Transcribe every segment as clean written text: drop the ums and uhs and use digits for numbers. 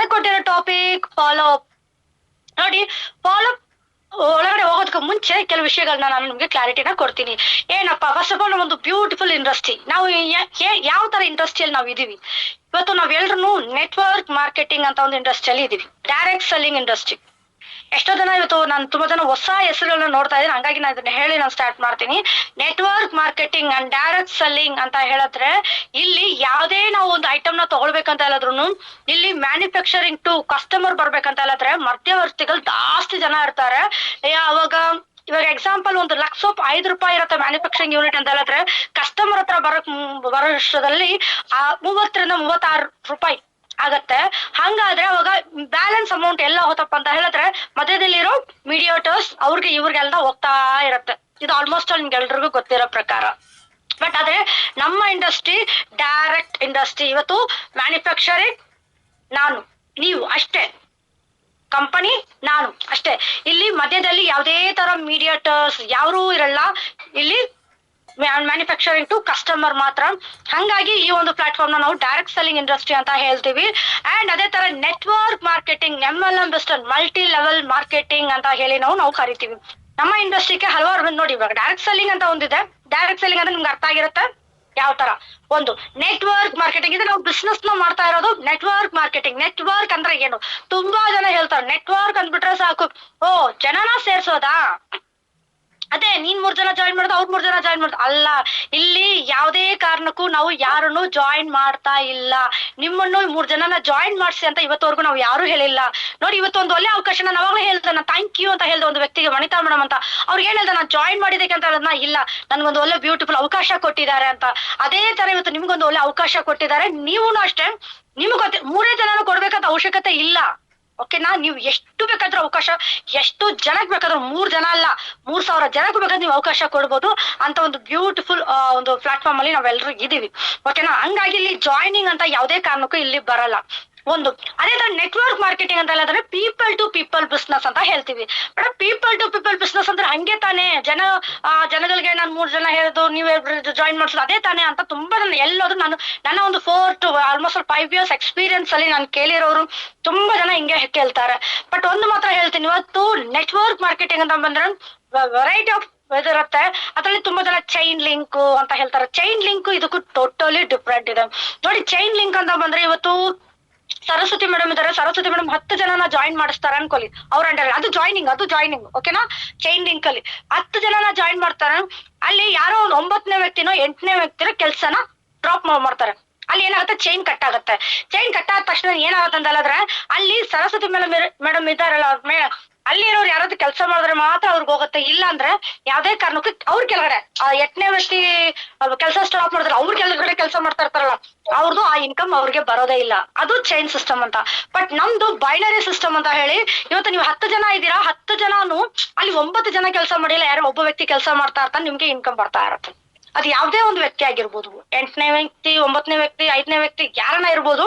ಅದಕ್ಕೆ ಕೊಟ್ಟಿರೋ topic follow up. ನೋಡಿ, ಫಾಲೋ ಅಪ್ ಒಳಗಡೆ ಹೋಗೋದಕ್ಕೆ ಮುಂಚೆ ಕೆಲವು ವಿಷಯಗಳನ್ನ ನಾನು ನಿಮ್ಗೆ ಕ್ಲಾರಿಟಿನ ಕೊಡ್ತೀನಿ. ಏನಪ್ಪಾ, ಫಸ್ಟ್ ಆಫ್ ಆಲ್ ಒಂದು ಬ್ಯೂಟಿಫುಲ್ ಇಂಡಸ್ಟ್ರಿ. ನಾವು ಯಾವ ತರ ಇಂಡಸ್ಟ್ರಿಯಲ್ಲಿ ನಾವು ಇದೀವಿ ಇವತ್ತು? ನಾವೆಲ್ಲರೂ ನೆಟ್ವರ್ಕ್ ಮಾರ್ಕೆಟಿಂಗ್ ಅಂತ ಒಂದು ಇಂಡಸ್ಟ್ರಿಯಲ್ಲಿ ಇದೀವಿ, ಡೈರೆಕ್ಟ್ ಸೆಲ್ಲಿಂಗ್ ಇಂಡಸ್ಟ್ರಿ. ಎಷ್ಟೋ ಜನ ಇವತ್ತು ನಾನು ತುಂಬಾ ಜನ ಹೊಸ ಹೆಸರುಗಳನ್ನ ನೋಡ್ತಾ ಇದ್ದೀನಿ, ಹಂಗಾಗಿ ನಾನು ಇದನ್ನ ಹೇಳಿ ನಾನು ಸ್ಟಾರ್ಟ್ ಮಾಡ್ತೀನಿ. Network marketing and direct selling ಅಂತ ಹೇಳಿದ್ರೆ, ಇಲ್ಲಿ ಯಾವುದೇ ನಾವು ಒಂದು ಐಟಮ್ ನ ತಗೊಳ್ಬೇಕಂತ ಹೇಳಿದ್ರು, ಇಲ್ಲಿ ಮ್ಯಾನುಫ್ಯಾಕ್ಚರಿಂಗ್ ಟು ಕಸ್ಟಮರ್ ಬರ್ಬೇಕಂತ ಹೇಳಿದ್ರೆ ಮಧ್ಯವರ್ತಿಗಳು ಜಾಸ್ತಿ ಜನ ಇರ್ತಾರೆ. ಇವಾಗ ಎಕ್ಸಾಂಪಲ್, ಒಂದು ಲಕ್ಷ ಸೋಪ್ ₹5 ಇರುತ್ತೆ ಮ್ಯಾನುಫ್ಯಾಕ್ಚರಿಂಗ್ ಯೂನಿಟ್ ಅಂತ ಹೇಳಿದ್ರೆ, ಕಸ್ಟಮರ್ ಹತ್ರ ಬರೋ ವರ್ಷದಲ್ಲಿ ₹30 - ₹36 ಆಗತ್ತೆ. ಹಂಗಾದ್ರೆ ಅವಾಗ ಬ್ಯಾಲೆನ್ಸ್ ಅಮೌಂಟ್ ಎಲ್ಲ ಹೋತಪ್ಪ ಅಂತ ಹೇಳಿದ್ರೆ ಮಧ್ಯದಲ್ಲಿರೋ ಮೀಡಿಯೇಟರ್ಸ್ ಇವ್ರಿಗೆಲ್ಲ ಹೋಗ್ತಾ ಇರತ್ತೆ. ಇದು ಆಲ್ಮೋಸ್ಟ್ ನಿಮ್ಗೆ ಎಲ್ರಿಗೂ ಗೊತ್ತಿರೋ ಪ್ರಕಾರ. ಬಟ್ ಆದ್ರೆ ನಮ್ಮ ಇಂಡಸ್ಟ್ರಿ ಡೈರೆಕ್ಟ್ ಇಂಡಸ್ಟ್ರಿ. ಇವತ್ತು ಮ್ಯಾನುಫ್ಯಾಕ್ಚರಿಂಗ್ ನಾನು, ನೀವು ಅಷ್ಟೇ, ಕಂಪನಿ ನಾನು ಅಷ್ಟೇ. ಇಲ್ಲಿ ಮಧ್ಯದಲ್ಲಿ ಯಾವುದೇ ತರ ಮೀಡಿಯೇಟರ್ಸ್ ಯಾರೂ ಇರಲ್ಲ. ಇಲ್ಲಿ ಮ್ಯಾನುಫ್ಯಾಕ್ಚರಿಂಗ್ ಟು ಕಸ್ಟಮರ್ ಮಾತ್ರ. ಹಂಗಾಗಿ ಈ ಒಂದು ಪ್ಲಾಟ್ಫಾರ್ಮ್ ನಾವು ಡೈರೆಕ್ಟ್ ಸೆಲ್ಲಿಂಗ್ ಇಂಡಸ್ಟ್ರಿ ಅಂತ ಹೇಳ್ತೀವಿ. ಅಂಡ್ ಅದೇ ತರ network marketing, MLM business, multi level marketing ಅಂತ ಹೇಳಿ ನಾವು ಕರಿತೀವಿ. ನಮ್ಮ ಇಂಡಸ್ಟ್ರಿಗೆ ಹಲವಾರು ನೋಡಿ, ಇವಾಗ ಡೈರೆಕ್ಟ್ ಸೆಲ್ಲಿಂಗ್ ಅಂತ ಒಂದಿದೆ. ಡೈರೆಕ್ಟ್ ಸೆಲ್ಲಿಂಗ್ ಅಂದ್ರೆ ನಿಮ್ಗೆ ಅರ್ಥ ಆಗಿರುತ್ತೆ ಯಾವ ತರ. ಒಂದು ನೆಟ್ವರ್ಕ್ ಮಾರ್ಕೆಟಿಂಗ್ ಇದೆ, ನಾವು ಬಿಸ್ನೆಸ್ ನ ಮಾಡ್ತಾ ಇರೋದು ನೆಟ್ವರ್ಕ್ ಮಾರ್ಕೆಟಿಂಗ್. ನೆಟ್ವರ್ಕ್ ಅಂದ್ರೆ ಏನು? ತುಂಬಾ ಜನ ಹೇಳ್ತಾರೆ ನೆಟ್ವರ್ಕ್ ಅಂದ್ಬಿಟ್ರೆ ಸಾಕು, ಓ ಜನನ ಸೇರ್ಸೋದಾ, ಅದೇ ನೀನ್ 3 ಜನ ಜಾಯಿನ್ ಮಾಡೋದು, ಅವ್ರು 3 ಜನ ಜಾಯಿನ್ ಮಾಡೋದು ಅಲ್ಲ. ಇಲ್ಲಿ ಯಾವುದೇ ಕಾರಣಕ್ಕೂ ನಾವು ಯಾರನ್ನು ಜಾಯಿನ್ ಮಾಡ್ತಾ ಇಲ್ಲ. ನಿಮ್ಮನ್ನು 3 ಜನನ ಜಾಯಿನ್ ಮಾಡ್ಸಿ ಅಂತ ಇವತ್ತವರೆಗೂ ನಾವು ಯಾರು ಹೇಳಿಲ್ಲ. ನೋಡಿ, ಇವತ್ತು ಒಂದು ಒಳ್ಳೆ ಅವಕಾಶನ ನಾವಾಗಲೇ ಹೇಳ್ದೆ, ನಾನು ಥ್ಯಾಂಕ್ ಯು ಅಂತ ಹೇಳ್ದೆ ಒಂದು ವ್ಯಕ್ತಿಗೆ, ವನಿತಾ ಮೇಡಮ್ ಅಂತ. ಅವ್ರಿಗೆ ಹೇಳ್ದೆ ನಾನು ಜಾಯಿನ್ ಮಾಡಿದಕ್ಕೆ ಅಂತ ಹೇಳೋದನ್ನ ಇಲ್ಲ, ನನ್ಗೊಂದು ಒಳ್ಳೆ ಬ್ಯೂಟಿಫುಲ್ ಅವಕಾಶ ಕೊಟ್ಟಿದ್ದಾರೆ ಅಂತ. ಅದೇ ತರ ಇವತ್ತು ನಿಮ್ಗೊಂದು ಒಳ್ಳೆ ಅವಕಾಶ ಕೊಟ್ಟಿದ್ದಾರೆ. ನೀವು ಅಷ್ಟೇ, ನಿಮ್ಗೆ 3 ಜನನು ಕೊಡ್ಬೇಕಂತ ಅವಶ್ಯಕತೆ ಇಲ್ಲ. ಓಕೆನಾ? ನೀವು ಎಷ್ಟು ಬೇಕಾದ್ರೂ ಅವಕಾಶ, ಎಷ್ಟು ಜನಕ್ಕೆ ಬೇಕಾದ್ರೂ, 3 ಜನ ಅಲ್ಲ 3000 ಜನಕ್ಕೂ ಬೇಕಾದ್ರೆ ನೀವು ಅವಕಾಶ ಕೊಡ್ಬೋದು ಅಂತ ಒಂದು ಬ್ಯೂಟಿಫುಲ್ ಒಂದು ಪ್ಲಾಟ್ಫಾರ್ಮ್ ಅಲ್ಲಿ ನಾವೆಲ್ಲರೂ ಇದೀವಿ. ಓಕೆನಾ? ಹಂಗಾಗಿ ಇಲ್ಲಿ ಜಾಯ್ನಿಂಗ್ ಅಂತ ಯಾವುದೇ ಕಾರಣಕ್ಕೂ ಇಲ್ಲಿ ಬರಲ್ಲ. ಒಂದು ಅದೇ ತರ ನೆಟ್ವರ್ಕ್ ಮಾರ್ಕೆಟಿಂಗ್ ಅಂತ ಹೇಳಿದ್ರೆ ಪೀಪಲ್ ಟು ಪೀಪಲ್ ಬಿಸ್ನೆಸ್ ಅಂತ ಹೇಳ್ತೀವಿ. Madam, people to people business ಅಂದ್ರೆ ಹಂಗೆ ತಾನೇ, ಜನಗಳಿಗೆ ನಾನು 3 ಜನ ಹೇಳಿದ್ರು ನೀವೇ ಜಾಯಿನ್ ಮಾಡ್ಸೋದು ಅದೇ ತಾನೇ ಅಂತ ತುಂಬಾ ಜನ ಎಲ್ಲೋದ್ರು ನನ್ನ ಒಂದು 4 to ಆಲ್ಮೋಸ್ಟ್ 5 years ಎಕ್ಸ್ಪೀರಿಯನ್ಸ್ ಅಲ್ಲಿ ನಾನು ಕೇಳಿರೋರು ತುಂಬಾ ಜನ ಹಿಂಗೆ ಕೇಳ್ತಾರೆ. ಬಟ್ ಒಂದು ಮಾತ್ರ ಹೇಳ್ತೀನಿ, ಇವತ್ತು ನೆಟ್ವರ್ಕ್ ಮಾರ್ಕೆಟಿಂಗ್ ಅಂತ ಬಂದ್ರೆ ವೆರೈಟಿ ಆಫ್ ಇದಿರುತ್ತೆ. ಅದ್ರಲ್ಲಿ ತುಂಬಾ ಜನ ಚೈನ್ ಲಿಂಕ್ ಅಂತ ಹೇಳ್ತಾರೆ. ಚೈನ್ ಲಿಂಕ್ ಇದಕ್ಕೂ ಟೋಟಲಿ ಡಿಫ್ರೆಂಟ್ ಇದೆ. ನೋಡಿ, ಚೈನ್ ಲಿಂಕ್ ಅಂತ ಬಂದ್ರೆ ಇವತ್ತು ಸರಸ್ವತಿ ಮೇಡಮ್ ಇದಾರೆ, ಸರಸ್ವತಿ ಮೇಡಮ್ 10 ಜನನ ಜಾಯಿನ್ ಮಾಡಿಸ್ತಾರೆ ಅನ್ಕೊಳ್ಳಿ ಅವ್ರ ಅಂಡರ್, ಅದು ಜಾಯ್ನಿಂಗ್ ಓಕೆನಾ? ಚೈನ್ ಲಿಂಕ್ ಅಲ್ಲಿ 10 ಜನನ ಜಾಯಿನ್ ಮಾಡ್ತಾರೆ. ಅಲ್ಲಿ ಯಾರೋ ಒಂದು 9ನೇ ವ್ಯಕ್ತಿನೋ 8ನೇ ವ್ಯಕ್ತಿನೋ ಕೆಲ್ಸನ ಡ್ರಾಪ್ ಮಾಡ್ತಾರೆ. ಅಲ್ಲಿ ಏನಾಗುತ್ತೆ, ಚೈನ್ ಕಟ್ ಆಗುತ್ತೆ. ಚೈನ್ ಕಟ್ ಆದ ತಕ್ಷಣ ಏನಾಗುತ್ತೆ ಅಂತ ಹೇಳಿದ್ರೆ, ಅಲ್ಲಿ ಸರಸ್ವತಿ ಮೇಡಮ್ ಇದಾರಲ್ಲ, ಅಲ್ಲಿ ಇರೋರು ಯಾರಾದ್ರೂ ಕೆಲಸ ಮಾಡಿದ್ರೆ ಮಾತ್ರ ಅವ್ರಿಗೆ ಹೋಗುತ್ತೆ. ಇಲ್ಲ ಅಂದ್ರೆ ಯಾವ್ದೇ ಕಾರಣಕ್ಕೂ ಅವ್ರ ಕೆಳಗಡೆ 8ನೇ ವ್ಯಕ್ತಿ ಕೆಲಸ ಸ್ಟಾಪ್ ಮಾಡಿದ್ರೆ ಅವ್ರ ಕೆಳಗಡೆ ಕೆಲಸ ಮಾಡ್ತಾ ಇರ್ತಾರಲ್ಲ, ಅವ್ರದ್ದು ಆ ಇನ್ಕಮ್ ಅವ್ರಿಗೆ ಬರೋದೇ ಇಲ್ಲ. ಅದು ಚೈನ್ ಸಿಸ್ಟಮ್ ಅಂತ. ಬಟ್ ನಮ್ದು ಬೈನರಿ ಸಿಸ್ಟಮ್ ಅಂತ ಹೇಳಿ, ಇವತ್ತು ನೀವು 10 ಜನ ಇದ್ದೀರಾ, 10 ಜನನು ಅಲ್ಲಿ 9 ಜನ ಕೆಲಸ ಮಾಡಿಲ್ಲ, ಯಾರೋ ಒಬ್ಬ ವ್ಯಕ್ತಿ ಕೆಲಸ ಮಾಡ್ತಾ ಇರ್ತಾನೆ, ನಿಮ್ಗೆ ಇನ್ಕಮ್ ಬರ್ತಾ ಇರತ್ತೆ. ಅದು ಯಾವ್ದೇ ಒಂದು ವ್ಯಕ್ತಿ ಆಗಿರ್ಬೋದು, 8ನೇ ವ್ಯಕ್ತಿ, 9ನೇ ವ್ಯಕ್ತಿ, 5ನೇ ವ್ಯಕ್ತಿ, ಯಾರನ್ನ ಇರ್ಬೋದು.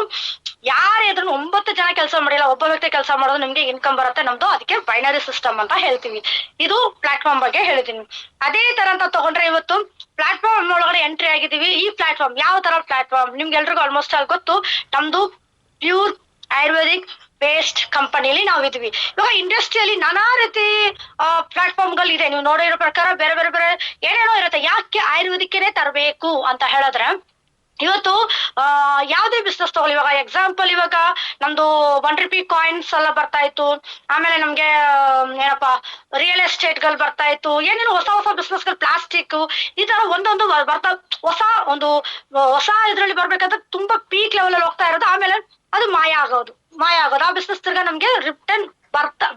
ಯಾರೇ ಇದ್ರು 9 ಜನ ಕೆಲಸ ಮಾಡಿಲ್ಲ, ಒಬ್ಬ ವ್ಯಕ್ತಿ ಕೆಲಸ ಮಾಡೋದು ನಿಮ್ಗೆ ಇನ್ಕಮ್ ಬರುತ್ತೆ. ನಮ್ದು ಅದಕ್ಕೆ ಬೈನರಿ ಸಿಸ್ಟಮ್ ಅಂತ ಹೇಳ್ತೀವಿ. ಇದು ಪ್ಲಾಟ್ಫಾರ್ಮ್ ಬಗ್ಗೆ ಹೇಳಿದೀನಿ. ಅದೇ ತರ ಅಂತ ತಗೊಂಡ್ರೆ, ಇವತ್ತು ಪ್ಲಾಟ್ಫಾರ್ಮ್ ಒಳಗಡೆ ಎಂಟ್ರಿ ಆಗಿದೀವಿ. ಈ ಪ್ಲಾಟ್ಫಾರ್ಮ್ ಯಾವ ತರ ಪ್ಲಾಟ್ಫಾರ್ಮ್ ನಿಮ್ಗೆ ಎಲ್ರಿಗೂ ಆಲ್ಮೋಸ್ಟ್ ಆಲ್ ಗೊತ್ತು. ನಮ್ದು ಪ್ಯೂರ್ ಆಯುರ್ವೇದಿಕ್ ಬೇಸ್ಡ್ ಕಂಪನಿಯಲ್ಲಿ ನಾವಿದ್ವಿ. ಇವಾಗ ಇಂಡಸ್ಟ್ರಿಯಲ್ಲಿ ನಾನಾ ರೀತಿ ಪ್ಲಾಟ್ಫಾರ್ಮ್ಗಳಿದೆ. ನೀವು ನೋಡಿರೋ ಪ್ರಕಾರ ಬೇರೆ ಬೇರೆ ಬೇರೆ ಏನೇನೋ ಇರುತ್ತೆ. ಯಾಕೆ ಆಯುರ್ವೇದಿಕ್ಕೇನೆ ತರಬೇಕು ಅಂತ ಹೇಳಿದ್ರೆ, ಇವತ್ತು ಯಾವ್ದೇ ಬಿಸ್ನೆಸ್ ತಗೊಳ್ಳಿ. ಇವಾಗ ಎಕ್ಸಾಂಪಲ್, ಇವಾಗ ನಮ್ದು ₹1 ಕಾಯಿನ್ಸ್ ಎಲ್ಲ ಬರ್ತಾ ಇತ್ತು. ಆಮೇಲೆ ನಮ್ಗೆ ಏನಪ್ಪಾ ರಿಯಲ್ ಎಸ್ಟೇಟ್ ಗಳು ಬರ್ತಾ ಇತ್ತು. ಏನೇನು ಹೊಸ ಬಿಸ್ನೆಸ್ ಗಳು, ಪ್ಲಾಸ್ಟಿಕ್, ಈ ತರ ಒಂದೊಂದು ಬರ್ತಾ ಹೊಸ ಇದ್ರಲ್ಲಿ ಬರ್ಬೇಕಂತ ತುಂಬಾ ಪೀಕ್ ಲೆವೆಲ್ ಅಲ್ಲಿ ಹೋಗ್ತಾ ಇರೋದು. ಆಮೇಲೆ ಅದು ಮಾಯ ಆಗೋದು. ಆ ಬಿಸ್ನೆಸ್ ತಿರ್ಗಾ ನಮ್ಗೆ ರಿಟರ್ನ್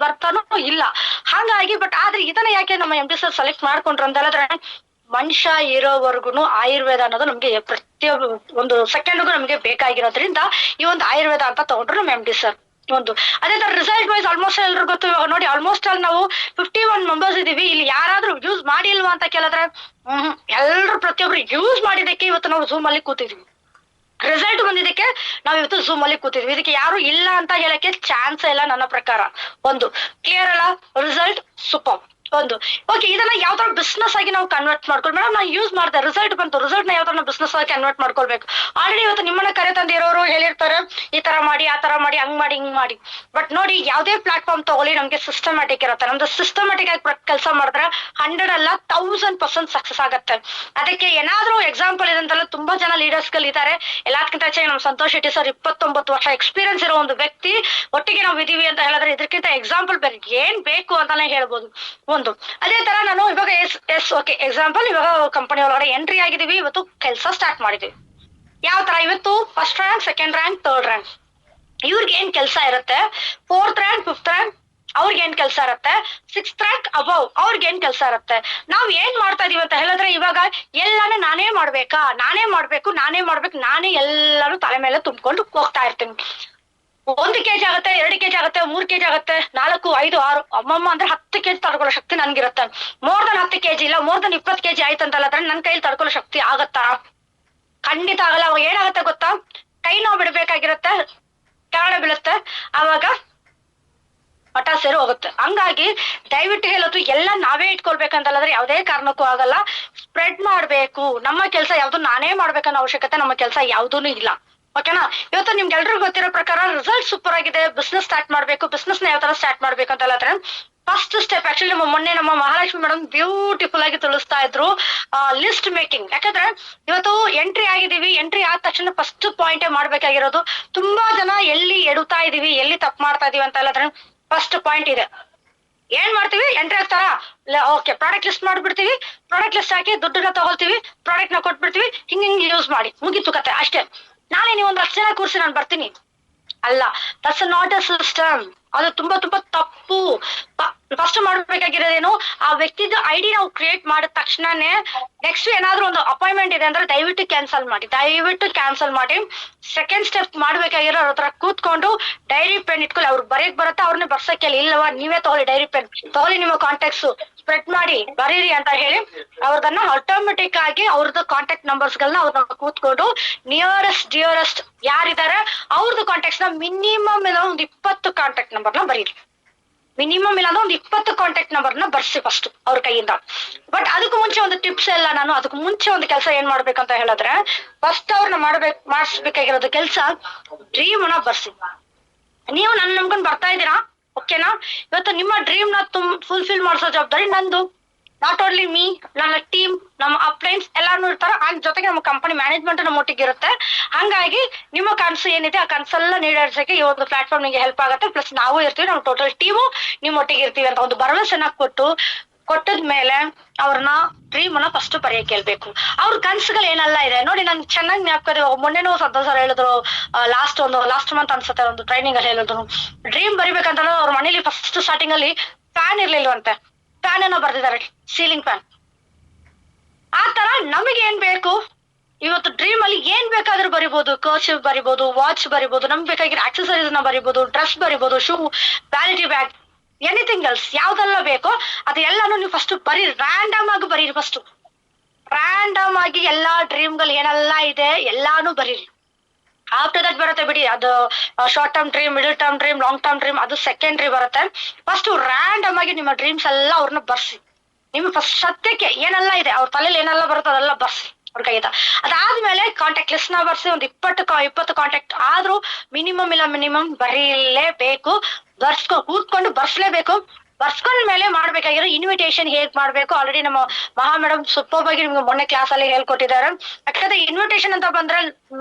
ಬರ್ತಾನೂ ಇಲ್ಲ. ಹಾಗಾಗಿ ಬಟ್ ಆದ್ರೆ ಇದನ್ನ ಯಾಕೆ ನಮ್ಮ MD ಸರ್ ಸೆಲೆಕ್ಟ್ ಮಾಡ್ಕೊಂಡ್ರು ಅಂತ ಹೇಳಿದ್ರೆ, ಮನುಷ್ಯ ಇರೋವರೆಗೂ ಆಯುರ್ವೇದ ಅನ್ನೋದು ನಮ್ಗೆ ಪ್ರತಿಯೊಂದು ಒಂದು ಸೆಕೆಂಡ್ಗೂ ನಮ್ಗೆ ಬೇಕಾಗಿರೋದ್ರಿಂದ ಈ ಒಂದು ಆಯುರ್ವೇದ ಅಂತ ತಗೊಂಡ್ರು ನಮ್ಮ MD ಸರ್. ಒಂದು ಅದೇ ತರ ರಿಸಲ್ಟ್ ವೈಸ್ ಆಲ್ಮೋಸ್ಟ್ ಎಲ್ರು ಗೊತ್ತು. ಇವಾಗ ನೋಡಿ, ಆಲ್ಮೋಸ್ಟ್ ಅಲ್ಲಿ ನಾವು 51 ಮೆಂಬರ್ಸ್ ಇದೀವಿ. ಇಲ್ಲಿ ಯಾರಾದ್ರೂ ಯೂಸ್ ಮಾಡಿಲ್ವಾ ಅಂತ ಕೇಳಿದ್ರೆ, ಎಲ್ರು ಪ್ರತಿಯೊಬ್ರು ಯೂಸ್ ಮಾಡಿದಕ್ಕೆ ಇವತ್ತು ನಾವು ಝೂಮ್ ಅಲ್ಲಿ ಕೂತಿದ್ವಿ. ರಿಸಲ್ಟ್ ಬಂದಿದ್ದಕ್ಕೆ ನಾವ್ ಇವತ್ತು ಝೂಮ್ ಅಲ್ಲಿ ಕೂತಿದ್ವಿ. ಇದಕ್ಕೆ ಯಾರು ಇಲ್ಲ ಅಂತ ಹೇಳಕ್ಕೆ ಚಾನ್ಸ್ ಇಲ್ಲ ನನ್ನ ಪ್ರಕಾರ. ಒಂದು ಕ್ಲಿಯರ್ ಅಲ್ಲ, ರಿಸಲ್ಟ್ ಸೂಪರ್. ಒಂದು. ಓಕೆ, ಇದನ್ನ ಯಾವ ತರ ಬಿಸ್ನೆಸ್ ಆಗಿ ನಾವು ಕನ್ವರ್ಟ್ ಮಾಡ್ಕೊಂಡು ಮೇಡಮ್ ನಾನು ಯೂಸ್ ಮಾಡ್ದೆ, ರಿಸಲ್ಟ್ ಬಂತು, ರಿಸಲ್ಟ್ ನ ಯಾವ ತರ ಬಿಸ್ನೆಸ್ ಆಗಿ ಕನ್ವರ್ಟ್ ಮಾಡ್ಕೊಳ್ಬೇಕು. ಆಲ್ರೆಡಿ ಇವತ್ತು ನಿಮ್ಮನ್ನ ಕರೆ ತಂದಿರೋರು ಹೇಳಿರ್ತಾರೆ ಈ ತರ ಮಾಡಿ ಆ ತರ ಮಾಡಿ ಹಂಗ್ ಮಾಡಿ ಹಿಂಗ್ ಮಾಡಿ. ಬಟ್ ನೋಡಿ, ಯಾವ್ದೇ ಪ್ಲಾಟ್ಫಾರ್ಮ್ ತಗೊಳ್ಳಿ ನಮ್ಗೆ ಸಿಸ್ಟಮ್ಯಾಟಿಕ್ ಇರುತ್ತೆ. ನಮ್ದು ಸಿಸ್ಟಮ್ಯಾಟಿಕ್ ಆಗಿ ಕೆಲಸ ಮಾಡಿದ್ರೆ 100 ಅಲ್ಲ 1000% ಸಕ್ಸಸ್ ಆಗುತ್ತೆ. ಅದಕ್ಕೆ ಏನಾದ್ರೂ ಎಕ್ಸಾಂಪಲ್ ಇದೆ ಅಂತಲ್ಲ, ತುಂಬಾ ಜನ ಲೀಡರ್ಸ್ ಗಳು ಇದ್ದಾರೆ. ಎಲ್ಲದಕ್ಕಿಂತ ಹೆಚ್ಚಾಗಿ ನಮ್ಮ ಸಂತೋಷ್ ಶೆಟ್ಟಿ ಸರ್ 29 ವರ್ಷ ಎಕ್ಸ್ಪೀರಿಯನ್ಸ್ ಇರೋ ಒಂದು ವ್ಯಕ್ತಿ ಒಟ್ಟಿಗೆ ನಾವು ಇದೀವಿ ಅಂತ ಹೇಳಿದ್ರೆ ಇದಕ್ಕಿಂತ ಎಕ್ಸಾಂಪಲ್ ಬೇರೆ ಏನ್ ಬೇಕು ಅಂತಾನೆ ಹೇಳ್ಬೋದು. ಒಂದು ಅದೇ ತರ ನಾನು ಇವಾಗ ಓಕೆ ಎಕ್ಸಾಂಪಲ್, ಇವಾಗ ಕಂಪನಿ ಒಳಗಡೆ ಎಂಟ್ರಿ ಆಗಿದೀವಿ, ಇವತ್ತು ಕೆಲಸ ಸ್ಟಾರ್ಟ್ ಮಾಡಿದೀವಿ. ಯಾವ ತರ ಇವತ್ತು first rank, second rank, third rank ಇವ್ರಿಗೆ ಏನ್ ಕೆಲಸ ಇರುತ್ತೆ, 4th ರ್ಯಾಂಕ್, 5th ರ್ಯಾಂಕ್ ಅವ್ರಿಗೆ ಏನ್ ಕೆಲಸ ಇರುತ್ತೆ, 6th ರ್ಯಾಂಕ್ ಅಬೌವ್ ಅವ್ರಿಗೆ ಏನ್ ಕೆಲಸ ಇರುತ್ತೆ. ನಾವ್ ಏನ್ ಮಾಡ್ತಾ ಇದೀವಿ ಅಂತ ಹೇಳಿದ್ರೆ ಇವಾಗ ಎಲ್ಲಾನು ನಾನೇ ಮಾಡ್ಬೇಕಾ, ನಾನೇ ಮಾಡ್ಬೇಕು, ನಾನೇ ಎಲ್ಲಾನು ತಲೆ ಮೇಲೆ ತುಂಬಿಕೊಂಡು ಹೋಗ್ತಾ ಇರ್ತೀನಿ. 1 kg ಆಗುತ್ತೆ, 2 kg ಆಗುತ್ತೆ, 3 kg ಆಗುತ್ತೆ, 4, 5, 6 ಅಮ್ಮಮ್ಮ ಅಂದ್ರೆ 10 kg ತಡ್ಕೊಳ್ಳೋ ಶಕ್ತಿ ನನ್ಗಿರುತ್ತೆ. ಮೋರ್ ದನ್ 10 kg ಇಲ್ಲ, ಮೋರ್ ದನ್ 20 kg ಆಯ್ತಂತಲ್ಲ ನನ್ ಕೈಲಿ ತಡ್ಕೊಳ್ಳೋ ಶಕ್ತಿ ಆಗತ್ತಾ? ಖಂಡಿತ ಆಗಲ್ಲ. ಅವಾಗ ಏನಾಗುತ್ತೆ ಗೊತ್ತಾ, ಕೈ ನೋವು ಬಿಡ್ಬೇಕಾಗಿರುತ್ತೆ, ಕೆಳಗಡೆ ಬೀಳುತ್ತೆ, ಅವಾಗ ಹಠ ಸೇರಿ ಹೋಗುತ್ತೆ. ಹಂಗಾಗಿ ದಯವಿಟ್ಟು ಹೇಳೋದು ಎಲ್ಲ ನಾವೇ ಇಟ್ಕೊಳ್ಬೇಕಂತಲ್ಲದ್ರೆ ಯಾವುದೇ ಕಾರಣಕ್ಕೂ ಆಗಲ್ಲ. ಸ್ಪ್ರೆಡ್ ಮಾಡ್ಬೇಕು. ನಮ್ಮ ಕೆಲಸ ಯಾವ್ದು ನಾನೇ ಮಾಡ್ಬೇಕನ್ನೋ ಅವಶ್ಯಕತೆ ನಮ್ಮ ಕೆಲಸ ಯಾವ್ದೂ ಇಲ್ಲ. ಓಕೆನಾ? ಇವತ್ತು ನಿಮ್ಗೆಲ್ರಿಗೂ ಗೊತ್ತಿರೋ ಪ್ರಕಾರ ರಿಸಲ್ಟ್ ಸೂಪರ್ ಆಗಿದೆ. ಬಿಸ್ನೆಸ್ ಸ್ಟಾರ್ಟ್ ಮಾಡ್ಬೇಕು. ಬಿಸ್ನೆಸ್ ನ ಯಾವ ತರ ಸ್ಟಾರ್ಟ್ ಮಾಡ್ಬೇಕು ಅಂತ ಹೇಳಿದ್ರೆ ಫಸ್ಟ್ ಸ್ಟೆಪ್ ಆಕ್ಚುಲಿ ಮೊನ್ನೆ ನಮ್ಮ ಮಹಾಲಕ್ಷ್ಮಿ ಮೇಡಮ್ ಬ್ಯೂಟಿಫುಲ್ ಆಗಿ ತಿಳಿಸ್ತಾ ಇದ್ರು, ಲಿಸ್ಟ್ ಮೇಕಿಂಗ್. ಯಾಕಂದ್ರೆ ಇವತ್ತು ಎಂಟ್ರಿ ಆಗಿದೀವಿ, ಎಂಟ್ರಿ ಆದ ತಕ್ಷಣ ಫಸ್ಟ್ ಪಾಯಿಂಟ್ ಮಾಡ್ಬೇಕಾಗಿರೋದು, ತುಂಬಾ ಜನ ಎಲ್ಲಿ ಎಡುತ್ತಾ ಇದೀವಿ, ಎಲ್ಲಿ ತಪ್ಪು ಮಾಡ್ತಾ ಇದೀವಿ ಅಂತ ಹೇಳಿದ್ರೆ ಫಸ್ಟ್ ಪಾಯಿಂಟ್ ಇದೆ. ಏನ್ ಮಾಡ್ತೀವಿ, ಎಂಟ್ರಿ ಆಗ್ತಾರ, ಓಕೆ ಪ್ರಾಡಕ್ಟ್ ಲಿಸ್ಟ್ ಮಾಡ್ಬಿಡ್ತೀವಿ, ಪ್ರಾಡಕ್ಟ್ ಲಿಸ್ಟ್ ಹಾಕಿ ದುಡ್ಡನ್ನ ತಗೊಳ್ತೀವಿ, ಪ್ರಾಡಕ್ಟ್ ನ ಕೊಟ್ಬಿಡ್ತೀವಿ, ಹಿಂಗ್ ಯೂಸ್ ಮಾಡಿ ಮುಗಿತು ಕತೆ ಅಷ್ಟೇ. ನಾಳೆ ನೀವು 1 ಲಕ್ಷ ಜನ ಕೂರ್ಸಿ ನಾನು ಬರ್ತೀನಿ ಅಲ್ಲ, ದಟ್ಸ್ ನಾಟ್ ಅ ಸಿಸ್ಟಮ್. ಅದು ತುಂಬಾ ತಪ್ಪು. ಫಸ್ಟ್ ಮಾಡ್ಬೇಕಾಗಿರೋದೇನು, ಆ ವ್ಯಕ್ತಿದ ಐಡಿ ನಾವು ಕ್ರಿಯೇಟ್ ಮಾಡಿದ ತಕ್ಷಣನೇ ನೆಕ್ಸ್ಟ್ ಏನಾದ್ರೂ ಒಂದು ಅಪಾಯಿಂಟ್ಮೆಂಟ್ ಇದೆ ಅಂದ್ರೆ ದಯವಿಟ್ಟು ಕ್ಯಾನ್ಸಲ್ ಮಾಡಿ. ಸೆಕೆಂಡ್ ಸ್ಟೆಪ್ ಮಾಡ್ಬೇಕಾಗಿರೋ ಅವ್ರ ಹತ್ರ ಕೂತ್ಕೊಂಡು ಡೈರಿ ಪೆನ್ ಇಟ್ಕೊಳ್ಳಿ. ಅವ್ರಿಗೆ ಬರೆಯಕ್ ಬರುತ್ತೆ, ಅವ್ರನ್ನೇ ಬರ್ಸಕ್ಕೆ ಇಲ್ಲವಾ ನೀವೇ ತಗೊಳ್ಳಿ, ಡೈರಿ ಪೆನ್ ತಗೊಳ್ಳಿ, ನಿಮ್ಮ ಕಾಂಟ್ಯಾಕ್ಟ್ಸ್ ಸ್ಪ್ರೆಡ್ ಮಾಡಿ ಬರೀರಿ ಅಂತ ಹೇಳಿ ಅವ್ರದನ್ನ ಆಟೋಮೆಟಿಕ್ ಆಗಿ ಅವ್ರದ್ದು ಕಾಂಟ್ಯಾಕ್ಟ್ ನಂಬರ್ಸ್ ಗಳನ್ನ ಅವ್ರನ್ನ ಕೂತ್ಕೊಂಡು ಡಿಯರೆಸ್ಟ್ ಯಾರಿದ್ದಾರೆ ಅವ್ರದ್ದು ಕಾಂಟ್ಯಾಕ್ಟ್ಸ್ ನ ಮಿನಿಮಮ್ ಇಲ್ಲ ಒಂದು 20 ಕಾಂಟ್ಯಾಕ್ಟ್ ನಂಬರ್ನ ಬರೀರಿ. ಮಿನಿಮಮ್ ಇಲ್ಲ ಅಂದ್ರೆ ಒಂದು 20 ಕಾಂಟ್ಯಾಕ್ಟ್ ನಂಬರ್ನ ಬರ್ಸಿ ಫಸ್ಟ್ ಅವ್ರ ಕೈಯಿಂದ. ಬಟ್ ಅದಕ್ಕೂ ಮುಂಚೆ ಒಂದು ಟಿಪ್ಸ್ ಎಲ್ಲ ನಾನು ಅದಕ್ಕೂ ಮುಂಚೆ ಒಂದು ಕೆಲಸ ಏನ್ ಮಾಡ್ಬೇಕಂತ ಹೇಳಿದ್ರೆ ಫಸ್ಟ್ ಅವ್ರನ್ನ ಮಾಡಿಸ್ಬೇಕಾಗಿರೋದು ಕೆಲಸ, ಡ್ರೀಮ್ ನ ಬರ್ಸಿ. ನೀವು ನನ್ನ ನಂಬ್ಕೊಂಡು ಬರ್ತಾ ಇದ್ದೀರಾ, ಓಕೆನಾ? ಇವತ್ತು ನಿಮ್ಮ ಡ್ರೀಮ್ ನ ಫುಲ್ಫಿಲ್ ಮಾಡಿಸೋ ಜವಾಬ್ದಾರಿ ನಂದು. ನಾಟ್ ಓನ್ಲಿ ಮೀ, ನನ್ನ ಟೀಮ್, ನಮ್ಮ ಅಪ್ಲೈನ್ಸ್ ಎಲ್ಲಾನು ಇರ್ತಾರೆ. ಅದ್ರ ಜೊತೆಗೆ ನಮ್ಮ ಕಂಪನಿ ಮ್ಯಾನೇಜ್ಮೆಂಟ್ ನಮ್ಮ ಒಟ್ಟಿಗೆ ಇರುತ್ತೆ. ಹಂಗಾಗಿ ನಿಮ್ಮ ಕನಸು ಏನಿದೆ ಆ ಕನಸೆಲ್ಲ ನೀಡೋದಕ್ಕೆ ಈ ಒಂದು ಪ್ಲಾಟ್ಫಾರ್ಮ್ ನಿಮಗೆ ಹೆಲ್ಪ್ ಆಗುತ್ತೆ. ಪ್ಲಸ್ ನಾವು ಇರ್ತೀವಿ, ನಮ್ಮ ಟೋಟಲ್ ಟೀಮು ನಿಮ್ಮ ಒಟ್ಟಿಗೆ ಇರ್ತೀವಿ ಅಂತ ಒಂದು ಭರವಸೆನ ಕೊಟ್ಟದ್ಮೇಲೆ ಅವ್ರನ್ನ ಡ್ರೀಮ್ ಅನ್ನ ಫಸ್ಟ್ ಬರೆಯಕ್ಕೆ ಹೇಳ್ಬೇಕು. ಅವ್ರ ಕನ್ಸುಗಳು ಏನೆಲ್ಲ ಇದೆ ನೋಡಿ. ನನ್ ಚೆನ್ನಾಗಿ ಜ್ಞಾಪಕ, ಮೊನ್ನೆನೂ ಸಂತೋಷ್ ಸರ್ ಹೇಳಿದ್ರು, ಲಾಸ್ಟ್ ಮಂತ್ ಅನ್ಸುತ್ತೆ ಒಂದು ಟ್ರೈನಿಂಗ್ ಅಲ್ಲಿ ಹೇಳಿದ್ರು, ಡ್ರೀಮ್ ಬರಿಬೇಕಂತ ಅವ್ರ ಮನೇಲಿ ಫಸ್ಟ್ ಸ್ಟಾರ್ಟಿಂಗ್ ಅಲ್ಲಿ ಫ್ಯಾನ್ ಇರ್ಲಿಲ್ವಂತೆ, ಫ್ಯಾನ್ ಅನ್ನ ಬರ್ದಿದ್ದಾರೆ, ಸೀಲಿಂಗ್ ಫ್ಯಾನ್. ಆ ತರ ನಮಗೆ ಏನ್ ಬೇಕು, ಇವತ್ತು ಡ್ರೀಮ್ ಅಲ್ಲಿ ಏನ್ ಬೇಕಾದ್ರೂ ಬರಿಬಹುದು. ಕರ್ಚಿಫ್ ಬರಿಬಹುದು, ವಾಚ್ ಬರಿಬಹುದು, ನಮ್ಗೆ ಬೇಕಾಗಿರೋ ಆಕ್ಸೆಸರೀಸ್ ನ ಬರಿಬಹುದು, ಡ್ರೆಸ್ ಬರಿಬಹುದು, shoe, vanity bag, anything else ಯಾವ್ದೆಲ್ಲ ಬೇಕೋ ಅದು ಎಲ್ಲಾನು ನೀವು ಫಸ್ಟ್ ಬರೀರಿ. ರ್ಯಾಂಡಮ್ ಆಗಿ ಬರೀರಿ. ಫಸ್ಟ್ ರ್ಯಾಂಡಮ್ ಆಗಿ ಎಲ್ಲಾ ಡ್ರೀಮ್ಗಳು ಏನೆಲ್ಲ ಇದೆ ಎಲ್ಲಾನು ಬರೀರಿ. ಆಫ್ಟರ್ ದಟ್ ಬರುತ್ತೆ ಬಿಡಿ, ಅದು short term dream, middle term dream, long term dream, ಅದು ಸೆಕೆಂಡ್ರಿ ಬರುತ್ತೆ. ಫಸ್ಟ್ ರ್ಯಾಂಡಮ್ ಆಗಿ ನಿಮ್ಮ ಡ್ರೀಮ್ಸ್ ಎಲ್ಲ ಅವ್ರನ್ನ ಬರ್ಸಿ. ನಿಮ್ಗೆ ಫಸ್ಟ್ ಸದ್ಯಕ್ಕೆ ಏನೆಲ್ಲ ಇದೆ ಅವ್ರ ತಲೆಯಲ್ಲಿ ಏನೆಲ್ಲ ಬರುತ್ತೆ ಅದೆಲ್ಲ ಬರ್ಸಿ ಅವ್ರ ಕೈಯಿಂದ. ಅದಾದ್ಮೇಲೆ ಕಾಂಟ್ಯಾಕ್ಟ್ ಲಿಸ್ಟ್ ನ ಬರ್ಸಿ. ಒಂದು 20 ಕಾಂಟ್ಯಾಕ್ಟ್ ಆದ್ರೂ ಮಿನಿಮಮ್ ಬರೀಲೇಬೇಕು. ಕೂತ್ಕೊಂಡು ಬರ್ಸ್ಲೇಬೇಕು. ಬರ್ಸ್ಕೊಂಡ್ ಮೇಲೆ ಮಾಡ್ಬೇಕಾಗಿರೋ ಇನ್ವಿಟೇಷನ್ ಹೇಗ್ ಮಾಡ್ಬೇಕು ಆಲ್ರೆಡಿ ನಮ್ಮ ಮಹಾ ಮೇಡಮ್ ಸೂಪರ್ ಆಗಿ ನಿಮ್ಗೆ ಮೊನ್ನೆ ಕ್ಲಾಸ್ ಅಲ್ಲಿ ಹೇಳ್ಕೊಟ್ಟಿದ್ದಾರೆ. ಯಾಕಂದ್ರೆ ಇನ್ವಿಟೇಷನ್ ಅಂತ ಬಂದ್ರೆ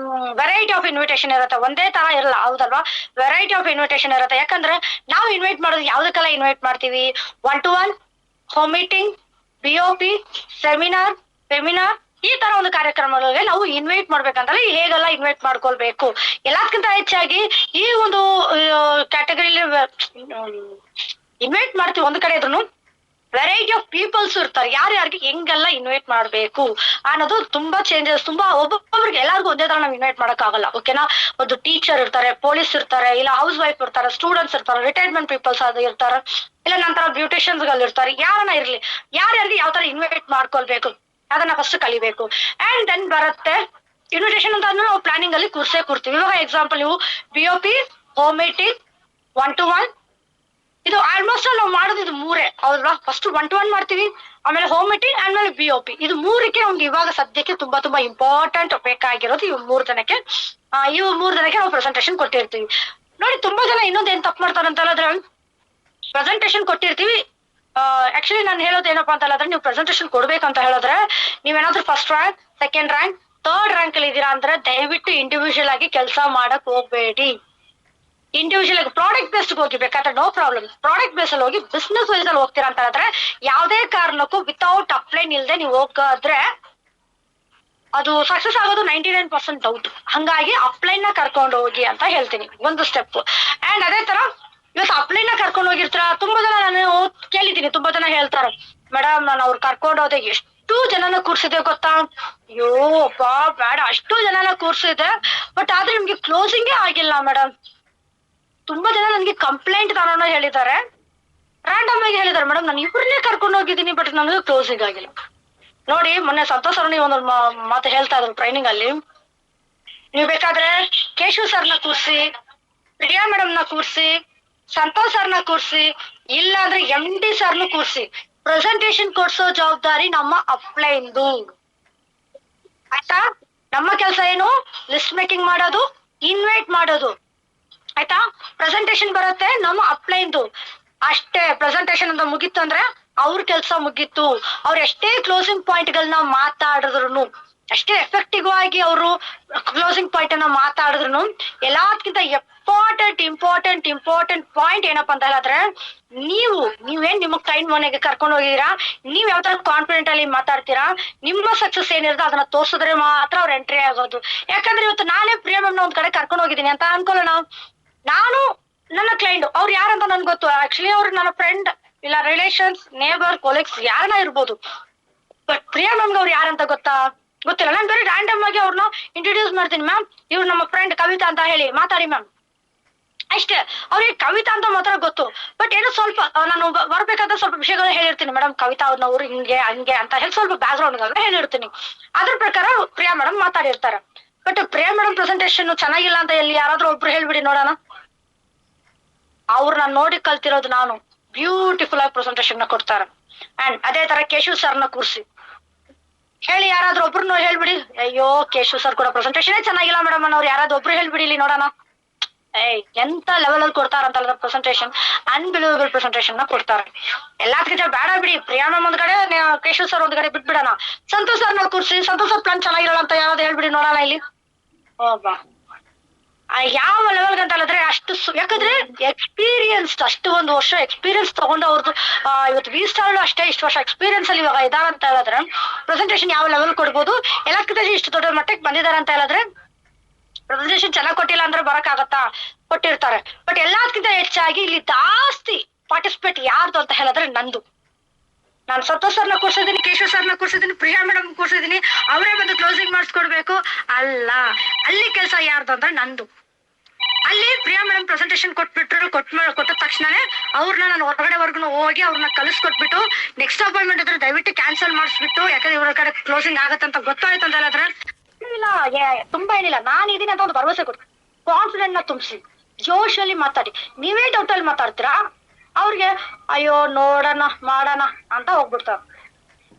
ವೆರೈಟಿ ಆಫ್ ಇನ್ವಿಟೇಷನ್ ಇರುತ್ತೆ, ಒಂದೇ ತರ ಇರಲ್ಲ, ಹೌದಲ್ವಾ? ವೆರೈಟಿ ಆಫ್ ಇನ್ವಿಟೇಷನ್ ಇರುತ್ತೆ. ಯಾಕಂದ್ರೆ ನಾವು ಇನ್ವೈಟ್ ಮಾಡೋದು ಯಾವ್ದಕ್ಕೆಲ್ಲ ಇನ್ವೈಟ್ ಮಾಡ್ತೀವಿ, 1-to-1, home meeting, BOP, seminar, feminar, ಈ ತರ ಒಂದು ಕಾರ್ಯಕ್ರಮಗಳಿಗೆ ನಾವು ಇನ್ವೈಟ್ ಮಾಡ್ಬೇಕಂತಲ್ಲ ಹೇಗೆಲ್ಲ ಇನ್ವೈಟ್ ಮಾಡ್ಕೊಳ್ಬೇಕು. ಎಲ್ಲದಕ್ಕಿಂತ ಹೆಚ್ಚಾಗಿ ಈ ಒಂದು ಕ್ಯಾಟಗರಿಲಿ ಇನ್ವೈಟ್ ಮಾಡ್ತೀವಿ ಒಂದು ಕಡೆ ಇದ್ರು ವೆರೈಟಿ ಆಫ್ ಪೀಪಲ್ಸ್ ಇರ್ತಾರೆ. ಯಾರ್ಯಾರಿಗೆ ಹೆಂಗೆಲ್ಲ ಇನ್ವೈಟ್ ಮಾಡ್ಬೇಕು ಅನ್ನೋದು ತುಂಬಾ ಚೇಂಜಸ್. ತುಂಬಾ ಒಬ್ಬೊಬ್ಬರಿಗೆ ಎಲ್ಲರಿಗೂ ಒಂದೇ ತರ ನಾವು ಇನ್ವೈಟ್ ಮಾಡಕ್ ಆಗಲ್ಲ, ಓಕೆನಾ? ಒಂದು ಟೀಚರ್ ಇರ್ತಾರೆ, ಪೊಲೀಸ್ ಇರ್ತಾರೆ, ಇಲ್ಲ ಹೌಸ್ ವೈಫ್ ಇರ್ತಾರೆ, ಸ್ಟೂಡೆಂಟ್ಸ್ ಇರ್ತಾರೆ, ರಿಟೈರ್ಮೆಂಟ್ ಪೀಪಲ್ಸ್ ಅದು ಇರ್ತಾರೆ, ಇಲ್ಲ ನಂತರ ಬ್ಯೂಟಿಷಿಯನ್ಸ್ ಗಳು ಇರ್ತಾರೆ. ಯಾರನ್ನ ಇರ್ಲಿ, ಯಾರ್ಯಾರಿಗೆ ಯಾವ ತರ ಇನ್ವೈಟ್ ಮಾಡ್ಕೊಳ್ಬೇಕು ಅದನ್ನ ಫಸ್ಟ್ ಕಲಿಬೇಕು. ಅಂಡ್ ದೆನ್ ಬರುತ್ತೆ ಇನ್ವಿಟೇಷನ್ ಅಂತ ಅಂದ್ರೆ ನಾವು ಪ್ಲಾನಿಂಗ್ ಅಲ್ಲಿ ಕೂರ್ತೀವಿ. ಇವಾಗ ಎಕ್ಸಾಂಪಲ್ ನೀವು BOP, ಹೋಮ್ ಮೀಟಿಂಗ್, 1-to-1, ಇದು ಆಲ್ಮೋಸ್ಟ್ ನಾವು ಮಾಡೋದು ಇದು ಮೂರೇ ಹೌದಲ್ವಾ. ಫಸ್ಟ್ 1-to-1 ಮಾಡ್ತೀವಿ, ಆಮೇಲೆ ಹೋಮ್ ಮೀಟಿಂಗ್, ಆಮೇಲೆ BOP. ಇದು ಮೂರಕ್ಕೆ ನಮ್ಗೆ ಇವಾಗ ಸದ್ಯಕ್ಕೆ ತುಂಬಾ ತುಂಬಾ ಇಂಪಾರ್ಟೆಂಟ್ ಬೇಕಾಗಿರೋದು ಇವ್ 3 ಜನಕ್ಕೆ. ಇವ್ 3 ಜನಕ್ಕೆ ನಾವು ಪ್ರೆಸೆಂಟೇಶನ್ ಕೊಟ್ಟಿರ್ತೀವಿ. ನೋಡಿ ತುಂಬಾ ಜನ ಇನ್ನೊಂದ್ ಏನ್ ತಪ್ಪು ಮಾಡ್ತಾರೆ ಅಂತ ಹೇಳಿದ್ರೆ, ಪ್ರೆಸೆಂಟೇಶನ್ ಕೊಟ್ಟಿರ್ತೀವಿ. ಆಕ್ಚುಲಿ ನಾನು ಹೇಳೋದು ಏನಪ್ಪಾ ಅಂತ ಹೇಳಿದ್ರೆ, ನೀವು ಪ್ರೆಸೆಂಟೇಶನ್ ಕೊಡ್ಬೇಕಂತ ಹೇಳಿದ್ರೆ ನೀವೇನಾದ್ರೂ first rank, second rank, third rank ಅಲ್ಲಿ ಇದೀರಾ ಅಂದ್ರೆ ದಯವಿಟ್ಟು ಇಂಡಿವಿಜುವಲ್ ಆಗಿ ಕೆಲಸ ಮಾಡಕ್ ಹೋಗ್ಬೇಡಿ. ಇಂಡಿವಿಜುವಲ್ ಆಗಿ ಪ್ರಾಡಕ್ಟ್ ಬೇಸ್ಡ್ ಹೋಗಿ ಬೇಕಾದ್ರೆ ನೋ ಪ್ರಾಬ್ಲಮ್. ಪ್ರಾಡಕ್ಟ್ ಬೇಸ್ ಅಲ್ಲಿ ಹೋಗಿ ಬಿಸ್ನೆಸ್ ವೈಸ್ ಅಲ್ಲಿ ಹೋಗ್ತೀರಾ ಅಂತ ಹೇಳಿದ್ರೆ ಯಾವ್ದೇ ಕಾರಣಕ್ಕೂ ವಿತೌಟ್ ಅಪ್ಲೈನ್ ಇಲ್ದೆ ನೀವು ಹೋಗಿದ್ರೆ ಅದು ಸಕ್ಸಸ್ ಆಗೋದು 99% ಡೌಟ್. ಹಂಗಾಗಿ ಅಪ್ಲೈನ್ ನ ಕರ್ಕೊಂಡು ಹೋಗಿ ಅಂತ ಹೇಳ್ತೀನಿ, ಒಂದು ಸ್ಟೆಪ್. ಅಂಡ್ ಅದೇ ತರ ಇವತ್ತು ಅಪ್ಲೈನ್ ನ ಕರ್ಕೊಂಡು ಹೋಗಿರ್ತೀರ. ತುಂಬಾ ಜನ ನಾನು ಕೇಳಿದ್ದೀನಿ, ತುಂಬಾ ಜನ ಹೇಳ್ತಾರೆ, ಮೇಡಮ್ ನಾನು ಅವ್ರು ಕರ್ಕೊಂಡು ಹೋದೆ ಎಷ್ಟು ಜನನ ಕೂರ್ಸಿದೆ ಗೊತ್ತಾ, ಅಯ್ಯೋ ಅಪ್ಪಾ ಬೇಡ ಅಷ್ಟು ಜನನ ಕೂರ್ಸಿದೆ, ಬಟ್ ಆದ್ರೆ ನಿಮ್ಗೆ ಕ್ಲೋಸಿಂಗೇ ಆಗಿಲ್ಲ ಮೇಡಮ್. ತುಂಬಾ ಜನ ನನ್ಗೆ ಕಂಪ್ಲೇಂಟ್ ತರೋಣ ಹೇಳಿದ್ದಾರೆ, ರ್ಯಾಂಡಮ್ ಆಗಿ ಹೇಳಿದ್ದಾರೆ, ಮೇಡಮ್ ನಾನು ಇವ್ರನ್ನೇ ಕರ್ಕೊಂಡು ಹೋಗಿದ್ದೀನಿ ಬಟ್ ನನಗೆ ಕ್ಲೋಸಿಂಗ್ ಆಗಿಲ್ಲ. ನೋಡಿ ಮೊನ್ನೆ ಸಂತೋಷ್ ಸರ್ ಒಂದು ಮಾತು ಹೇಳ್ತಾ ಇದ್ರು ಟ್ರೈನಿಂಗ್ ಅಲ್ಲಿ, ನೀವು ಬೇಕಾದ್ರೆ ಕೇಶವ್ ಸರ್ನ ಕೂರ್ಸಿ, ಪ್ರಿಯಾ ಮೇಡಮ್ ನ ಕೂರ್ಸಿ, ಸಂತೋಷ್ ಸರ್ನ ಕೂರ್ಸಿ, ಇಲ್ಲ ಅಂದ್ರೆ MD ಸರ್ನು ಕೂರ್ಸಿ, ಪ್ರೆಸೆಂಟೇಶನ್ ಕೊಡ್ಸೋ ಜವಾಬ್ದಾರಿ ನಮ್ಮ ಅಪ್ಲೈನ್ದು ಆಯ್ತಾ. ನಮ್ಮ ಕೆಲಸ ಏನು, ಲಿಸ್ಟ್ ಮೇಕಿಂಗ್ ಮಾಡೋದು, ಇನ್ವೈಟ್ ಮಾಡೋದು ಆಯ್ತಾ. ಪ್ರೆಸೆಂಟೇಶನ್ ಬರುತ್ತೆ ನಮ್ಮ ಅಪ್ಲೈನ್ದು ಅಷ್ಟೇ. ಪ್ರೆಸೆಂಟೇಶನ್ ಅಂತ ಮುಗೀತು ಅಂದ್ರೆ ಅವ್ರ ಕೆಲ್ಸ ಮುಗೀತು. ಅವ್ರ ಎಷ್ಟೇ ಕ್ಲೋಸಿಂಗ್ ಪಾಯಿಂಟ್ ಗಳನ್ನ ಮಾತಾಡಿದ್ರು, ಅಷ್ಟೇ ಎಫೆಕ್ಟಿವ್ ಆಗಿ ಅವರು ಕ್ಲೋಸಿಂಗ್ ಪಾಯಿಂಟ್ ಅನ್ನ ಮಾತಾಡಿದ್ರು, ಎಲ್ಲದಕ್ಕಿಂತ ಇಂಪಾರ್ಟೆಂಟ್ ಪಾಯಿಂಟ್ ಏನಪ್ಪಾ ಅಂತ ಹೇಳಿದ್ರೆ, ನೀವೇನ್ ನಿಮ್ಮ ಕ್ಲೈಂಟ್ ಮನೆಗೆ ಕರ್ಕೊಂಡು ಹೋಗಿದ್ದೀರಾ, ನೀವ್ ಯಾವ ತರ ಕಾನ್ಫಿಡೆಂಟ್ ಅಲ್ಲಿ ಮಾತಾಡ್ತೀರಾ, ನಿಮ್ಮ ಸಕ್ಸಸ್ ಏನಿರುತ್ತೆ ಅದನ್ನ ತೋರ್ಸಿದ್ರೆ ಮಾತ್ರ ಅವ್ರ ಎಂಟ್ರಿ ಆಗೋದು. ಯಾಕಂದ್ರೆ ಇವತ್ತು ನಾನೇ ಪ್ರಿಯಾ ಮ್ಯಾಮ್ ನ ಒಂದ್ ಕಡೆ ಕರ್ಕೊಂಡು ಹೋಗಿದ್ದೀನಿ ಅಂತ ಅನ್ಕೊಳ್ಳೋಣ, ನಾನು ನನ್ನ ಕ್ಲೈಂಟ್ ಅವ್ರು ಯಾರಂತ ನನ್ಗೆ ಗೊತ್ತು, ಆಕ್ಚುಲಿ ಅವ್ರು ನನ್ನ ಫ್ರೆಂಡ್ ಇಲ್ಲ ರಿಲೇಷನ್ಸ್, ನೇಬರ್, ಕೊಲೀಗ್ಸ್ ಯಾರನ್ನ ಇರ್ಬೋದು, ಬಟ್ ಪ್ರಿಯಾ ಮ್ಯಾಮ್ಗೆ ಅವ್ರು ಯಾರಂತ ಗೊತ್ತಿಲ್ಲ. ನಾನು ಬೇರೆ ರ್ಯಾಂಡಮ್ ಆಗಿ ಅವ್ರನ್ನ ಇಂಟ್ರೊಡ್ಯೂಸ್ ಮಾಡ್ತೀನಿ, ಮ್ಯಾಮ್ ಇವ್ರು ನಮ್ಮ ಫ್ರೆಂಡ್ ಕವಿತಾ ಅಂತ ಹೇಳಿ ಮಾತಾಡಿ ಮ್ಯಾಮ್ ಅಷ್ಟೇ. ಅವ್ರಿಗೆ ಕವಿತಾ ಅಂತ ಮಾತ್ರ ಗೊತ್ತು, ಬಟ್ ಏನೋ ಸ್ವಲ್ಪ ನಾನು ಬರ್ಬೇಕಾದ್ರೆ ಸ್ವಲ್ಪ ವಿಷಯಗಳು ಹೇಳಿರ್ತೀನಿ, ಮೇಡಮ್ ಕವಿತಾ ಅವ್ರನ್ನ ಹಿಂಗೆ ಹಂಗೆ ಅಂತ ಹೇಳಿ ಸ್ವಲ್ಪ ಬ್ಯಾಕ್ ಗ್ರೌಂಡ್ ಹೇಳಿರ್ತೀನಿ. ಅದ್ರ ಪ್ರಕಾರ ಪ್ರಿಯಾ ಮೇಡಮ್ ಮಾತಾಡಿರ್ತಾರೆ. ಬಟ್ ಪ್ರಿಯಾ ಮೇಡಮ್ ಪ್ರೆಸೆಂಟೇಶನ್ ಚೆನ್ನಾಗಿಲ್ಲ ಅಂತ ಎಲ್ಲಿ ಯಾರಾದ್ರೂ ಒಬ್ರು ಹೇಳ್ಬಿಡಿ ನೋಡೋಣ. ಅವ್ರನ್ನ ನೋಡಿ ಕಲ್ತಿರೋದು ನಾನು, ಬ್ಯೂಟಿಫುಲ್ ಆಗಿ ಪ್ರೆಸೆಂಟೇಶನ್ ನ ಕೊಡ್ತಾರೆ. ಅಂಡ್ ಅದೇ ತರ ಕೇಶವ್ ಸರ್ನ ಕೂರ್ಸಿ ಹೇಳಿ, ಯಾರಾದ್ರೂ ಒಬ್ರು ಹೇಳ್ಬಿಡಿ, ಅಯ್ಯೋ ಕೇಶವ್ ಸರ್ ಕೂಡ ಪ್ರೆಸೆಂಟೇಶನ್ ಚೆನ್ನಾಗಿಲ್ಲ ಮೇಡಮ್ ಅನ್ನೋರು ಯಾರಾದ್ರೂ ಒಬ್ರು ಹೇಳ್ಬಿಡಿ ಇಲ್ಲಿ ನೋಡೋಣ. ಎಂತ ಲೆವೆಲ್ ಅಲ್ಲಿ ಕೊಡ್ತಾರಂತ ಪ್ರೆಸೆಂಟೇಶನ್, ಅನ್ಬಿಲೀವಬಲ್ ಪ್ರೆಸೆಂಟೇಶನ್ ನ ಕೊಡ್ತಾರೆ. ಎಲ್ಲದಕ್ಕಿಂತ ಬೇಡ ಬಿಡಿ, ಪ್ರಿಯಾ ಮ್ಯಾಮ್ ಒಂದ್ ಕಡೆ, ಕೇಶವ್ ಸರ್ ಒಂದ್ ಕಡೆ ಬಿಟ್ಬಿಡೋಣ, ಸಂತೋಷ್ ಸರ್ನ ಕೂರ್ಸಿ, ಸಂತೋಷ್ ಸರ್ ಪ್ಲಾನ್ ಚೆನ್ನಾಗಿರಲ್ಲ ಅಂತ ಯಾವ್ದು ಹೇಳ್ಬಿಡಿ ನೋಡೋಣ ಇಲ್ಲಿ. ಒಬ್ಬ ಯಾವ ಲೆವೆಲ್ ಅಂತ ಹೇಳಿದ್ರೆ ಅಷ್ಟು ಯಾಕಂದ್ರೆ ಎಕ್ಸ್ಪೀರಿಯನ್ಸ್, ಅಷ್ಟು ಒಂದು ವರ್ಷ ಎಕ್ಸ್ಪೀರಿಯನ್ಸ್ ತಗೊಂಡು ಅವ್ರದ್ದು ಇವತ್ತು V-Star ಅಷ್ಟೇ ಇಷ್ಟು ವರ್ಷ ಎಕ್ಸ್ಪೀರಿಯನ್ಸ್ ಅಲ್ಲಿ ಇವಾಗ ಇದಾರ ಅಂತ ಹೇಳಿದ್ರೆ ಪ್ರೆಸೆಂಟೇಶನ್ ಯಾವ ಲೆವೆಲ್ ಕೊಡ್ಬೋದು, ಎಲ್ಲಕ್ಕಿಂತ ಇಷ್ಟು ದೊಡ್ಡ ಮಟ್ಟಕ್ಕೆ ಬಂದಿದ್ದಾರೆ ಅಂತ ಹೇಳಿದ್ರೆ ಪ್ರೆಸೆಂಟೇಶನ್ ಚೆನ್ನಾಗ್ ಕೊಟ್ಟಿಲ್ಲ ಅಂದ್ರೆ ಬರಕ್ ಆಗತ್ತಾ, ಕೊಟ್ಟಿರ್ತಾರೆ. ಬಟ್ ಎಲ್ಲದಕ್ಕಿಂತ ಹೆಚ್ಚಾಗಿ ಇಲ್ಲಿ ಜಾಸ್ತಿ ಪಾರ್ಟಿಸಿಪೇಟ್ ಯಾರ್ದು ಅಂತ ಹೇಳಿದ್ರೆ ನಂದು. ನಾನು ಸಂತೋಷ್ ಸರ್ನ ಕೂರ್ಸಿದೀನಿ, ಕೇಶವ್ ಸರ್ನ ಕೂರ್ಸಿದೀನಿ, ಪ್ರಿಯಾ ಮೇಡಮ್ ಕೂರ್ಸಿದೀನಿ, ಅವರೇ ಬಂದು ಕ್ಲೋಸಿಂಗ್ ಮಾಡಿಸ್ಕೊಡ್ಬೇಕು ಅಲ್ಲ. ಅಲ್ಲಿ ಕೆಲಸ ಯಾರ್ದು ಅಂದ್ರೆ ನಂದು. ಅಲ್ಲಿ ಪ್ರಿಯಾ ಮೇಡಮ್ ಪ್ರೆಸೆಂಟೇಶನ್ ಕೊಟ್ಟ ತಕ್ಷಣನೇ ಅವ್ರನ್ನ ನಾನು ಹೊರಗಡೆವರೆಗೂ ಹೋಗಿ ಅವ್ರನ್ನ ಕಲಿಸ್ಕೊಟ್ಬಿಟ್ಟು ನೆಕ್ಸ್ಟ್ ಅಪಾಯಿಂಟ್ಮೆಂಟ್ ಇದ್ರೆ ದಯವಿಟ್ಟು ಕ್ಯಾನ್ಸಲ್ ಮಾಡಿಸ್ಬಿಟ್ಟು, ಯಾಕಂದ್ರೆ ಇವ್ರ ಕಡೆ ಕ್ಲೋಸಿಂಗ್ ಆಗತ್ತೆ ಅಂತ ಗೊತ್ತಾಯ್ತು ಅಂತ ಹೇಳಿದ್ರೆ ಇಲ್ಲ ತುಂಬಾ ಏನಿಲ್ಲ, ನಾನು ಇದೀನಿ ಅಂತ ಒಂದು ಭರವಸೆ ಕೊಡಿ, ಕಾನ್ಫಿಡೆಂಟ್ ನ ತುಂಬಿಸಿ, ಜೋಶಲ್ಲಿ ಮಾತಾಡಿ. ನೀವೇ ಡೌಟ್ ಅಲ್ಲಿ ಮಾತಾಡ್ತೀರಾ, ಅವ್ರಿಗೆ ಅಯ್ಯೋ ನೋಡೋಣ ಮಾಡೋಣ ಅಂತ ಹೋಗ್ಬಿಡ್ತಾರ.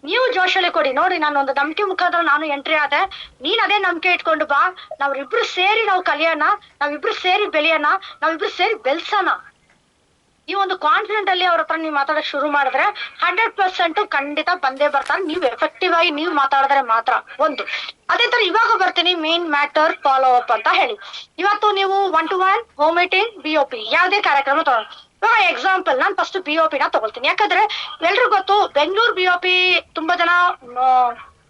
ನೀವು ಜೋಶಲ್ಲಿ ಕೊಡಿ, ನೋಡಿ ನಾನು ಒಂದು ನಂಬಿಕೆ ಮುಖಾಂತರ ನಾನು ಎಂಟ್ರಿ ಆದೆ, ನೀನ್ ಅದೇ ನಂಬಿಕೆ ಇಟ್ಕೊಂಡು ಬಾ, ನಾವಿಬ್ರು ಸೇರಿ ನಾವು ಕಲಿಯೋಣ, ನಾವಿಬ್ರು ಸೇರಿ ಬೆಳೆಯೋಣ, ನಾವಿಬ್ರು ಸೇರಿ ಬೆಳ್ಸೋಣ. ಈ ಒಂದು ಕಾನ್ಫಿಡೆಂಟ್ ಅಲ್ಲಿ ಅವ್ರ ಹತ್ರ ನೀವು ಮಾತಾಡಕ್ ಶುರು ಮಾಡಿದ್ರೆ 100% ಖಂಡಿತ ಬಂದೇ ಬರ್ತಾರೆ. ನೀವು ಎಫೆಕ್ಟಿವ್ ಆಗಿ ನೀವು ಮಾತಾಡಿದ್ರೆ ಮಾತ್ರ. ಒಂದು ಅದೇ ತರ ಇವಾಗ ಬರ್ತೀನಿ ಮೇನ್ ಮ್ಯಾಟರ್ ಫಾಲೋ ಅಪ್ ಅಂತ ಹೇಳಿ. ಇವತ್ತು ನೀವು 1-to-1 ಹೋಮ್ ಮೀಟಿಂಗ್ BOP ಯಾವ್ದೇ ಕಾರ್ಯಕ್ರಮ ತಗೊಳ್ಳಿ. ಇವಾಗ ಎಕ್ಸಾಂಪಲ್ ನಾನು ಫಸ್ಟ್ BOP ನ ತಗೊಳ್ತೀನಿ, ಯಾಕಂದ್ರೆ ಎಲ್ರಿಗೂ ಗೊತ್ತು ಬೆಂಗಳೂರು BOP ತುಂಬಾ ಜನ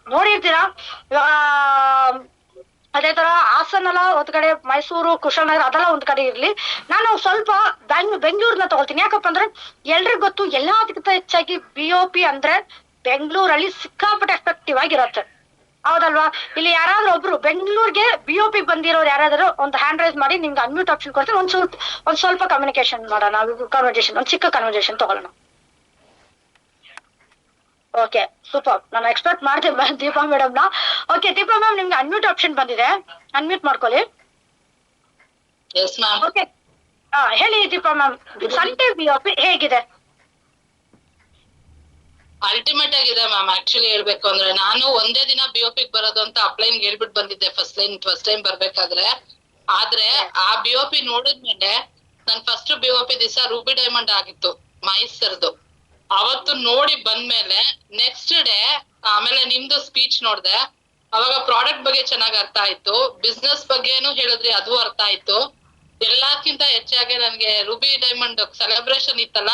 ನೋಡಿರ್ತೀರಾ. ಅದೇ ತರ ಹಾಸನ ಒಂದ್ ಕಡೆ, ಮೈಸೂರು, ಕುಶಾಲನಗರ ಅದೆಲ್ಲ ಒಂದ್ ಕಡೆ ಇರ್ಲಿ, ನಾನು ಸ್ವಲ್ಪ ಬೆಂಗಳೂರ್ನ ತಗೊಳ್ತೀನಿ. ಯಾಕಪ್ಪ ಅಂದ್ರೆ ಎಲ್ರಿಗೂ ಗೊತ್ತು ಎಲ್ಲದಕ್ಕಿಂತ ಹೆಚ್ಚಾಗಿ BOP ಅಂದ್ರೆ ಬೆಂಗಳೂರಲ್ಲಿ ಸಿಕ್ಕಾಪಟ್ಟೆ ಎಫೆಕ್ಟಿವ್ ಆಗಿರತ್ತೆ, ಹೌದಲ್ವಾ. ಇಲ್ಲಿ ಯಾರಾದ್ರೂ ಒಬ್ರು ಬೆಂಗಳೂರಿಗೆ BOP ಬಂದಿರೋರು ಯಾರಾದ್ರೂ ಒಂದು ಹ್ಯಾಂಡ್ ರೈಸ್ ಮಾಡಿ, ನಿಮ್ಗೆ ಅನ್ಮ್ಯೂಟ್ ಆಪ್ಷನ್ ಕೊಡ್ತೀನಿ, ಒಂದ್ ಸ್ವಲ್ಪ ಕಮ್ಯುನಿಕೇಶನ್ ಮಾಡೋಣ, ಕನ್ವರ್ಜೇಷನ್, ಒಂದ್ ಚಿಕ್ಕ ಕನ್ವರ್ಜೇಷನ್ ತಗೊಳ್ಳೋಣ. ಓಕೆ ಸೂಪರ್, ನಾನು ಎಕ್ಸ್ಪೆಕ್ಟ್ ಮಾಡ್ತೀನಿ ದೀಪಾ ಮೇಡಮ್ ನ. ಓಕೆ ದೀಪಾ ಮ್ಯಾಮ್ ನಿಮ್ಗೆ ಅನ್ಮ್ಯೂಟ್ ಆಪ್ಷನ್ ಬಂದಿದೆ, ಅನ್ಮ್ಯೂಟ್ ಮಾಡ್ಕೊಳ್ಳಿ. ಓಕೆ ಹೇಳಿ ದೀಪಾ ಮ್ಯಾಮ್, ಸಂತೆ ಬಿಒಪಿ ಹೇಗಿದೆ? ಅಲ್ಟಿಮೇಟ್ ಆಗಿದೆ ಮ್ಯಾಮ್. ಆಕ್ಚುಲಿ ಹೇಳ್ಬೇಕು ಅಂದ್ರೆ ನಾನು ಒಂದೇ ದಿನ BOP ಬರೋದು ಅಂತ ಅಪ್ಲೈನ್ ಹೇಳ್ಬಿಟ್ಟು ಬಂದಿದ್ದೆ ಫಸ್ಟ್ ಟೈಮ್ ಬರ್ಬೇಕಾದ್ರೆ. ಆದ್ರೆ ಆ BOP ನೋಡಿದ್ಮೇಲೆ ನನ್ ಫಸ್ಟ್ BOP ದಿವಸ ರೂಬಿ ಡೈಮಂಡ್ ಆಗಿತ್ತು ಮೈಸರ್ದು. ಅವತ್ತು ನೋಡಿ ಬಂದ್ಮೇಲೆ ನೆಕ್ಸ್ಟ್ ಡೇ ಆಮೇಲೆ ನಿಮ್ದು ಸ್ಪೀಚ್ ನೋಡ್ದೆ. ಅವಾಗ ಪ್ರಾಡಕ್ಟ್ ಬಗ್ಗೆ ಚೆನ್ನಾಗ್ ಅರ್ಥ ಆಯ್ತು, ಬಿಸ್ನೆಸ್ ಬಗ್ಗೆನು ಹೇಳಿದ್ರಿ, ಅದು ಅರ್ಥ ಆಯ್ತು. ಎಲ್ಲಕ್ಕಿಂತ ಹೆಚ್ಚಾಗಿ ನನ್ಗೆ ರೂಬಿ ಡೈಮಂಡ್ ಸೆಲೆಬ್ರೇಷನ್ ಇತ್ತಲ್ಲ,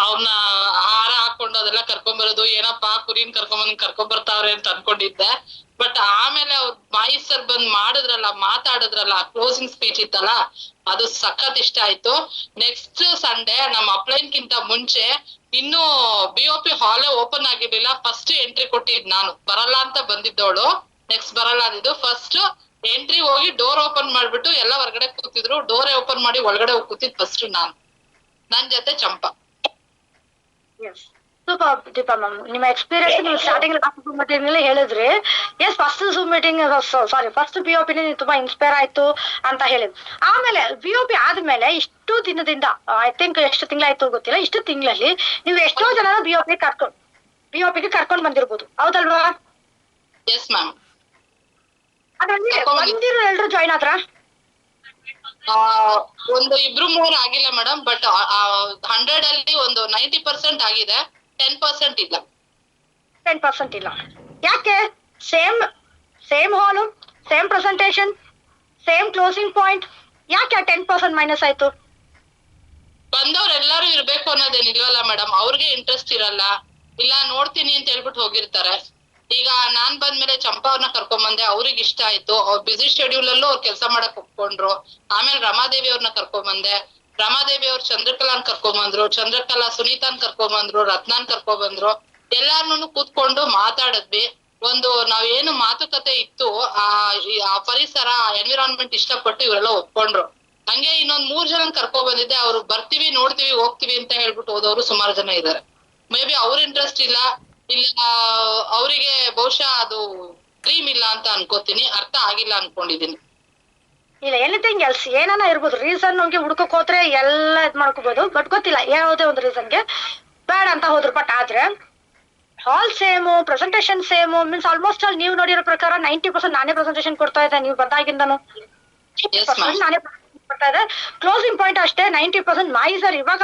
ಅವ್ರನ್ನ ಹಾರ ಹಾಕೊಂಡು ಅದೆಲ್ಲ ಕರ್ಕೊಂಡ್ಬರೋದು, ಏನಪ್ಪಾ ಕುರಿನ್ ಕರ್ಕೊಂಡ್ಬರ್ತಾವ್ರೆ ಅಂತ ಅನ್ಕೊಂಡಿದ್ದೆ. ಬಟ್ ಆಮೇಲೆ ಅವ್ರು ಸರ್ ಬಂದ್ ಮಾಡಿದ್ರಲ್ಲ, ಮಾತಾಡಿದ್ರಲ್ಲ, ಕ್ಲೋಸಿಂಗ್ ಸ್ಪೀಚ್ ಇತ್ತಲ್ಲ, ಅದು ಸಖತ್ ಇಷ್ಟ ಆಯ್ತು. ನೆಕ್ಸ್ಟ್ ಸಂಡೇ ನಮ್ಮ ಅಪ್ಲೈನ್ಗಿಂತ ಮುಂಚೆ ಇನ್ನು BOP ಹಾಲೇ ಓಪನ್ ಆಗಿರ್ಲಿಲ್ಲ. ಫಸ್ಟ್ ಎಂಟ್ರಿ ಕೊಟ್ಟಿದ್ ನಾನು, ಬರಲ್ಲ ಅಂತ ಬಂದಿದ್ದವಳು, ನೆಕ್ಸ್ಟ್ ಬರಲ್ಲ ಅಂದಿದ್ದು. ಫಸ್ಟ್ ಎಂಟ್ರಿ ಹೋಗಿ ಡೋರ್ ಓಪನ್ ಮಾಡ್ಬಿಟ್ಟು ಎಲ್ಲ ಹೊರಗಡೆ ಕೂತಿದ್ರು, ಡೋರ್ ಓಪನ್ ಮಾಡಿ ಒಳಗಡೆ ಹೋಗಿ ಕೂತಿದ್ ಫಸ್ಟ್ ನಾನು, ನನ್ ಜೊತೆ ಚಂಪಾ. ಸೂಪರ್ ದೀಪಾ ಮ್ಯಾಮ್, ನಿಮ್ಮ ಎಕ್ಸ್ಪೀರಿಯನ್ಸ್ ನೀವು ಸ್ಟಾರ್ಟಿಂಗ್ ಝೂಮ್ ಮೀಟಿಂಗ್ ಹೇಳಿದ್ರಿ. S, first zoom meeting sorry first BOP ತುಂಬಾ ಇನ್ಸ್ಪೈರ್ ಆಯ್ತು ಅಂತ ಹೇಳಿದ್. ಆಮೇಲೆ BOP ಆದ್ಮೇಲೆ ಇಷ್ಟು ದಿನದಿಂದ ಐ ಥಿಂಕ್ ಎಷ್ಟು ತಿಂಗಳಾಯ್ತು ಗೊತ್ತಿಲ್ಲ, ಇಷ್ಟು ತಿಂಗಳಲ್ಲಿ ನೀವು ಎಷ್ಟೋ ಜನ BOPಗೆ ಕರ್ಕೊಂಡ್ ಬಂದಿರ್ಬೋದು, ಹೌದಲ್ವಾ? Yes ma'am. ಅದ್ರಲ್ಲಿ ಬಂದಿರೋ ಎಲ್ರು ಜಾಯ್ನ್ ಆದ್ರ? ಒಂದು 2-3 ಆಗಿಲ್ಲ ಮೇಡಮ್, ಬಟ್ 100 ಅಲ್ಲಿ ಒಂದು 90% ಆಗಿದೆ, 10% ಇಲ್ಲ. 10% ಇಲ್ಲ. ಯಾಕೆ? ಸೇಮ್ ಹಾಲು, same presentation, same closing point, ಯಾಕೆ 10% ಮೈನಸ್ ಆಯ್ತು? ಬಂದವ್ರೆಲ್ಲಾರು ಇರ್ಬೇಕು ಅನ್ನೋದೇನಿಲ್ವಲ್ಲ ಮೇಡಮ್, ಅವ್ರಿಗೆ ಇಂಟ್ರೆಸ್ಟ್ ಇರಲ್ಲ, ಇಲ್ಲ ನೋಡ್ತೀನಿ ಅಂತ ಹೇಳ್ಬಿಟ್ಟು ಹೋಗಿರ್ತಾರೆ. ಈಗ ನಾನ್ ಬಂದ್ಮೇಲೆ ಚಂಪಾ ಅವ್ರನ್ನ ಕರ್ಕೊಂಡ್ಬಂದೆ, ಅವ್ರಿಗೆ ಇಷ್ಟ ಆಯ್ತು. ಅವ್ರ ಬಿಸಿ ಶೆಡ್ಯೂಲ್ ಅಲ್ಲೂ ಅವ್ರು ಕೆಲಸ ಮಾಡಕ್ ಒಪ್ಕೊಂಡ್ರು. ಆಮೇಲೆ ರಮಾದೇವಿ ಅವ್ರನ್ನ ಕರ್ಕೊಂಡ್ಬಂದೆ, ರಮಾದೇವಿ ಅವ್ರು ಚಂದ್ರಕಲಾನ್ ಕರ್ಕೊಂಡ್ಬಂದ್ರು, ಚಂದ್ರಕಲಾ ಸುನೀತಾನ್ ಕರ್ಕೊಂಡ್ಬಂದ್ರು, ರತ್ನಾನ್ ಕರ್ಕೊಂಡ್ಬಂದ್ರು. ಎಲ್ಲಾರ್ನು ಕೂತ್ಕೊಂಡು ಮಾತಾಡಿದ್ವಿ. ಒಂದು ನಾವೇನು ಮಾತುಕತೆ ಇತ್ತು, ಆ ಪರಿಸರ ಎನ್ವಿರಾನ್ಮೆಂಟ್ ಇಷ್ಟಪಟ್ಟು ಇವರೆಲ್ಲ ಒಪ್ಕೊಂಡ್ರು. ಹಂಗೆ ಇನ್ನೊಂದ್ 3 ಜನ ಕರ್ಕೊಂಡ್ ಬಂದಿದ್ದೆ, ಅವ್ರು ಬರ್ತೀವಿ ನೋಡ್ತೀವಿ ಹೋಗ್ತೀವಿ ಅಂತ ಹೇಳ್ಬಿಟ್ಟು ಹೋದವ್ರು ಸುಮಾರು ಜನ ಇದಾರೆ. ಮೇ ಬಿ ಅವ್ರ ಇಂಟ್ರೆಸ್ಟ್ ಇಲ್ಲ ಅವರಿಗೆ ಬಹುಶಃ ಅದು ಡ್ರೀಮ್ ಇಲ್ಲ ಅಂತ ಅನ್ಕೋತೀನಿ, ಅರ್ಥ ಆಗಿಲ್ಲ ಅನ್ಕೊಂಡಿದೀನಿ. ಇಲ್ಲ, ಎನಿಥಿಂಗ್ ಎಲ್ಸ್ ಏನಾನ ಇರ್ಬೋದು, ರೀಸನ್ ನಮ್ಗೆ ಹುಡ್ಕೋಕ್ ಹೋದ್ರೆ ಎಲ್ಲ ಇದ್ ಮಾಡ್ಕೋಬಹುದು. ಬಟ್ ಗೊತ್ತಿಲ್ಲ ಯಾವುದೇ ಒಂದು ರೀಸನ್ಗೆ ಬೇಡ ಅಂತ ಹೋದ್ರು. ಬಟ್ ಆದ್ರೆ hall same, presentation same, means almost all ನೀವು ನೋಡಿರೋ ಪ್ರಕಾರ 90% ನಾನೇ ಪ್ರೆಸೆಂಟೇಶನ್ ಕೊಡ್ತಾ ಇದ್ದೆ. ನೀವು ಬಂದಾಗಿಂದನು ನಾನೇ ಕೊಡ್ತಾ ಇದ್ದೆ. ಕ್ಲೋಸಿಂಗ್ ಪಾಯಿಂಟ್ ಅಷ್ಟೇ 90% ಮಾಯಿ ಸರ್. ಇವಾಗ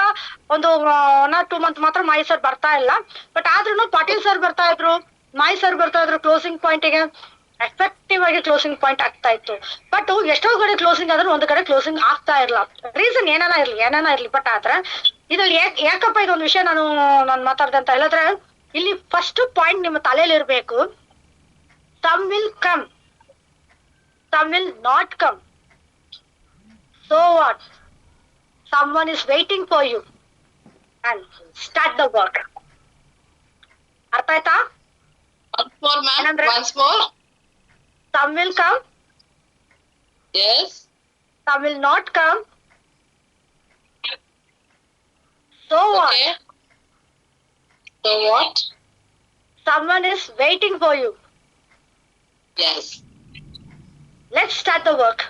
ಒಂದು 1 or 2 month ಮಾತ್ರ ಮಾಯಿ ಸರ್ ಬರ್ತಾ ಇಲ್ಲ. ಬಟ್ ಆದ್ರೂ ಪಾಟೀಲ್ ಸರ್ ಬರ್ತಾ ಇದ್ರು, ಮಾಯಿ ಸರ್ ಬರ್ತಾ ಇದ್ರು ಕ್ಲೋಸಿಂಗ್ ಪಾಯಿಂಟ್ಗೆ. ಎಫೆಕ್ಟಿವ್ ಆಗಿ ಕ್ಲೋಸಿಂಗ್ ಪಾಯಿಂಟ್ ಆಗ್ತಾ ಇತ್ತು. ಬಟ್ ಎಷ್ಟೋ ಕಡೆ ಕ್ಲೋಸಿಂಗ್ ಆದ್ರೂ ಒಂದು ಕಡೆ ಕ್ಲೋಸಿಂಗ್ ಆಗ್ತಾ ಇರಲ್ಲ. ರೀಸನ್ ಏನಾನ ಇರ್ಲಿ. ಬಟ್ ಆದ್ರೆ ಇದ್ರಲ್ಲಿ ಯಾಕಪ್ಪ ಇದೊಂದು ವಿಷಯ ನಾನು ಮಾತಾಡ್ದೆ ಅಂತ ಹೇಳಿದ್ರೆ, ಇಲ್ಲಿ ಫಸ್ಟ್ ಪಾಯಿಂಟ್ ನಿಮ್ಮ ತಲೆಯಲ್ಲಿ ಇರ್ಬೇಕು, some will come, some will not come. So what? Someone is waiting for you and start the work. ಅರ್ಥ ಆಯ್ತಾ? Once more. Some will come. Yes. Some will not come. So what? Okay. So what? Someone is waiting for you. Yes. Let's start the work.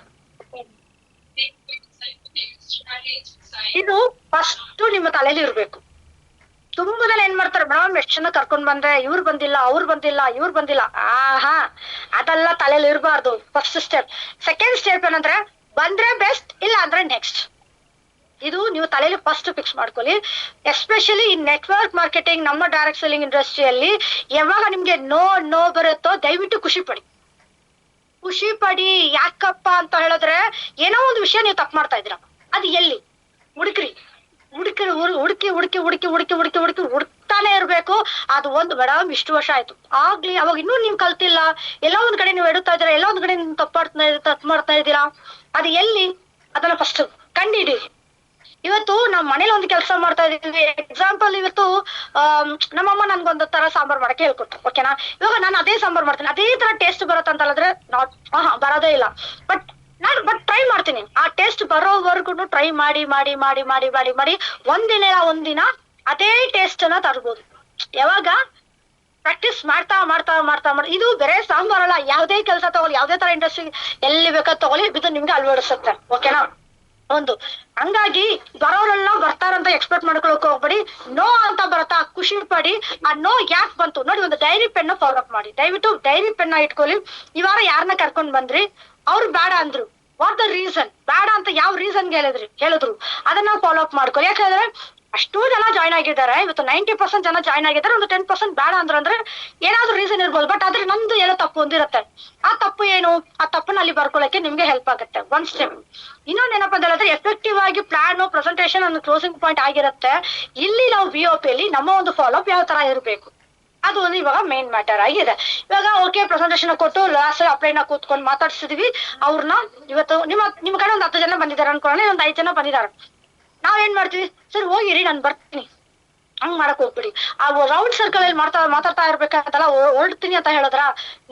ಇದು first ನಿಮ್ಮ ತಲೆಯಲ್ಲಿ ಇರ್ಬೇಕು. ತುಂಬಾ ಜನ ಏನ್ ಮಾಡ್ತಾರೆ, ಮೇಡಮ್ ಎಷ್ಟು ಜನ ಕರ್ಕೊಂಡ್ ಬಂದ್ರೆ ಇವ್ರು ಬಂದಿಲ್ಲ, ಇವ್ರು ಬಂದಿಲ್ಲ. ಅದೆಲ್ಲ ತಲೆಯಲ್ಲಿ ಇರಬಾರ್ದು. First step. ಸೆಕೆಂಡ್ ಸ್ಟೆಪ್ ಏನಂದ್ರೆ, ಬಂದ್ರೆ ಬೆಸ್ಟ್, ಇಲ್ಲ ಅಂದ್ರೆ ನೆಕ್ಸ್ಟ್. ಇದು ನೀವು ತಲೆಯಲ್ಲಿ ಫಸ್ಟ್ ಫಿಕ್ಸ್ ಮಾಡ್ಕೊಳ್ಳಿ. ಎಸ್ಪೆಷಲಿ ಈ ನೆಟ್ವರ್ಕ್ ಮಾರ್ಕೆಟಿಂಗ್, ನಮ್ಮ ಡೈರೆಕ್ಟ್ ಸೆಲ್ಲಿಂಗ್ ಇಂಡಸ್ಟ್ರಿಯಲ್ಲಿ ಯಾವಾಗ ನಿಮ್ಗೆ ನೋ ಬರುತ್ತೋ ದಯವಿಟ್ಟು ಖುಷಿ ಪಡಿ. ಯಾಕಪ್ಪ ಅಂತ ಹೇಳಿದ್ರೆ, ಏನೋ ಒಂದು ವಿಷಯ ನೀವು ತಪ್ಪು ಮಾಡ್ತಾ ಇದ್ದೀರಾ. ಅದು ಎಲ್ಲಿ ಹುಡುಕ್ರಿ, ಹುಡುಕ್ತಾನೆ ಇರ್ಬೇಕು. ಅದು ಒಂದು ಮೇಡಮ್ ಇಷ್ಟು ವರ್ಷ ಆಯ್ತು ಆಗ್ಲಿ, ಅವಾಗ ಇನ್ನೂ ನೀವ್ ಕಲ್ತಿಲ್ಲ, ಎಲ್ಲೋ ಒಂದ್ ಕಡೆ ನೀವು ಎಡುತ್ತಾ ಇದ್ದೀರಾ, ಎಲ್ಲೋ ಒಂದ್ ಕಡೆ ನೀವು ತಪ್ಪು ಮಾಡ್ತಾ ಇದ್ದೀರಾ. ಅದು ಎಲ್ಲಿ, ಅದನ್ನ ಫಸ್ಟ್ ಕಂಡಿಡಿ. ಇವತ್ತು ನಾವ್ ಮನೇಲಿ ಒಂದು ಕೆಲಸ ಮಾಡ್ತಾ ಇದೀವಿ. ಎಕ್ಸಾಂಪಲ್, ಇವತ್ತು ನಮ್ಮಮ್ಮ ನನ್ಗೊಂದು ತರ ಸಾಂಬಾರ್ ಮಾಡಕ್ಕೆ ಹೇಳ್ಕೊಟ್ರು, ಓಕೆನಾ. ಇವಾಗ ನಾನು ಅದೇ ಸಾಂಬಾರ್ ಮಾಡ್ತೀನಿ, ಅದೇ ತರ ಟೇಸ್ಟ್ ಬರುತ್ತೆ ಅಂತ ಹೇಳಿದ್ರೆ ಬರೋದೇ ಇಲ್ಲ. ಬಟ್ ಟ್ರೈ ಮಾಡ್ತೀನಿ. ಆ ಟೇಸ್ಟ್ ಬರೋವರೆಗೂ ಟ್ರೈ ಮಾಡಿ ಒಂದಿನ ಅದೇ ಟೇಸ್ಟ್ ಅನ್ನ ತರ್ಬೋದು. ಯಾವಾಗ ಪ್ರಾಕ್ಟೀಸ್ ಮಾಡ್ತಾ ಇದು ಬೇರೆ ಸಾಂಬಾರ್ ಅಲ್ಲ. ಯಾವುದೇ ಕೆಲಸ ತಗೊಳ್ಳಿ, ಯಾವುದೇ ತರ ಇಂಡಸ್ಟ್ರಿ ಎಲ್ಲಿ ಬೇಕಾದ್ ತಗೊಳ್ಳಿ, ಇದು ನಿಮ್ಗೆ ಅಳವಡಿಸುತ್ತೆ, ಓಕೆನಾ. ಒಂದು. ಹಂಗಾಗಿ ಬರೋರೆಲ್ಲ ಬರ್ತಾರಂತ ಎಕ್ಸ್ಪೆಕ್ಟ್ ಮಾಡ್ಕೊಳಕ್ ಹೋಗ್ಬೇಡಿ. ನೋ ಅಂತ ಬರತ್ತಾ ಖುಷಿ ಪಡಿ. ಆ ನೋ ಯಾಕೆ ಬಂತು ನೋಡಿ, ಒಂದು ಡೈರಿ ಪೆನ್ ಫಾಲೋ ಅಪ್ ಮಾಡಿ. ದಯವಿಟ್ಟು ಡೈರಿ ಪೆನ್ ಇಟ್ಕೊಳ್ಳಿ. ಈ ವಾರ ಯಾರನ್ನ ಕರ್ಕೊಂಡ್ ಬಂದ್ರಿ, ಅವ್ರು ಬೇಡ ಅಂದ್ರು, ವಾಟ್ ದ ರೀಸನ್, ಬೇಡ ಅಂತ ಯಾವ ರೀಸನ್ ಹೇಳಿದ್ರು ಅದನ್ನ ಫಾಲೋ ಅಪ್ ಮಾಡ್ಕೊಳ್ಳಿ. ಯಾಕಂದ್ರೆ ಅಷ್ಟೂ ಜನ ಜಾಯ್ನ್ ಆಗಿದ್ದಾರೆ, ಇವತ್ತು 90% ಜನ ಜಾಯ್ನ್ ಆಗಿದ್ದಾರೆ, ಒಂದು 10% ಬೇಡ ಅಂದ್ರೆ ಏನಾದ್ರು ರೀಸನ್ ಇರ್ಬೋದು. ಬಟ್ ಆದ್ರೆ ನಂದು ಏನೋ ತಪ್ಪು ಒಂದಿರುತ್ತೆ. ಆ ತಪ್ಪು ಏನು, ಆ ತಪ್ಪನ್ನ ಅಲ್ಲಿ ಬರ್ಕೊಳ್ಳಕ್ಕೆ ನಿಮ್ಗೆ ಹೆಲ್ಪ್ ಆಗುತ್ತೆ. One step. ಇನ್ನೊಂದು ಏನಪ್ಪಾ ಅಂತ ಹೇಳಿದ್ರೆ, ಎಫೆಕ್ಟಿವ್ ಆಗಿ ಪ್ಲಾನ್, ಪ್ರೆಸೆಂಟೇಶನ್ ಒಂದು ಕ್ಲೋಸಿಂಗ್ ಪಾಯಿಂಟ್ ಆಗಿರುತ್ತೆ. ಇಲ್ಲಿ ನಾವು BOP ಅಲ್ಲಿ ನಮ್ಮ ಒಂದು ಫಾಲೋ ಅಪ್ ಯಾವ ತರ ಇರಬೇಕು, ಅದು ಒಂದು ಇವಾಗ ಮೇನ್ ಮ್ಯಾಟರ್ ಆಗಿದೆ. ಇವಾಗ ಓಕೆ, ಪ್ರೆಸೆಂಟೇಶನ್ ಕೊಟ್ಟು ಲಾಸ್ಟ್ ಅಪ್ಲೈನ ಕೂತ್ಕೊಂಡು ಮಾತಾಡ್ಸಿದ್ವಿ ಅವ್ರನ್ನ. ಇವತ್ತು ನಿಮ್ಮ ಕಡೆ ಒಂದು 10 ಜನ ಬಂದಿದ್ದಾರೆ ಅನ್ಕೊಳ್ಳೋಣ, ಒಂದು 5 ಜನ ಬಂದಿದ್ದಾರೆ. ನಾವ್ ಏನ್ ಮಾಡ್ತೀವಿ, ಸರ್ ಹೋಗಿರಿ ನಾನು ಬರ್ತೀನಿ, ಹಂಗ್ ಮಾಡಕ್ ಹೋಗ್ಬಿಡಿ. ಆ ರೌಂಡ್ ಸರ್ಕಲ್ ಅಲ್ಲಿ ಮಾತಾಡ್ತಾ ಇರ್ಬೇಕಂತಲ್ಲ, ಹೊರಡ್ತೀನಿ ಅಂತ ಹೇಳಿದ್ರ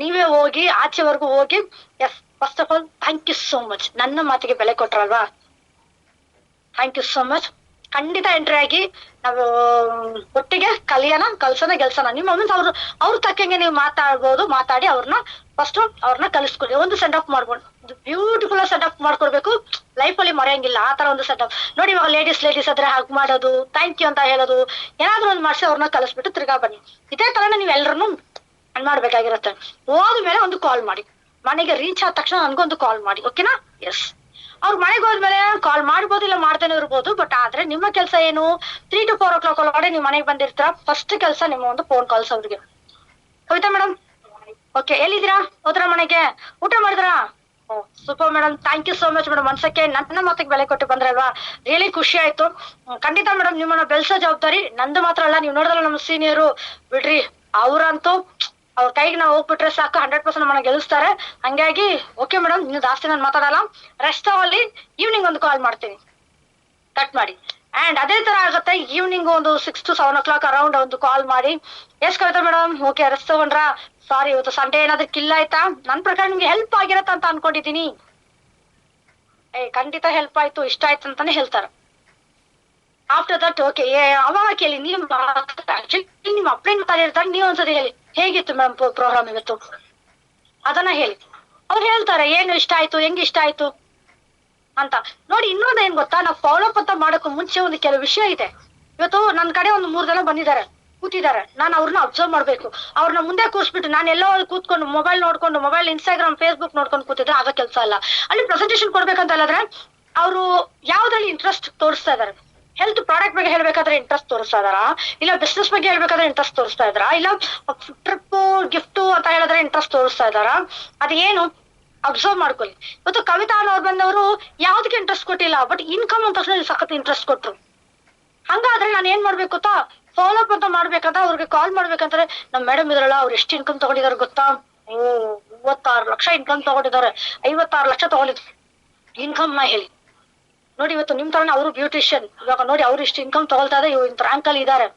ನೀವೇ ಹೋಗಿ ಆಚೆವರೆಗೂ ಹೋಗಿ, yes first of all thank you so much, ನನ್ನ ಮಾತಿಗೆ ಬೆಲೆ ಕೊಟ್ರಲ್ವಾ, ಥ್ಯಾಂಕ್ ಯು ಸೋ ಮಚ್. ಖಂಡಿತ ಎಂಟ್ರಿ ಆಗಿ ನಾವು ಒಟ್ಟಿಗೆ ಕಲ್ಸನ ಗೆಲ್ಸೋಣ. ನಿಮ್ಮ ಮೀನ್ಸ್ ಅವ್ರ ತಕ್ಕಂಗೆ ನೀವು ಮಾತಾಡಿ ಅವ್ರನ್ನ ಕಲಿಸ್ಕೊಡಿ. ಒಂದು ಸೆಂಡ್ ಆಫ್ ಮಾಡ್ಬೋದು, ಬ್ಯೂಟಿಫುಲ್ ಸೆಂಡ್ ಆಫ್ ಮಾಡ್ಕೊಡ್ಬೇಕು. ಲೈಫ್ ಅಲ್ಲಿ ಮರೆಯಂಗಿಲ್ಲ ಆ ತರ ಒಂದು ಸೆಟ್ ಆಫ್. ನೋಡಿ ಇವಾಗ ಲೇಡೀಸ್ ಆದ್ರೆ ಹಗ್ ಮಾಡೋದು, ಥ್ಯಾಂಕ್ ಯು ಅಂತ ಹೇಳೋದು, ಏನಾದ್ರು ಒಂದು ಮಾಡಿಸಿ ಅವ್ರನ್ನ ಕಲಿಸ್ಬಿಟ್ಟು ತಿರ್ಗಾ ಬನ್ನಿ. ಇದೇ ತರನ ನೀವ್ ಎಲ್ರನ್ನೂ ಮಾಡ್ಬೇಕಾಗಿರುತ್ತೆ. ಹೋದ್ಮೇಲೆ ಒಂದು ಕಾಲ್ ಮಾಡಿ, ಮನೆಗೆ ರೀಚ್ ಆದ ತಕ್ಷಣ ನನ್ಗೊಂದು ಕಾಲ್ ಮಾಡಿ, ಓಕೆನಾ? ಎಸ್. ಅವ್ರ ಮನೆಗೆ ಹೋದ್ಮೇಲೆ ಕಾಲ್ ಮಾಡ್ಬೋದು, ಇಲ್ಲ ಮಾಡ್ದೇನೆ ಇರ್ಬೋದು. ಬಟ್ ಆದ್ರೆ ನಿಮ್ಮ ಕೆಲಸ ಏನು, 3 to 4 o'clock ಒಳಗಡೆ ನೀವು ಮನೆಗೆ ಬಂದಿರ್ತೀರ. ಫಸ್ಟ್ ಕೆಲಸ ನಿಮ್ಮ ಒಂದು ಫೋನ್ ಕಾಲ್ಸ್ ಅವ್ರಿಗೆ. ಹೋಯ್ತಾ ಮೇಡಮ್? ಓಕೆ, ಎಲ್ಲಿದ್ದೀರಾ? ಹೋದ್ರ ಮನೆಗೆ? ಊಟ ಮಾಡಿದ್ರಾ? Super madam, thank you so much madam. ಒಂದ್ಸಕ್ಕೆ ನನ್ನ ಮಾತಿಗೆ ಬೆಲೆ ಕೊಟ್ಟು ಬಂದ್ರಲ್ವಾ, ರಿಯಲಿ ಖುಷಿ ಆಯ್ತು. ಖಂಡಿತ ಮೇಡಮ್, ನಿಮ್ಮನ್ನ ಬೆಳ್ಸೋ ಜವಾಬ್ದಾರಿ ನಂದು ಮಾತ್ರ ಅಲ್ಲ. ನೀವು ನೋಡಿದ್ರಲ್ಲ ನಮ್ಮ ಸೀನಿಯರು, ಬಿಡ್ರಿ ಅವ್ರಂತೂ ಅವ್ರ ಕೈಗೆ ನಾವು ಹೋಗ್ಬಿಟ್ರೆ ಸಾಕು, 100% ನಮ್ಮನ್ನ ಗೆಲ್ಲಿಸ್ತಾರೆ. ಹಂಗಾಗಿ ಓಕೆ ಮೇಡಮ್, ಇನ್ನು ಜಾಸ್ತಿ ನಾನು ಮಾತಾಡಲ್ಲ. ರೆಸ್ಟ್ ಅಲ್ಲಿ ಈವ್ನಿಂಗ್ ಒಂದು ಕಾಲ್ ಮಾಡ್ತೀನಿ, ಕಟ್ ಮಾಡಿ. ಅಂಡ್ ಅದೇ ತರ ಆಗುತ್ತೆ, ಈವ್ನಿಂಗ್ ಒಂದು 6 to 7 o'clock ಅರೌಂಡ್ ಒಂದು ಕಾಲ್ ಮಾಡಿ, yes Kavita madam okay rest ತಗೊಂಡ್ರಾ, ಸಾರಿ ಇವತ್ತು ಸಂಡೇ ಏನಾದ್ರು ಕಿಲ್ ಆಯ್ತಾ, ನನ್ ಪ್ರಕಾರ ನಿಮ್ಗೆ ಹೆಲ್ಪ್ ಆಗಿರತ್ತ ಅಂತ ಅನ್ಕೊಂಡಿದೀನಿ. ಖಂಡಿತ ಹೆಲ್ಪ್ ಆಯ್ತು, ಇಷ್ಟ ಆಯ್ತು ಅಂತಾನೆ ಹೇಳ್ತಾರೆ. ಆಫ್ಟರ್ ದಟ್ ಓಕೆ, ಅವಾಗ ಕೇಳಿ ನೀವು ನಿಮ್ಮ ಅಪ್ಲೈನ್ ಮಾತಾಡಿರ್ತಾರೆ, ನೀವು ಒಂದ್ಸರಿ ಹೇಳಿ ಹೇಗಿತ್ತು ಮೇಡಮ್ ಪ್ರೋಗ್ರಾಮ್ ಇವತ್ತು, ಅದನ್ನ ಹೇಳಿ. ಅವ್ರು ಹೇಳ್ತಾರೆ ಏನು ಇಷ್ಟ ಆಯ್ತು, ಹೆಂಗ್ ಇಷ್ಟ ಆಯ್ತು ಅಂತ. ನೋಡಿ ಇನ್ನೊಂದ್ ಏನ್ ಗೊತ್ತಾ, ನಾವು ಫಾಲೋ ಅಪ್ ಅಂತ ಮಾಡಕ್ಕೂ ಮುಂಚೆ ಒಂದು ಕೆಲವು ವಿಷಯ ಇದೆ. ಇವತ್ತು ನನ್ ಕಡೆ ಒಂದು 3 ಜನ ಬಂದಿದ್ದಾರೆ, ಕೂತಿದ್ದಾರೆ. ನಾನು ಅವ್ರನ್ನ ಅಬ್ಸರ್ವ್ ಮಾಡ್ಬೇಕು. ಅವ್ರನ್ನ ಮುಂದೆ ಕೂರ್ಸ್ಬಿಟ್ಟು ನಾನು ಎಲ್ಲೋ ಕೂತ್ಕೊಂಡು ಮೊಬೈಲ್ ಇನ್ಸ್ಟಾಗ್ರಾಮ್ ಫೇಸ್ಬುಕ್ ನೋಡ್ಕೊಂಡು ಕೂತಿದ್ರೆ ಆಗ ಕೆಲಸ ಅಲ್ಲ. ಅಲ್ಲಿ ಪ್ರೆಸೆಂಟೇಶನ್ ಕೊಡ್ಬೇಕಂತ ಹೇಳಿದ್ರೆ ಅವರು ಯಾವ್ದ್ರಲ್ಲಿ ಇಂಟ್ರೆಸ್ಟ್ ತೋರಿಸ್ತಾ ಇದಾರೆ, ಹೆಲ್ತ್ ಪ್ರಾಡಕ್ಟ್ ಬಗ್ಗೆ ಹೇಳ್ಬೇಕಾದ್ರೆ ಇಂಟ್ರೆಸ್ಟ್ ತೋರಿಸ್ತಾ ಇದಾರಾ, ಇಲ್ಲ ಬಿಸ್ನೆಸ್ ಬಗ್ಗೆ ಹೇಳ್ಬೇಕಾದ್ರೆ ಇಂಟ್ರೆಸ್ಟ್ ತೋರಿಸ್ತಾ ಇದಾರಾ, ಇಲ್ಲ ಟ್ರಿಪ್ ಗಿಫ್ಟ್ ಅಂತ ಹೇಳಿದ್ರೆ ಇಂಟ್ರೆಸ್ಟ್ ತೋರಿಸ್ತಾ ಇದಾರಾ, ಅದೇನು ಅಬ್ಸರ್ವ್ ಮಾಡ್ಕೊಳ್ಳಿ. ಇವತ್ತು ಕವಿತಾ ಅನ್ನೋರು ಬಂದವರು ಯಾವ್ದಕ್ಕೆ ಇಂಟ್ರೆಸ್ಟ್ ಕೊಟ್ಟಿಲ್ಲ, ಬಟ್ ಇನ್ಕಮ್ ಅಂತ ತಕ್ಷಣ ಸಖತ್ ಇಂಟ್ರೆಸ್ಟ್ ಕೊಟ್ರು. ಹಂಗಾದ್ರೆ ನಾನು ಏನ್ ಮಾಡ್ಬೇಕು ಗೊತ್ತಾ, ಫಾಲೋ ಅಪ್ ಅಂತ ಮಾಡ್ಬೇಕಂತ ಅವ್ರಿಗೆ ಕಾಲ್ ಮಾಡ್ಬೇಕಂದ್ರೆ, ನಮ್ ಮೇಡಮ್ ಇದ್ರಲ್ಲ ಅವ್ರು ಎಷ್ಟು ಇನ್ಕಮ್ ತಗೊಂಡಿದಾರೆ ಗೊತ್ತಾ, 36 ಲಕ್ಷ ಇನ್ಕಮ್ ತಗೊಂಡಿದ್ದಾರೆ, 56 ಲಕ್ಷ ತಗೊಂಡಿದ್ರು ಇನ್ಕಮ್ ನ ಹೇಳಿ. ನೋಡಿ ಇವತ್ತು ನಿಮ್ ತರನೇ ಅವರು ಬ್ಯೂಟಿಷಿಯನ್, ಇವಾಗ ನೋಡಿ ಅವ್ರು ಇಷ್ಟು ಇನ್ಕಮ್ ತಗೊಳ್ತಾ ಇದೆ, ಇಂತ ರ್ಯಾಂಕ್ ಅಲ್ಲಿ ಇದಾರೆ.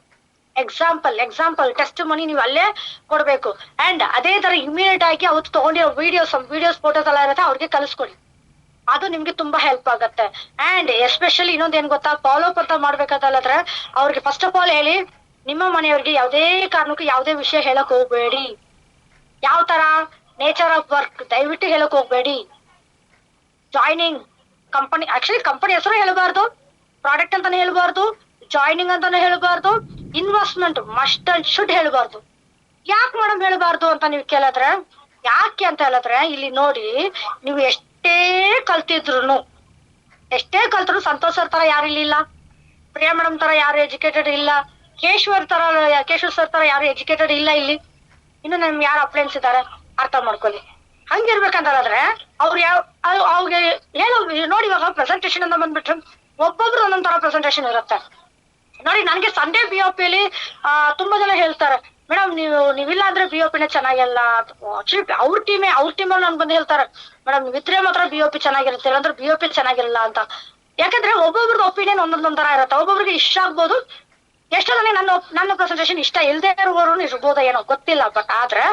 ಎಕ್ಸಾಂಪಲ್ ಟೆಸ್ಟ್ ಮನಿ ನೀವು ಅಲ್ಲೇ ಕೊಡ್ಬೇಕು. ಅಂಡ್ ಅದೇ ತರ ಇಮಿಡಿಯೇಟ್ ಆಗಿ ಅವತ್ತು ತಗೊಂಡಿರೋ ವಿಡಿಯೋಸ್ ಫೋಟೋಸ್ ಎಲ್ಲ ಇರುತ್ತೆ, ಅವ್ರಿಗೆ ಕಲಿಸ್ಕೊಡಿ. ಅದು ನಿಮ್ಗೆ ತುಂಬಾ ಹೆಲ್ಪ್ ಆಗತ್ತೆ. ಅಂಡ್ ಎಸ್ಪೆಷಲಿ ಇನ್ನೊಂದ್ ಏನ್ ಗೊತ್ತಾ, ಫಾಲೋ ಅಪ್ ಅಂತ ಮಾಡ್ಬೇಕಂತಲ್ಲದ್ರೆ ಅವ್ರಿಗೆ ಫಸ್ಟ್ ಆಫ್ ಆಲ್ ಹೇಳಿ, ನಿಮ್ಮ ಮನೆಯವ್ರಿಗೆ ಯಾವುದೇ ಕಾರಣಕ್ಕೂ ಯಾವುದೇ ವಿಷಯ ಹೇಳಕ್ ಹೋಗ್ಬೇಡಿ. ಯಾವ ತರ ನೇಚರ್ ಆಫ್ ವರ್ಕ್ ದಯವಿಟ್ಟು ಹೇಳಕ್ ಹೋಗ್ಬೇಡಿ. ಜಾಯ್ನಿಂಗ್ ಕಂಪನಿ, ಆಕ್ಚುಲಿ ಕಂಪನಿ ಹೆಸರು ಹೇಳಬಾರ್ದು, ಪ್ರಾಡಕ್ಟ್ ಅಂತಾನೆ ಹೇಳ್ಬಾರ್ದು, ಜಾಯ್ನಿಂಗ್ ಅಂತಾನೆ ಹೇಳ್ಬಾರ್ದು, ಇನ್ವೆಸ್ಟ್ಮೆಂಟ್ ಮಸ್ಟ್ ಅಂಡ್ ಶುಡ್ ಹೇಳ್ಬಾರ್ದು. ಯಾಕೆ ಮೇಡಮ್ ಹೇಳ್ಬಾರ್ದು ಅಂತ ನೀವು ಕೇಳಿದ್ರೆ, ಯಾಕೆ ಅಂತ ಹೇಳಿದ್ರೆ ಇಲ್ಲಿ ನೋಡಿ, ನೀವು ಎಷ್ಟೇ ಕಲ್ತಿದ್ರು ಸಂತೋಷ್ ಸರ್ ತರ ಯಾರು ಇಲ್ಲ, ಪ್ರಿಯಾ ಮೇಡಮ್ ತರ ಯಾರು ಎಜುಕೇಟೆಡ್ ಇಲ್ಲ, ಕೇಶವ್ ಸರ್ ತರ ಯಾರು ಎಜುಕೇಟೆಡ್ ಇಲ್ಲ ಇಲ್ಲಿ. ಇನ್ನು ನಮ್ಗೆ ಯಾರು ಅಪ್ಲೈನ್ಸ್ ಇದ್ದಾರೆ ಅರ್ಥ ಮಾಡ್ಕೊಳ್ಳಿ. ಹಂಗಿರ್ಬೇಕಂತ ಹೇಳಿದ್ರೆ ಅವ್ರಿಗೆ ಹೇಳೋ ನೋಡಿ, ಇವಾಗ ಪ್ರೆಸೆಂಟೇಶನ್ ಅಂತ ಬಂದ್ಬಿಟ್ರೆ ಒಬ್ಬೊಬ್ರು ಒಂದೊಂದ್ ತರ ಪ್ರೆಸೆಂಟೇಶನ್ ಇರುತ್ತೆ. ನೋಡಿ ನನಗೆ ಸಂಡೇ BOP ಅಲ್ಲಿ ತುಂಬಾ ಜನ ಹೇಳ್ತಾರೆ, ಮೇಡಮ್ ನೀವಿಲ್ಲ ಅಂದ್ರೆ BOP ನೇ ಚೆನ್ನಾಗಿಲ್ಲ. ಆಕ್ಚುಲಿ ಅವ್ರ ಟೀಮ್ ಅಲ್ಲಿ ನನ್ ಬಂದು ಹೇಳ್ತಾರೆ, ಮೇಡಮ್ ನೀವಿದ್ರೆ ಮಾತ್ರ BOP ಚೆನ್ನಾಗಿರುತ್ತೆ, ಇಲ್ಲಾಂದ್ರೆ BOP ಚೆನ್ನಾಗಿರಲ್ಲ ಅಂತ. ಯಾಕಂದ್ರೆ ಒಬ್ಬೊಬ್ರದ್ದು ಒಪಿನಿಯನ್ ಒಂದೊಂದ್ ತರ ಇರುತ್ತೆ. ಒಬ್ಬೊಬ್ರಿಗೆ ಇಷ್ಟ ಆಗ್ಬೋದು, ಎಷ್ಟೋ ಜನ ನನ್ನ ಪ್ರೆಸೆಂಟೇಶನ್ ಇಷ್ಟ ಇಲ್ದೇ ಇರ್ಬೋದ ಏನೋ ಗೊತ್ತಿಲ್ಲ. ಬಟ್ ಆದ್ರೆ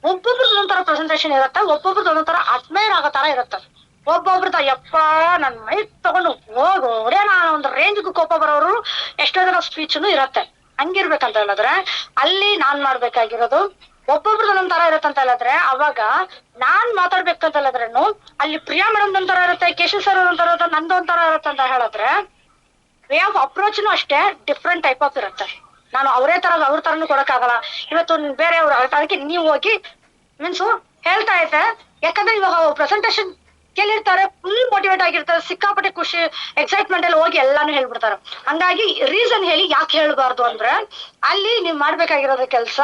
ಒಬ್ಬೊಬ್ರದ್ದು ಒಂದೊಂದರ ಪ್ರೆಸೆಂಟೇಶನ್ ಇರುತ್ತೆ, ಒಬ್ಬೊಬ್ರದ್ದು ಒಂದೊಂದರ ಅಡ್ಮೈರ್ ಆಗೋ ತರ ಇರುತ್ತೆ. ಒಬ್ಬೊಬ್ರದ ಯಪ್ಪ ನನ್ ಮೈಕ್ ತಗೊಂಡು ಹೋಗೋಡೆ ನಾನು ಒಂದು ರೇಂಜ್ಗೂ ಕೋಪ ಬರೋರು ಎಷ್ಟೋ ಜನ ಸ್ಪೀಚ್ನು ಇರತ್ತೆ. ಹಂಗಿರ್ಬೇಕಂತ ಹೇಳಿದ್ರೆ ಅಲ್ಲಿ ನಾನ್ ಮಾಡ್ಬೇಕಾಗಿರೋದು ಒಬ್ಬೊಬ್ರದ್ದು ಒಂದೊಂದ್ ತರ ಇರತ್ತಂತ ಹೇಳಿದ್ರೆ ಅವಾಗ ನಾನ್ ಮಾತಾಡ್ಬೇಕಂತ ಹೇಳಿದ್ರೇನು ಅಲ್ಲಿ ಪ್ರಿಯಾ ಮೇಡಮ್ ಒಂಥರ ಇರುತ್ತೆ, ಕೇಶವ್ ಸರ್ ಒಂಥರ ಇರುತ್ತೆ, ನಂದು ಒಂಥರ ಇರುತ್ತೆ ಅಂತ ಹೇಳಿದ್ರೆ ವೇ ಆಫ್ ಅಪ್ರೋಚ್ನು ಅಷ್ಟೇ ಡಿಫ್ರೆಂಟ್ ಟೈಪ್ ಆಫ್ ಇರುತ್ತೆ. ನಾನು ಅವರೇ ತರ ಅವ್ರ ತರನು ಕೊಡಕ್ಕಾಗಲ್ಲ. ಇವತ್ತು ಬೇರೆಯವ್ರು ಅದಕ್ಕೆ ನೀವು ಹೋಗಿ ಮೀನ್ಸು ಹೇಳ್ತಾ ಇದ್ದೆ, ಯಾಕಂದ್ರೆ ಇವಾಗ ಪ್ರೆಸೆಂಟೇಶನ್ ಕೇಳಿರ್ತಾರೆ, ಫುಲ್ ಮೋಟಿವೇಟ್ ಆಗಿರ್ತಾರೆ, ಸಿಕ್ಕಾಪಟ್ಟೆ ಖುಷಿ ಎಕ್ಸೈಟ್ಮೆಂಟ್ ಅಲ್ಲಿ ಹೋಗಿ ಎಲ್ಲಾನು ಹೇಳ್ಬಿಡ್ತಾರೆ. ಹಂಗಾಗಿ ರೀಸನ್ ಹೇಳಿ ಯಾಕೆ ಹೇಳ್ಬಾರ್ದು ಅಂದ್ರೆ ಅಲ್ಲಿ ನೀವ್ ಮಾಡ್ಬೇಕಾಗಿರೋದು ಕೆಲ್ಸ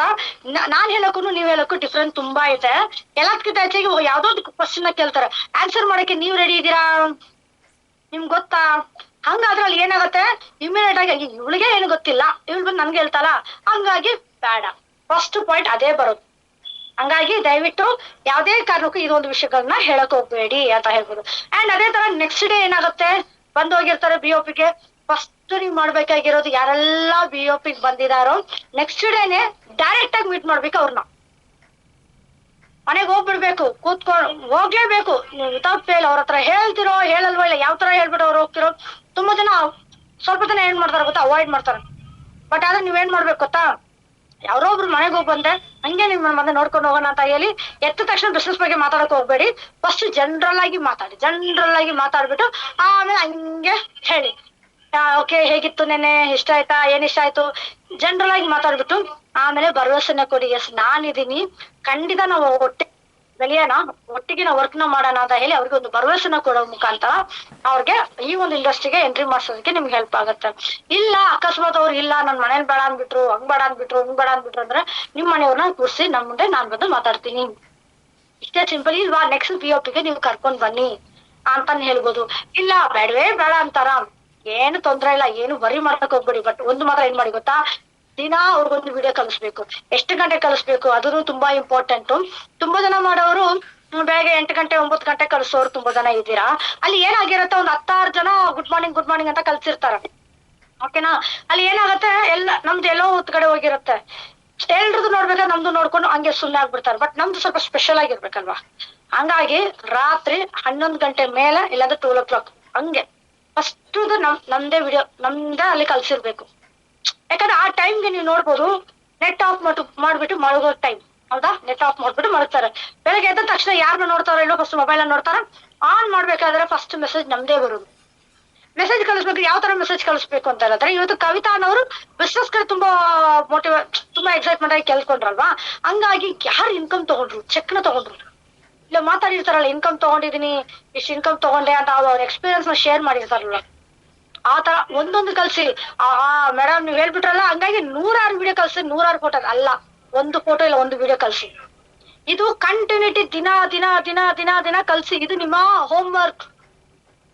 ನಾನ್ ಹೇಳಕ್ಕೂ ನೀವ್ ಹೇಳಕ್ಕೂ ಡಿಫ್ರೆಂಟ್ ತುಂಬಾ ಇದೆ. ಎಲ್ಲದಕ್ಕಿಂತ ಹೆಚ್ಚಾಗಿ ಯಾವ್ದೋ ಕ್ವಶನ್ ಕೇಳ್ತಾರೆ, ಆನ್ಸರ್ ಮಾಡಕ್ಕೆ ನೀವ್ ರೆಡಿ ಇದೀರಾ, ನಿಮ್ಗೆ ಗೊತ್ತಾ? ಹಂಗಾದ್ರೆ ಅಲ್ಲಿ ಏನಾಗತ್ತೆ, ಇಮಿಡಿಯೇಟ್ ಆಗಿ ಇವಳಿಗೆ ಏನು ಗೊತ್ತಿಲ್ಲ, ಇವಳು ಬಂದು ನನ್ಗೆ ಹೇಳ್ತಲ್ಲ, ಹಂಗಾಗಿ ಬೇಡ. ಫಸ್ಟ್ ಪಾಯಿಂಟ್ ಅದೇ ಬರೋದು. ಹಂಗಾಗಿ ದಯವಿಟ್ಟು ಯಾವ್ದೇ ಕಾರಣಕ್ಕೂ ಇದೊಂದು ವಿಷಯಗಳನ್ನ ಹೇಳಕ್ ಹೋಗ್ಬೇಡಿ ಅಂತ ಹೇಳ್ಬೋದು. ಅಂಡ್ ಅದೇ ತರ ನೆಕ್ಸ್ಟ್ ಡೇ ಏನಾಗುತ್ತೆ, ಬಂದ್ ಹೋಗಿರ್ತಾರೆ BOPಗೆ. ಫಸ್ಟ್ ನೀವ್ ಮಾಡ್ಬೇಕಾಗಿರೋದು ಯಾರೆಲ್ಲಾ BOPಗೆ ಬಂದಿದಾರೋ ನೆಕ್ಸ್ಟ್ ಡೇನೆ ಡೈರೆಕ್ಟ್ ಆಗಿ ಮೀಟ್ ಮಾಡ್ಬೇಕು ಅವ್ರನ್ನ. ಮನೆಗೆ ಹೋಗ್ಬಿಡ್ಬೇಕು, ಹೋಗ್ಲೇಬೇಕು ವಿತೌಟ್ ಫೇಲ್. ಅವ್ರ ಹತ್ರ ಹೇಳ್ತಿರೋ ಹೇಳಲ್ವೋ ಇಲ್ಲ, ಯಾವ ತರ ಹೇಳ್ಬಿಟ್ಟು ಅವ್ರು ಹೋಗ್ತಿರೋ. ತುಂಬಾ ಜನ ಸ್ವಲ್ಪ ಜನ ಏನ್ ಮಾಡ್ತಾರೆ ಗೊತ್ತಾ, ಅವಾಯ್ಡ್ ಮಾಡ್ತಾರೆ. ಬಟ್ ಆದ್ರೆ ನೀವೇನ್ ಮಾಡ್ಬೇಕು ಗೊತ್ತಾ, ಯಾರೋ ಒಬ್ರು ಮನೆಗೆ ಹೋಗಿ ಬಂದ್ರೆ ಹಂಗೆ ನಿಮ್ ಮನೆ ನೋಡ್ಕೊಂಡು ಹೋಗೋಣ ಅಂತ ಹೇಳಿ ಎತ್ತ ತಕ್ಷಣ ಬಿಸ್ನೆಸ್ ಬಗ್ಗೆ ಮಾತಾಡಕ್ ಹೋಗ್ಬೇಡಿ. ಫಸ್ಟ್ ಜನರಲ್ ಆಗಿ ಮಾತಾಡ್ಬಿಟ್ಟು ಆಮೇಲೆ ಹಂಗೆ ಹೇಳಿ, ಓಕೆ ಹೇಗಿತ್ತು ನೆನೆ, ಇಷ್ಟ ಆಯ್ತಾ, ಏನ್ ಇಷ್ಟ ಆಯ್ತು, ಜನರಲ್ ಆಗಿ ಮಾತಾಡ್ಬಿಟ್ಟು ಆಮೇಲೆ ಭರವಸೆನ ಕೊಡಿ. ಎಸ್ ನಾನಿದೀನಿ, ಖಂಡಿತ ನಾವು ಬೆಳೆಯೋಣ, ಒಟ್ಟಿಗೆ ನಾವು ವರ್ಕ್ ನ ಮಾಡೋಣ ಅಂತ ಹೇಳಿ ಅವ್ರಿಗೆ ಒಂದು ಭರವಸೆನ ಕೊಡೋ ಮುಖಾಂತರ ಅವ್ರಿಗೆ ಈ ಒಂದು ಇಂಡಸ್ಟ್ರಿಗೆ ಎಂಟ್ರಿ ಮಾಡ್ಸೋದಕ್ಕೆ ನಿಮ್ಗೆ ಹೆಲ್ಪ್ ಆಗುತ್ತೆ. ಇಲ್ಲ ಅಕಸ್ಮಾತ್ ಅವ್ರು ಇಲ್ಲ ನನ್ ಮನೇಲಿ ಬೇಡ ಅಂದ್ಬಿಟ್ರು, ಹಂಗ್ ಬೇಡ ಅಂದ್ಬಿಟ್ರು ಅಂದ್ರೆ ನಿಮ್ ಮನೆಯವ್ರನ್ನ ಕೂರ್ಸಿ ನಮ್ ಮುಂದೆ ನಾನ್ ಬಂದು ಮಾತಾಡ್ತೀನಿ, ಇಷ್ಟೇ ಸಿಂಪಲ್. ಇಲ್ವಾ ನೆಕ್ಸ್ಟ್ BOPಗೆ ನೀವು ಕರ್ಕೊಂಡ್ ಬನ್ನಿ ಅಂತಾನೆ ಹೇಳ್ಬೋದು. ಇಲ್ಲ ಬೇಡವೇ ಬೇಡ ಅಂತಾರ, ಏನು ತೊಂದ್ರೆ ಇಲ್ಲ, ಏನು ವರಿ ಮಾಡಕ್ ಹೋಗ್ಬೇಡಿ. ಬಟ್ ಒಂದು ಮಾತ್ರ ಏನ್ ಮಾಡಿ ಗೊತ್ತಾ, ದಿನ ಅವ್ರಿಗೊಂದು ವಿಡಿಯೋ ಕಳಿಸ್ಬೇಕು. ಎಷ್ಟು ಗಂಟೆ ಕಳಿಸ್ಬೇಕು ಅದನ್ನು ತುಂಬಾ ಇಂಪಾರ್ಟೆಂಟ್. ತುಂಬಾ ಜನ ಮಾಡೋರು ಬೆಳಗ್ಗೆ 8 ಗಂಟೆ 9 ಗಂಟೆ ಕಳಿಸೋರು ತುಂಬಾ ಜನ ಇದ್ದೀರಾ. ಅಲ್ಲಿ ಏನಾಗಿರುತ್ತೆ, ಒಂದ್ 10-6 ಜನ ಗುಡ್ ಮಾರ್ನಿಂಗ್ ಅಂತ ಕಳ್ಸಿರ್ತಾರೆ, ಓಕೆನಾ. ಅಲ್ಲಿ ಏನಾಗುತ್ತೆ, ನಮ್ದು ಎಲ್ಲೋ ಹೊತ್ತು ಕಡೆ ಹೋಗಿರುತ್ತೆ, ಎಲ್ರದ್ದು ನೋಡ್ಬೇಕಾದ್ರೆ ನಮ್ದು ನೋಡ್ಕೊಂಡು ಹಂಗೆ ಸುಮ್ಮನೆ ಆಗ್ಬಿಡ್ತಾರೆ. ಬಟ್ ನಮ್ದು ಸ್ವಲ್ಪ ಸ್ಪೆಷಲ್ ಆಗಿರ್ಬೇಕಲ್ವಾ. ಹಂಗಾಗಿ ರಾತ್ರಿ 11 ಗಂಟೆ ಮೇಲೆ ಇಲ್ಲಾಂದ್ರೆ 12 o'clock ಹಂಗೆ ಫಸ್ಟ್ ನಮ್ದೇ ವಿಡಿಯೋ ನಮ್ದೇ ಅಲ್ಲಿ ಕಳ್ಸಿರ್ಬೇಕು. ಯಾಕಂದ್ರೆ ಆ ಟೈಮ್ಗೆ ನೀವು ನೋಡ್ಬೋದು, ನೆಟ್ ಆಫ್ ಮಾಡ್ಬಿಟ್ಟು ಮಲಗೋ ಟೈಮ್, ಹೌದಾ, ನೆಟ್ ಆಫ್ ಮಾಡ್ಬಿಟ್ಟು ಮಲಗ್ತಾರೆ. ಬೆಳಗ್ಗೆ ಎದ್ದ ತಕ್ಷಣ ಯಾರನ್ನ ನೋಡ್ತಾರೋ ಇಲ್ಲೋ ಫಸ್ಟ್ ಮೊಬೈಲ್ ನೋಡ್ತಾರ. ಆನ್ ಮಾಡ್ಬೇಕಾದ್ರೆ ಫಸ್ಟ್ ಮೆಸೇಜ್ ನಮ್ದೇ ಬರುದು. ಮೆಸೇಜ್ ಕಳಿಸ್ಬೇಕು. ಯಾವ ತರ ಮೆಸೇಜ್ ಕಳಿಸ್ಬೇಕು ಅಂತ ಹೇಳಿದ್ರೆ, ಇವತ್ತು ಕವಿತಾ ಅನ್ನೋರು ಬಿಸ್ನೆಸ್ ಗೆ ತುಂಬಾ ತುಂಬಾ ಎಕ್ಸೈಟ್ಮೆಂಟ್ ಆಗಿ ಕೇಳ್ಕೊಂಡ್ರಲ್ವಾ, ಹಂಗಾಗಿ ಯಾರು ಇನ್ಕಮ್ ತಗೊಂಡ್ರು, ಚೆಕ್ ನ ತಗೊಂಡ್ರು, ಇಲ್ಲ ಮಾತಾಡಿರ್ತಾರಲ್ಲ ಇನ್ಕಮ್ ತಗೊಂಡಿದೀನಿ, ಇಷ್ಟು ಇನ್ಕಮ್ ತಗೊಂಡೆ ಅಂತ ಅವ್ರ ಎಕ್ಸ್ಪೀರಿಯನ್ಸ್ ನ ಶೇರ್ ಮಾಡಿರ್ತಾರಲ್ಲ, ಆ ತರ ಒಂದೊಂದು ಕಳ್ಸಿ. ಮೇಡಮ್ ನೀವ್ ಹೇಳ್ಬಿಟ್ರಲ್ಲ, ಹಂಗಾಗಿ 100 ವಿಡಿಯೋ ಕಳ್ಸಿ, 100 ಫೋಟೋ ಅಲ್ಲ, ಒಂದು ಫೋಟೋ ಇಲ್ಲ ಒಂದು ವಿಡಿಯೋ ಕಳ್ಸಿ. ಇದು ಕಂಟಿನ್ಯೂಟಿ ದಿನ ಕಳ್ಸಿ. ಇದು ನಿಮ್ಮ ಹೋಮ್ ವರ್ಕ್.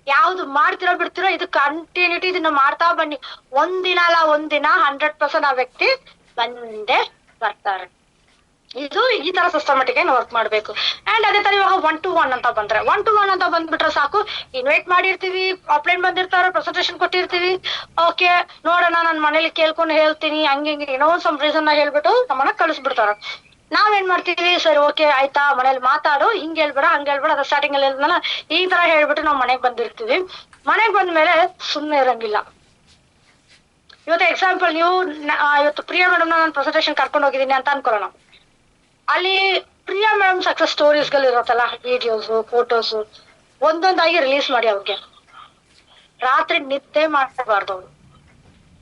ಯಾವ್ದು ಮಾಡ್ತಿರೋ ಬಿಡ್ತಿರೋ ಇದು ಕಂಟಿನ್ಯೂಟಿ ಇದನ್ನ ಮಾಡ್ತಾ ಬನ್ನಿ. ಒಂದಿನ ಅಲ್ಲ ಒಂದಿನ 100% ಆ ವ್ಯಕ್ತಿ ಬಂದೇ ಬರ್ತಾರೆ. ಇದು ಈ ತರ ಸಿಸ್ಟಮೆಟಿಕ್ ಆಗಿ ವರ್ಕ್ ಮಾಡ್ಬೇಕು. ಅಂಡ್ ಅದೇ ತರ ಇವಾಗ 1-to-1 ಅಂತ ಬಂದ್ರೆ, 1-to-1 ಅಂತ ಬಂದ್ಬಿಟ್ರೆ ಸಾಕು. ಇನ್ವೈಟ್ ಮಾಡಿರ್ತೀವಿ, ಆಫ್ಲೈನ್ ಬಂದಿರ್ತಾರೆ, ಪ್ರೆಸೆಂಟೇಶನ್ ಕೊಟ್ಟಿರ್ತೀವಿ, ಓಕೆ ನೋಡೋಣ ನಾನು ಮನೇಲಿ ಕೇಳ್ಕೊಂಡು ಹೇಳ್ತೀನಿ, ಹಂಗೆ ಏನೋ ಸಮ್ ರೀಸನ್ ಹೇಳ್ಬಿಟ್ಟು ನಮ್ಮನ್ನ ಕಳಿಸ್ಬಿಡ್ತಾರ. ನಾವೇನ್ ಮಾಡ್ತೀವಿ, ಸರಿ ಓಕೆ ಆಯ್ತಾ ಮನೇಲಿ ಮಾತಾಡು, ಹಿಂಗ್ ಹೇಳ್ಬೇಡ ಹಂಗ್ ಹೇಳ್ಬೇಡ, ಅದ ಸ್ಟಾರ್ಟಿಂಗ್ ಅಲ್ಲಿ ಹೇಳಿದ್ನಲ್ಲ ಈ ತರ ಹೇಳ್ಬಿಟ್ಟು ನಾವು ಮನೆಗ್ ಬಂದಿರ್ತೀವಿ. ಮನೆಗ್ ಬಂದ್ಮೇಲೆ ಸುಮ್ನೆ ಇರಂಗಿಲ್ಲ. ಇವತ್ತು ಎಕ್ಸಾಂಪಲ್ ನೀವು ಇವತ್ತು ಪ್ರಿಯಾ ಮೇಡಮ್ ನಾನು ಪ್ರೆಸೆಂಟೇಶನ್ ಕರ್ಕೊಂಡು ಹೋಗಿದ್ದೀನಿ ಅಂತ ಅನ್ಕೊಳ್ಳೋಣ. ಅಲ್ಲಿ ಪ್ರಿಯಾ ಮೇಡಮ್ ಸಕ್ಸಸ್ ಸ್ಟೋರೀಸ್ ಗಳು ಇರುತ್ತಲ್ಲ, ವಿಡಿಯೋಸ್ ಫೋಟೋಸ್ ಒಂದೊಂದಾಗಿ ರಿಲೀಸ್ ಮಾಡಿ ಅವ್ರಿಗೆ. ರಾತ್ರಿ ನಿದ್ದೆ ಮಾಡಬಾರ್ದು ಅವ್ರು,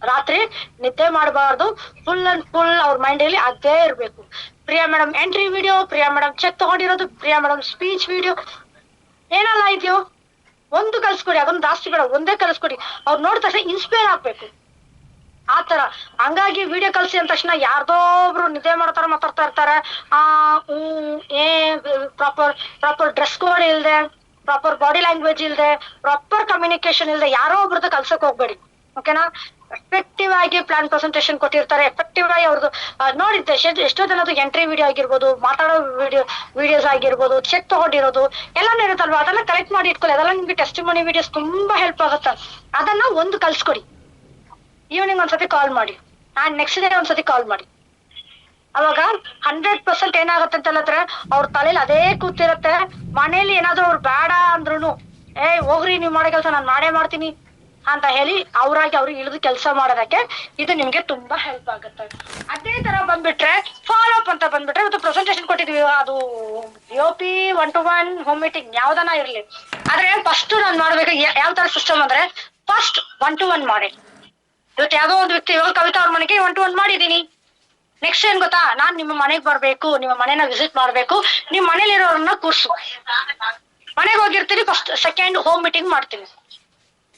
ರಾತ್ರಿ ನಿದ್ದೆ ಮಾಡಬಾರ್ದು. ಫುಲ್ ಅಂಡ್ ಫುಲ್ ಅವ್ರ ಮೈಂಡ್ ಅಲ್ಲಿ ಅದೇ ಇರ್ಬೇಕು. Priya madam entry video, Priya madam check ತಗೊಂಡಿರೋದು, ಪ್ರಿಯಾ ಮೇಡಮ್ ಸ್ಪೀಚ್ ವಿಡಿಯೋ, ಏನೆಲ್ಲ ಇದೆಯೋ ಒಂದು ಕಲ್ಸ್ಕೊಡಿ. ಅದೊಂದು ಜಾಸ್ತಿ ಬೇಡ, ಒಂದೇ ಕಲ್ಸ್ಕೊಡಿ. ಅವ್ರು ನೋಡಿದ ತಕ್ಷಣ ಇನ್ಸ್ಪೈರ್ ಆಗ್ಬೇಕು ಆತರ. ಹಂಗಾಗಿ ವಿಡಿಯೋ ಕಳ್ಸಿ ಅಂದ ತಕ್ಷಣ ಯಾರ್ದೋ ಒಬ್ರು ನಿದ್ದೆ ಮಾಡ್ತಾರ ಮಾತಾಡ್ತಾ ಇರ್ತಾರೆ. ಪ್ರಾಪರ್ ಡ್ರೆಸ್ ಕೋಡ್ ಇಲ್ದೆ, ಪ್ರಾಪರ್ ಬಾಡಿ ಲ್ಯಾಂಗ್ವೇಜ್ ಇಲ್ದೆ, ಪ್ರಾಪರ್ ಕಮ್ಯುನಿಕೇಶನ್ ಇಲ್ದೆ ಯಾರೋ ಒಬ್ರದ್ದು ಕಲ್ಸಕ್ ಹೋಗ್ಬೇಡಿ, ಓಕೆನಾ. ಎಫೆಕ್ಟಿವ್ ಆಗಿ ಪ್ಲಾನ್ ಪ್ರೆಸೆಂಟೇಶನ್ ಕೊಟ್ಟಿರ್ತಾರೆ, ಎಫೆಕ್ಟಿವ್ ಆಗಿ ಅವ್ರದ್ದು ನೋಡಿದ್ದೆ ಎಷ್ಟೋ ಜನದ್ದು ಎಂಟ್ರಿ ವಿಡಿಯೋ ಆಗಿರ್ಬೋದು, ಮಾತಾಡೋ ವಿಡಿಯೋಸ್ ಆಗಿರ್ಬೋದು, ಚೆಕ್ ತಗೊಂಡಿರೋದು ಎಲ್ಲಾನು ಇರುತ್ತಲ್ವಾ, ಅದೆಲ್ಲ ಕಲೆಕ್ಟ್ ಮಾಡಿ ಇಟ್ಕೊಳ್ಳಿ. ಅದೆಲ್ಲ ನಿಮ್ಗೆ ಟೆಸ್ಟಿಮನಿ ವಿಡಿಯೋಸ್ ತುಂಬಾ ಹೆಲ್ಪ್ ಆಗುತ್ತೆ. ಅದನ್ನ ಒಂದು ಕಲ್ಸ್ಕೊಡಿ. ಈವ್ನಿಂಗ್ ಒಂದ್ಸತಿ ಕಾಲ್ ಮಾಡಿ, ನೆಕ್ಸ್ಟ್ ಡೇ ಒಂದ್ಸತಿ ಕಾಲ್ ಮಾಡಿ. ಅವಾಗ 100% ಏನಾಗುತ್ತೆ ಅಂತ ಹೇಳಿದ್ರೆ ಅವ್ರ ತಲೆಯಲ್ಲಿ ಅದೇ ಕೂತಿರತ್ತೆ. ಮನೇಲಿ ಏನಾದ್ರು ಅವ್ರು ಬೇಡ ಅಂದ್ರುನು, ಹೋಗ್ರಿ ನೀವ್ ಮಾಡೋ ಕೆಲ್ಸ ನಾನ್ ಮಾಡೇ ಮಾಡ್ತೀನಿ, ಅಂತ ಹೇಳಿ ಅವ್ರಾಗಿ ಅವ್ರಿಗೆ ಇಳಿದು ಕೆಲಸ ಮಾಡೋದಕ್ಕೆ ಇದು ನಿಮ್ಗೆ ತುಂಬಾ ಹೆಲ್ಪ್ ಆಗುತ್ತೆ. ಅದೇ ತರ ಬಂದ್ಬಿಟ್ರೆ ಫಾಲೋ ಅಪ್ ಅಂತ ಬಂದ್ಬಿಟ್ರೆ ಇವತ್ತು ಪ್ರೆಸೆಂಟೇಶನ್ ಕೊಟ್ಟಿದ್ವಿ, ಅದು OP 1-to-1 ಹೋಮ್ ಮೀಟಿಂಗ್ ಯಾವ್ದನ ಇರ್ಲಿ, ಆದ್ರೆ ಫಸ್ಟ್ ನಾನ್ ಮಾಡ್ಬೇಕು ಯಾವ ತರ ಸಿಸ್ಟಮ್ ಅಂದ್ರೆ ಫಸ್ಟ್ 1-to-1 ಮಾಡಿ. ಇವತ್ತು ಯಾವ್ದೋ ಒಂದು ವ್ಯಕ್ತಿ ಇವಾಗ ಕವಿತಾ ಅವ್ರ ಮನೆಗೆ 1-to-1 ಮಾಡಿದೀನಿ. ನೆಕ್ಸ್ಟ್ ಏನ್ ಗೊತ್ತಾ, ನಾನ್ ನಿಮ್ಮ ಮನೆಗ್ ಬರ್ಬೇಕು, ನಿಮ್ಮ ಮನೆನ ವಿಸಿಟ್ ಮಾಡ್ಬೇಕು, ನಿಮ್ ಮನೇಲಿರೋರನ್ನ ಕೂರ್ಸು. ಮನೆಗೆ ಹೋಗಿರ್ತೀನಿ, ಫಸ್ಟ್ ಸೆಕೆಂಡ್ ಹೋಮ್ ಮೀಟಿಂಗ್ ಮಾಡ್ತೀನಿ.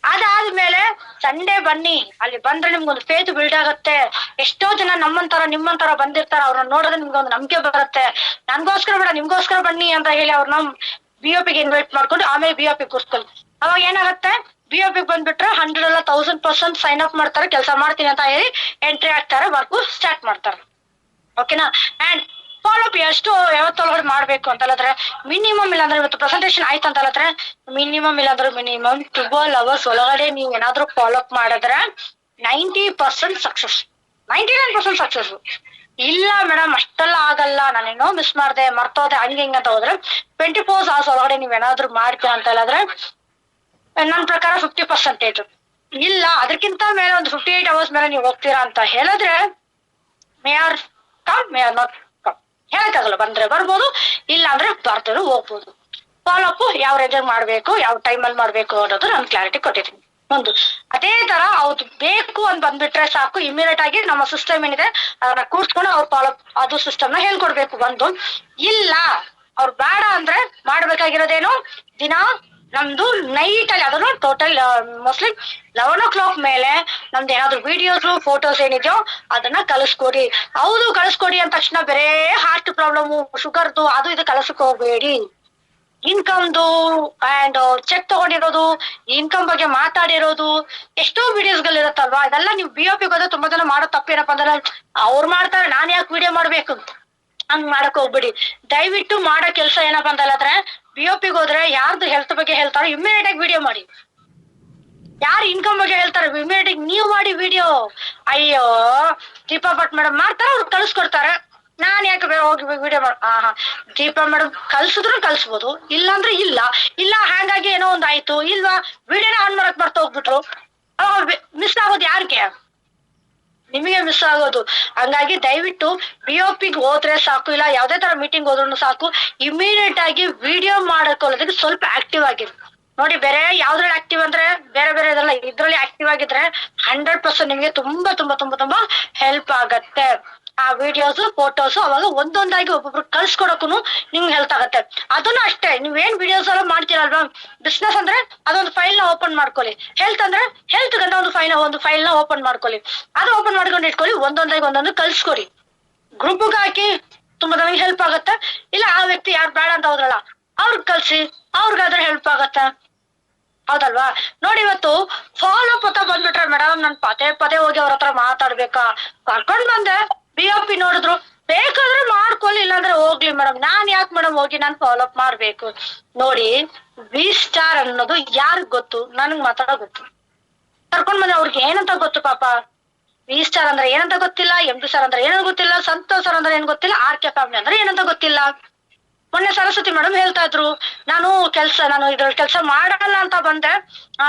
ಅದಾದ್ಮೇಲೆ ಸಂಡೇ ಬನ್ನಿ, ಅಲ್ಲಿ ಬಂದ್ರೆ ನಿಮ್ಗೊಂದು ಫೇತ್ ಬಿಲ್ಡ್ ಆಗುತ್ತೆ. ಎಷ್ಟೋ ಜನ ನಮ್ಮಂತರ ನಿಮ್ಮಂತರ ಬಂದಿರ್ತಾರ, ಅವ್ರನ್ನ ನೋಡಿದ್ರೆ ನಿಮ್ಗೆ ಒಂದು ನಂಬಿಕೆ ಬರುತ್ತೆ. ನನ್ಗೋಸ್ಕರ ಬೇಡ ನಿಮ್ಗೋಸ್ಕರ ಬನ್ನಿ ಅಂತ ಹೇಳಿ ಅವ್ರನ್ನ BOP ಗೆ ಇನ್ವೈಟ್ ಮಾಡ್ಕೊಂಡು ಆಮೇಲೆ BOP ಕೂರ್ಸ್ಕೊಳ್ಳಿ. ಅವಾಗ ಏನಾಗುತ್ತೆ, BOP ಬಂದ್ಬಿಟ್ರೆ 100 ಅಲ್ಲ 1000% ಸೈನ್ ಅಪ್ ಮಾಡ್ತಾರೆ, ಕೆಲಸ ಮಾಡ್ತೀನಿ ಅಂತ ಹೇಳಿ ಎಂಟ್ರಿ ಆಗ್ತಾರೆ, ವರ್ಕ್ ಸ್ಟಾರ್ಟ್ ಮಾಡ್ತಾರೆ. ಓಕೆನಾ? ಅಂಡ್ ಫಾಲೋ ಅಪ್ ಎಷ್ಟು ಯಾವತ್ತೊಳಗಡೆ ಮಾಡ್ಬೇಕು ಅಂತ ಹೇಳಿದ್ರೆ ಮಿನಿಮಮ್ ಇಲ್ಲಾಂದ್ರೆ ಇವತ್ತು ಪ್ರೆಸೆಂಟೇಶನ್ ಆಯ್ತು ಅಂತ ಹೇಳಿದ್ರೆ ಮಿನಿಮಮ್ 12 hours ಒಳಗಡೆ ನೀವ್ ಏನಾದ್ರು ಫಾಲೋ ಅಪ್ ಮಾಡಿದ್ರೆ 90% ಸಕ್ಸಸ್, 99% ಸಕ್ಸಸ್. ಇಲ್ಲ ಮೇಡಮ್ ಅಷ್ಟೆಲ್ಲ ಆಗಲ್ಲ, ನಾನೇನೋ ಮಿಸ್ ಮಾಡ್ದೆ, ಮರ್ತೋದೆ, ಹಂಗೆ ಹಿಂಗ ಅಂತ ಹೋದ್ರೆ 24 hours ಒಳಗಡೆ ನೀವ್ ಏನಾದ್ರು ಮಾಡ್ತೀರ ಅಂತ ಹೇಳಿದ್ರೆ ನನ್ ಪ್ರಕಾರ 50%. ಇಲ್ಲ ಅದಕ್ಕಿಂತ ಮೇಲೆ ಒಂದು 58 hours ಮೇಲೆ ನೀವು ಹೋಗ್ತೀರಾ ಅಂತ ಹೇಳಿದ್ರೆ May R come, May R not come, ಹೇಳಕ್ಕಾಗಲ್ಲ. ಬಂದ್ರೆ ಬರ್ಬೋದು, ಇಲ್ಲ ಅಂದ್ರೆ ಬರ್ದರು ಹೋಗ್ಬೋದು. ಫಾಲೋ ಅಪ್ ಯಾವ ರೇಂಜ್ ಮಾಡ್ಬೇಕು, ಯಾವ ಟೈಮಲ್ಲಿ ಮಾಡ್ಬೇಕು ಅನ್ನೋದು ನಾನು ಕ್ಲಾರಿಟಿ ಕೊಟ್ಟಿದ್ದೀನಿ. ಒಂದು ಅದೇ ತರ ಅವ್ರು ಬೇಕು ಅಂತ ಬಂದ್ಬಿಟ್ರೆ ಸಾಕು, ಇಮಿಡಿಯೇಟ್ ಆಗಿ ನಮ್ಮ ಸಿಸ್ಟಮ್ ಏನಿದೆ ಅದನ್ನ ಕೂರ್ಸ್ಕೊಂಡು ಅವ್ರು ಫಾಲೋ ಅದು ಸಿಸ್ಟಮ್ ನ ಹೇಳ್ಕೊಡ್ಬೇಕು. ಒಂದು ಇಲ್ಲ ಅವ್ರು ಬೇಡ ಅಂದ್ರೆ ಮಾಡ್ಬೇಕಾಗಿರೋದೇನು, ದಿನ ನಮ್ದು ನೈಟ್ ಅಲ್ಲಿ ಅದನ್ನು ಟೋಟಲ್ ಮೋಸ್ಟ್ಲಿ 11 o'clock ಮೇಲೆ ನಮ್ದು ಏನಾದ್ರು ವಿಡಿಯೋಸ್ ಫೋಟೋಸ್ ಏನಿದೆಯೋ ಅದನ್ನ ಕಳಿಸ್ಕೊಡಿ. ಹೌದು ಕಳಿಸ್ಕೊಡಿ ಅಂದ ತಕ್ಷಣ ಬೇರೆ ಹಾರ್ಟ್ ಪ್ರಾಬ್ಲಮ್, ಶುಗರ್ದು ಅದು ಇದು ಕಳ್ಸಕ್ ಹೋಗ್ಬೇಡಿ. ಇನ್ಕಮ್ದು ಅಂಡ್ ಚೆಕ್ ತಗೊಂಡಿರೋದು, ಇನ್ಕಮ್ ಬಗ್ಗೆ ಮಾತಾಡಿರೋದು ಎಷ್ಟೋ ವಿಡಿಯೋಸ್ಗಳು ಇರುತ್ತಲ್ವಾ, ಇದೆಲ್ಲ ನೀವು BOP ಹೋದ್ರೆ ತುಂಬಾ ಜನ ಮಾಡೋ ತಪ್ಪೇನಪ್ಪ ಅಂದ್ರೆ ಅವ್ರು ಮಾಡ್ತಾರೆ ನಾನ್ ಯಾಕೆ ವಿಡಿಯೋ ಮಾಡ್ಬೇಕು ಹಂಗ್ ಮಾಡಕ್ ಹೋಗ್ಬಿಡಿ. ದಯವಿಟ್ಟು ಮಾಡೋ ಕೆಲ್ಸ ಏನಪ್ಪಾ ಅಂತ ಹೇಳಿದ್ರೆ BOP ಹೋದ್ರೆ ಯಾರ್ದು ಹೆಲ್ತ್ ಬಗ್ಗೆ ಹೇಳ್ತಾರೋ ಇಮಿಡಿಯೇಟ್ ಆಗಿ ವಿಡಿಯೋ ಮಾಡಿ, ಯಾರು ಇನ್ಕಮ್ ಬಗ್ಗೆ ಹೇಳ್ತಾರೆ ಇಮಿಡಿಯೇಟ್ ಆಗಿ ನೀವು ಮಾಡಿ ವಿಡಿಯೋ. ಅಯ್ಯೋ ದೀಪಾ ಭಟ್ ಮೇಡಮ್ ಮಾಡ್ತಾರೆ, ಅವ್ರು ಕಳ್ಸ್ಕೊಡ್ತಾರೆ, ನಾನ್ ಯಾಕೆ ಹೋಗಿ ವಿಡಿಯೋ ದೀಪಾ ಮೇಡಮ್ ಕಲ್ಸಿದ್ರು ಕಲ್ಸ್ಬೋದು, ಇಲ್ಲಾಂದ್ರೆ ಇಲ್ಲ. ಇಲ್ಲ ಹಾಗಾಗಿ ಏನೋ ಒಂದ್ ಆಯ್ತು, ಇಲ್ವಾ ವಿಡಿಯೋನ ಆನ್ ಮಾಡಕ್ ಬರ್ತಾ ಹೋಗ್ಬಿಟ್ರು, ಮಿಸ್ ಆಗೋದು ಯಾರಿಗೆ? ನಿಮಗೆ ಮಿಸ್ ಆಗೋದು. ಹಂಗಾಗಿ ದಯವಿಟ್ಟು BOP ಗೆ ಹೋದ್ರೆ ಸಾಕು, ಇಲ್ಲ ಯಾವ್ದೇ ತರ ಮೀಟಿಂಗ್ ಹೋದ್ರು ಸಾಕು, ಇಮಿಡಿಯೇಟ್ ಆಗಿ ವಿಡಿಯೋ ಮಾಡಕೊಳ್ಳೋದಕ್ಕೆ ಸ್ವಲ್ಪ ಆಕ್ಟಿವ್ ಆಗಿರಿ. ನೋಡಿ ಬೇರೆ ಯಾವ್ದ್ರಲ್ಲಿ ಆಕ್ಟಿವ್ ಅಂದ್ರೆ ಬೇರೆ ಬೇರೆ ಇದೆಲ್ಲ, ಇದ್ರಲ್ಲಿ ಆಕ್ಟಿವ್ ಆಗಿದ್ರೆ 100% ನಿಮ್ಗೆ ತುಂಬಾ ತುಂಬಾ ತುಂಬಾ ತುಂಬಾ ಹೆಲ್ಪ್ ಆಗತ್ತೆ. ಆ ವಿಡಿಯೋಸ್ ಫೋಟೋಸ್ ಅವಾಗ ಒಂದೊಂದಾಗಿ ಒಬ್ಬೊಬ್ರು ಕಳ್ಸ್ಕೊಡಕ್ಕೂ ನಿಮ್ಗೆ ಹೆಲ್ಪ್ ಆಗತ್ತೆ. ಅದನ್ನು ಅಷ್ಟೇ, ನೀವೇನ್ ವಿಡಿಯೋಸ್ ಎಲ್ಲ ಮಾಡ್ತೀರಲ್ವಾ, ಬಿಸ್ನೆಸ್ ಅಂದ್ರೆ ಅದೊಂದು ಫೈಲ್ ನ ಓಪನ್ ಮಾಡ್ಕೊಳ್ಳಿ, ಹೆಲ್ತ್ ಅಂದ್ರೆ ಹೆಲ್ತ್ ಗಂತ ಒಂದು ಫೈಲ್ ನ ಓಪನ್ ಮಾಡ್ಕೊಳ್ಳಿ, ಅದು ಓಪನ್ ಮಾಡ್ಕೊಂಡು ಇಟ್ಕೊಳ್ಳಿ, ಒಂದೊಂದಾಗಿ ಒಂದೊಂದು ಕಳ್ಸ್ಕೊಡಿ, ಗ್ರೂಪ್ಗೆ ಹಾಕಿ, ತುಂಬಾ ನನಗೆ ಹೆಲ್ಪ್ ಆಗತ್ತೆ. ಇಲ್ಲ ಆ ವ್ಯಕ್ತಿ ಯಾರು ಬೇಡ ಅಂತ ಹೋದ್ರಲ್ಲ ಅವ್ರಿಗೆ ಕಳ್ಸಿ, ಅವ್ರಿಗಾದ್ರೆ ಹೆಲ್ಪ್ ಆಗತ್ತೆ, ಹೌದಲ್ವಾ? ನೋಡಿ ಇವತ್ತು ಫಾಲೋ ಅಪ್ ಅಂತ ಬಂದ್ಬಿಟ್ರೆ ಮೇಡಮ್ ನನ್ ಪದೇ ಪದೇ ಹೋಗಿ ಅವ್ರ ಹತ್ರ ಮಾತಾಡ್ಬೇಕಾ, ಕರ್ಕೊಂಡ್ ಬಂದೆ BOP ನೋಡಿದ್ರು ಬೇಕಾದ್ರೆ ಮಾಡ್ಕೊಳ್ಳಿ, ಇಲ್ಲಾಂದ್ರೆ ಹೋಗ್ಲಿ ಮೇಡಮ್, ನಾನ್ ಯಾಕೆ ಮೇಡಮ್ ಹೋಗಿ ನಾನ್ ಫಾಲೋ ಅಪ್ ಮಾಡ್ಬೇಕು? ನೋಡಿ V ಸ್ಟಾರ್ ಅನ್ನೋದು ಯಾರಿಗ್ ಗೊತ್ತು? ನನ್ಗ್ ಮಾತ್ರ ಗೊತ್ತು. ಕರ್ಕೊಂಡ್ ಬಂದ್ರೆ ಅವ್ರಿಗೆ ಏನಂತ ಗೊತ್ತು ಪಾಪ, V ಸ್ಟಾರ್ ಅಂದ್ರೆ ಏನಂತ ಗೊತ್ತಿಲ್ಲ, MD ಸರ್ ಅಂದ್ರೆ ಏನಂತ ಗೊತ್ತಿಲ್ಲ, ಸಂತೋಷ್ ಸರ್ ಅಂದ್ರೆ ಏನ್ ಗೊತ್ತಿಲ್ಲ, RK ಫ್ಯಾಮಿಲಿ ಅಂದ್ರೆ ಏನಂತ ಗೊತ್ತಿಲ್ಲ. ಮೊನ್ನೆ ಸರಸ್ವತಿ ಮೇಡಮ್ ಹೇಳ್ತಾ ಇದ್ರು, ನಾನು ಇದ್ರಲ್ಲಿ ಕೆಲಸ ಮಾಡಲ್ಲ ಅಂತ ಬಂದೆ,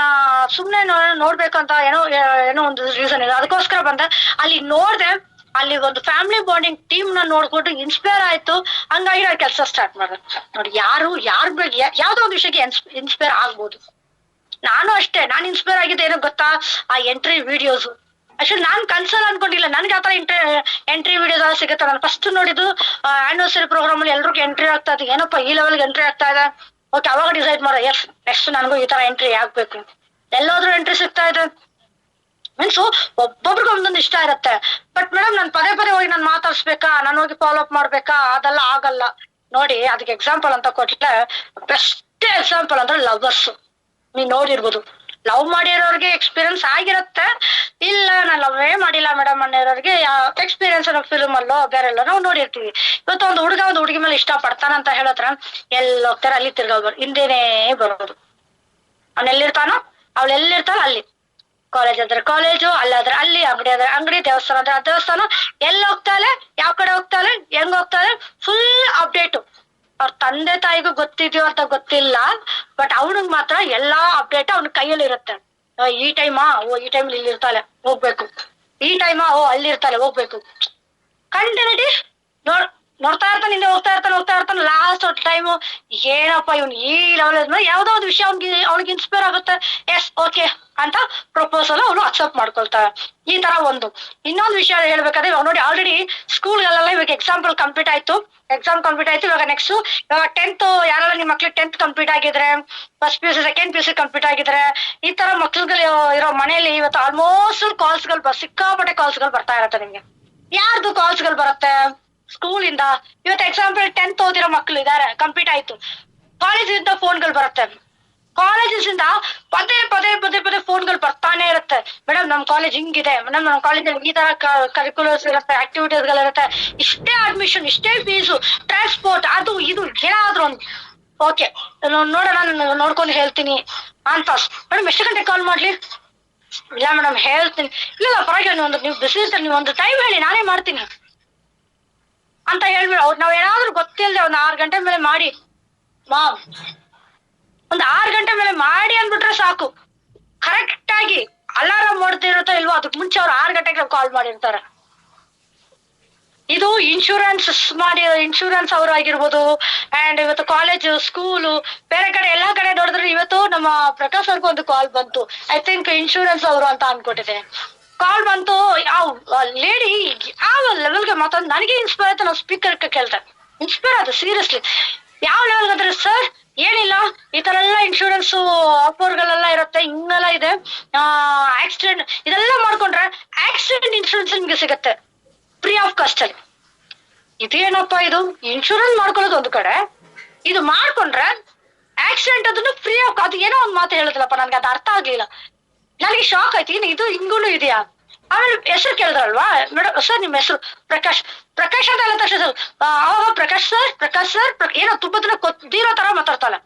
ಸುಮ್ನೆ ನೋಡ್ಬೇಕಂತ ಏನೋ ಒಂದು ರೀಸನ್ ಇದೆ, ಅದಕ್ಕೋಸ್ಕರ ಬಂದೆ. ಅಲ್ಲಿ ನೋಡ್ದೆ, ಅಲ್ಲಿ ಒಂದು ಫ್ಯಾಮಿಲಿ ಬಾಂಡಿಂಗ್ ಟೀಮ್ ನ ನೋಡ್ಕೊಂಡು ಇನ್ಸ್ಪೈರ್ ಆಯ್ತು, ಹಂಗಾಗಿ ನಾನು ಕೆಲಸ ಸ್ಟಾರ್ಟ್ ಮಾಡಿದೆ. ನೋಡಿ ಯಾರ ಬಗ್ಗೆ ಯಾವ್ದೋ ಒಂದು ವಿಷಯಕ್ಕೆ ಇನ್ಸ್ಪೈರ್ ಆಗ್ಬೋದು. ನಾನು ಅಷ್ಟೇ, ನಾನ್ ಇನ್ಸ್ಪೈರ್ ಆಗಿದ್ದೆ ಏನೋ ಗೊತ್ತಾ, ಆ ಎಂಟ್ರಿ ವಿಡಿಯೋಸ್. ಆಕ್ಚುಲಿ ನಾನ್ ಕನ್ಸಲ್ ಅನ್ಕೊಂಡಿಲ್ಲ ನನಗೆ ಆತರ ಎಂಟ್ರಿ ವಿಡಿಯೋಸ್ ಎಲ್ಲ ಸಿಗುತ್ತೆ. ನಾನು ಫಸ್ಟ್ ನೋಡಿದ್ದು ಆನಿವರ್ಸರಿ ಪ್ರೋಗ್ರಾಮ್ ಅಲ್ಲಿ ಎಲ್ರಿಗೂ ಎಂಟ್ರಿ ಆಗ್ತಾ ಇದೆ, ಏನಪ್ಪಾ ಈ ಲೆವೆಲ್ಗೆ ಎಂಟ್ರಿ ಆಗ್ತಾ ಇದೆ, ಓಕೆ ಅವಾಗ ಡಿಸೈಡ್ ಮಾಡೋ ಎಸ್ ನೆಕ್ಸ್ಟ್ ನನಗೂ ಈ ತರ ಎಂಟ್ರಿ ಆಗ್ಬೇಕು. ಎಲ್ಲಾದ್ರೂ ಎಂಟ್ರಿ ಸಿಗ್ತಾ ಇದೆ ಮೀನ್ಸ್ ಒಬ್ಬೊಬ್ರಿಗೆ ಒಂದೊಂದು ಇಷ್ಟ ಇರುತ್ತೆ. ಬಟ್ ಮೇಡಮ್ ನಾನು ಪದೇ ಪದೇ ಹೋಗಿ ನಾನು ಮಾತಾಡ್ಸ್ಬೇಕಾ, ನಾನು ಹೋಗಿ ಫಾಲೋ ಅಪ್ ಮಾಡ್ಬೇಕಾ, ಅದೆಲ್ಲ ಆಗಲ್ಲ. ನೋಡಿ ಅದಕ್ಕೆ ಎಕ್ಸಾಂಪಲ್ ಅಂತ ಕೊಟ್ರೆ ಬೆಸ್ಟ್ ಎಕ್ಸಾಂಪಲ್ ಅಂದ್ರೆ ಲವರ್ಸ್. ನೀವ್ ನೋಡಿರ್ಬೋದು, ಲವ್ ಮಾಡಿರೋರ್ಗೆ ಎಕ್ಸ್ಪೀರಿಯನ್ಸ್ ಆಗಿರುತ್ತೆ, ಇಲ್ಲ ನಾನು ಲವ್ವೇ ಮಾಡಿಲ್ಲ ಮೇಡಮ್ ಅನ್ನೋರಿಗೆ ಎಕ್ಸ್ಪೀರಿಯನ್ಸ್ ಫಿಲ್ಮ್ ಅಲ್ಲೋ ಬೇರೆ ಎಲ್ಲೋ ನಾವು ನೋಡಿರ್ತೀವಿ. ಇವತ್ತು ಒಂದು ಹುಡುಗ ಒಂದು ಹುಡುಗಿ ಮೇಲೆ ಇಷ್ಟ ಪಡ್ತಾನಂತ ಹೇಳಿದ್ರೆ ಎಲ್ಲಿ ಹೋಗ್ತಾರೆ ಅಲ್ಲಿ ತಿರ್ಗೋದು, ಹಿಂದೇನೆ ಬರೋದು. ಅವ್ನ ಎಲ್ಲಿರ್ತಾನೋ ಅವಳು ಎಲ್ಲಿರ್ತಾಳ ಅಲ್ಲಿ, ಕಾಲೇಜ್ ಆದ್ರೆ ಕಾಲೇಜು, ಅಲ್ಲಾದ್ರೆ ಅಲ್ಲಿ, ಅಂಗಡಿ ಆದ್ರೆ ಅಂಗಡಿ, ದೇವಸ್ಥಾನ ಆದ್ರೆ ದೇವಸ್ಥಾನ, ಎಲ್ಲಿ ಹೋಗ್ತಾಳೆ, ಯಾವ ಕಡೆ ಹೋಗ್ತಾಳೆ, ಹೆಂಗ್ ಹೋಗ್ತಾಳೆ, ಫುಲ್ ಅಪ್ಡೇಟು. ಅವ್ರ ತಂದೆ ತಾಯಿಗೂ ಗೊತ್ತಿದ್ಯೋ ಅಂತ ಗೊತ್ತಿಲ್ಲ, ಬಟ್ ಅವನಿಗೆ ಮಾತ್ರ ಎಲ್ಲಾ ಅಪ್ಡೇಟ್ ಅವ್ನ ಕೈಯಲ್ಲಿ ಇರುತ್ತೆ. ಈ ಟೈಮಾ ಈ ಟೈಮ್ ಇಲ್ಲಿ ಇರ್ತಾಳೆ ಹೋಗ್ಬೇಕು, ಈ ಟೈಮಾ ಅಲ್ಲಿ ಇರ್ತಾಳೆ ಹೋಗ್ಬೇಕು. ಕಂಟಿನ್ಯೂಟಿ ನೋಡ್ತಾ ಇರ್ತಾನೆ, ಹಿಂದೆ ಹೋಗ್ತಾ ಇರ್ತಾನೆ. ಲಾಸ್ಟ್ ಟೈಮು ಏನಪ್ಪ ಇವ್ನು ಈ ಲೆವೆಲ್ ಯಾವ್ದೋ ಒಂದು ವಿಷಯ ಅವ್ನಿಗೆ ಇನ್ಸ್ಪೈರ್ ಆಗುತ್ತೆ, ಎಸ್ ಓಕೆ ಅಂತ ಪ್ರಪೋಸಲ್ ಅವನು ಅಕ್ಸೆಪ್ಟ್ ಮಾಡ್ಕೊಳ್ತಾಳೆ. ಈ ತರ ಒಂದು. ಇನ್ನೊಂದು ವಿಷಯ ಹೇಳ್ಬೇಕಾದ್ರೆ ಇವಾಗ ನೋಡಿ ಆಲ್ರೆಡಿ ಸ್ಕೂಲ್ಗಳೆಲ್ಲ ಇವಾಗ ಎಕ್ಸಾಮ್ ಕಂಪ್ಲೀಟ್ ಆಯ್ತು. ಇವಾಗ ನೆಕ್ಸ್ಟ್ ಇವಾಗ 10th ಯಾರೆಲ್ಲ ನಿಮ್ ಮಕ್ಳಿಗೆ 10th ಕಂಪ್ಲೀಟ್ ಆಗಿದ್ರೆ, first PUC second PUC complete ಆಗಿದ್ರೆ, ಈ ತರ ಮಕ್ಳುಗಳು ಇರೋ ಮನೇಲಿ ಇವತ್ತು ಆಲ್ಮೋಸ್ಟ್ ಸಿಕ್ಕಾಪಟ್ಟೆ ಕಾಲ್ಸ್ಗಳು ಬರ್ತಾ ಇರತ್ತೆ ನಿಮ್ಗೆ. ಯಾರ್ದು ಕಾಲ್ಸ್ಗಳು ಬರುತ್ತೆ? ಸ್ಕೂಲ್ ಇಂದ. ಇವತ್ತು ಎಕ್ಸಾಂಪಲ್ 10th ಓದಿರೋ ಮಕ್ಳು ಇದಾರೆ, ಕಂಪ್ಲೀಟ್ ಆಯ್ತು, ಕಾಲೇಜಿಂದ ಫೋನ್ಗಳು ಬರುತ್ತೆ. ಕಾಲೇಜಸ್ ಇಂದ ಪದೇ ಫೋನ್ಗಳು ಬರ್ತಾನೆ ಇರುತ್ತೆ. ಮೇಡಮ್ ನಮ್ ಕಾಲೇಜ್ ಹಿಂಗಿದೆ, ಮೇಡಮ್ ನಮ್ ಕಾಲೇಜಲ್ಲಿ ಈ ತರ ಕರಿಕ್ಯುಲರ್ಸ್ ಇರುತ್ತೆ, ಆಕ್ಟಿವಿಟೀಸ್ ಗಳಿರುತ್ತೆ, ಇಷ್ಟೇ ಅಡ್ಮಿಷನ್, ಇಷ್ಟೇ ಫೀಸು, ಟ್ರಾನ್ಸ್ಪೋರ್ಟ್, ಅದು ಇದು ಏನಾದ್ರು ಒಂದು. ಓಕೆ ನೋಡೋಣ, ನಾನು ನೋಡ್ಕೊಂಡು ಹೇಳ್ತೀನಿ ಅಂತ. ಮೇಡಮ್ ಎಷ್ಟು ಗಂಟೆ ಕಾಲ್ ಮಾಡ್ಲಿ? ಇಲ್ಲ ಮೇಡಮ್ ಹೇಳ್ತೀನಿ. ಇಲ್ಲ ಪರವಾಗಿಲ್ಲ, ನೀವು ಬಿಸಿ ಇರ್ತಾರೆ, ನೀವು ಒಂದು ಟೈಮ್ ಹೇಳಿ, ನಾನೇ ಮಾಡ್ತೀನಿ ಅಂತ ಹೇಳ್ಬಿಡ. ನಾವ್ ಏನಾದ್ರು ಗೊತ್ತಿಲ್ಲದೆ ಒಂದ್ 6 ಗಂಟೆ ಮೇಲೆ ಮಾಡಿ, ಒಂದ್ 6 ಗಂಟೆ ಮೇಲೆ ಮಾಡಿ ಅಂದ್ಬಿಟ್ರೆ ಸಾಕು. ಕರೆಕ್ಟ್ ಆಗಿ ಅಲಾರಾಮ್ ಹೊಡ್ತಿರುತ್ತೋ ಇಲ್ವೋ ಅದಕ್ ಮುಂಚೆ ಅವ್ರು 6 ಗಂಟೆಗೆ ಕಾಲ್ ಮಾಡಿರ್ತಾರೆ. ಇದು ಇನ್ಶೂರೆನ್ಸ್ ಅವರು ಆಗಿರ್ಬೋದು, ಅಂಡ್ ಇವತ್ತು ಕಾಲೇಜು, ಸ್ಕೂಲು, ಬೇರೆ ಕಡೆ ಎಲ್ಲಾ ಕಡೆ ನೋಡಿದ್ರೆ ಇವತ್ತು ನಮ್ಮ ಪ್ರಕಾಶ್ ಅವ್ರಿಗೂ ಒಂದು ಕಾಲ್ ಬಂತು. ಐ ಥಿಂಕ್ ಇನ್ಶೂರೆನ್ಸ್ ಅವರು ಅಂತ ಅನ್ಕೊಟ್ಟಿದೆ. ಕಾಲ್ ಬಂತು, ಲೇಡಿ ಯಾವ ಲೆವೆಲ್ಗೆ ಮಾತಾಡ್ ನನಗೆ ಇನ್ಸ್ಪೈರ್ ಆಯ್ತು. ನಾವು ಸ್ಪೀಕರ್ ಕೇಳ್ತಾರೆ, ಇನ್ಸ್ಪೈರ್ ಆಯ್ತು ಸೀರಿಯಸ್ಲಿ. ಯಾವ ಲೆವೆಲ್ ಅಂದ್ರೆ ಸರ್ ಏನಿಲ್ಲ, ಈ ತರ ಎಲ್ಲ ಇನ್ಶೂರೆನ್ಸ್ ಆಫರ್ಗಳೆಲ್ಲ ಇರುತ್ತೆ, ಹಿಂಗೆಲ್ಲ ಇದೆ, ಆಕ್ಸಿಡೆಂಟ್ ಇದೆಲ್ಲ ಮಾಡ್ಕೊಂಡ್ರೆ ಆಕ್ಸಿಡೆಂಟ್ ಇನ್ಶೂರೆನ್ಸ್ ನಿಮ್ಗೆ ಸಿಗತ್ತೆ ಫ್ರೀ ಆಫ್ ಕಾಸ್ಟ್ ಅಲ್ಲಿ. ಇದೇನಪ್ಪಾ ಇದು? ಇನ್ಶೂರೆನ್ಸ್ ಮಾಡ್ಕೊಳ್ಳೋದು ಒಂದು ಕಡೆ, ಇದು ಮಾಡ್ಕೊಂಡ್ರೆ ಆಕ್ಸಿಡೆಂಟ್ ಅದನ್ನು ಫ್ರೀ ಆಫ್, ಅದು ಏನೋ ಒಂದ್ ಮಾತು ಹೇಳುದಿಲ್ಲಪ್ಪ, ನನ್ಗೆ ಅದು ಅರ್ಥ ಆಗ್ಲಿಲ್ಲ. ನನಗೆ ಶಾಕ್ ಆಯ್ತು, ಇದು ಹಿಂಗೂ ಇದೆಯಾ? ಆಮೇಲೆ ಹೆಸರು ಕೇಳಿದ್ರಲ್ವಾ, ಮೇಡಮ್ ಸರ್ ನಿಮ್ಮ ಹೆಸರು ಪ್ರಕಾಶ್ ಅಂತ ಎಲ್ಲ ತಕ್ಷಣ ಅವಾಗ ಪ್ರಕಾಶ್ ಸರ್ ಏನೋ ತುಂಬಾ ದಿನ ಗೊತ್ತಿರೋ ತರ ಮಾತಾಡ್ತಾಳೆ.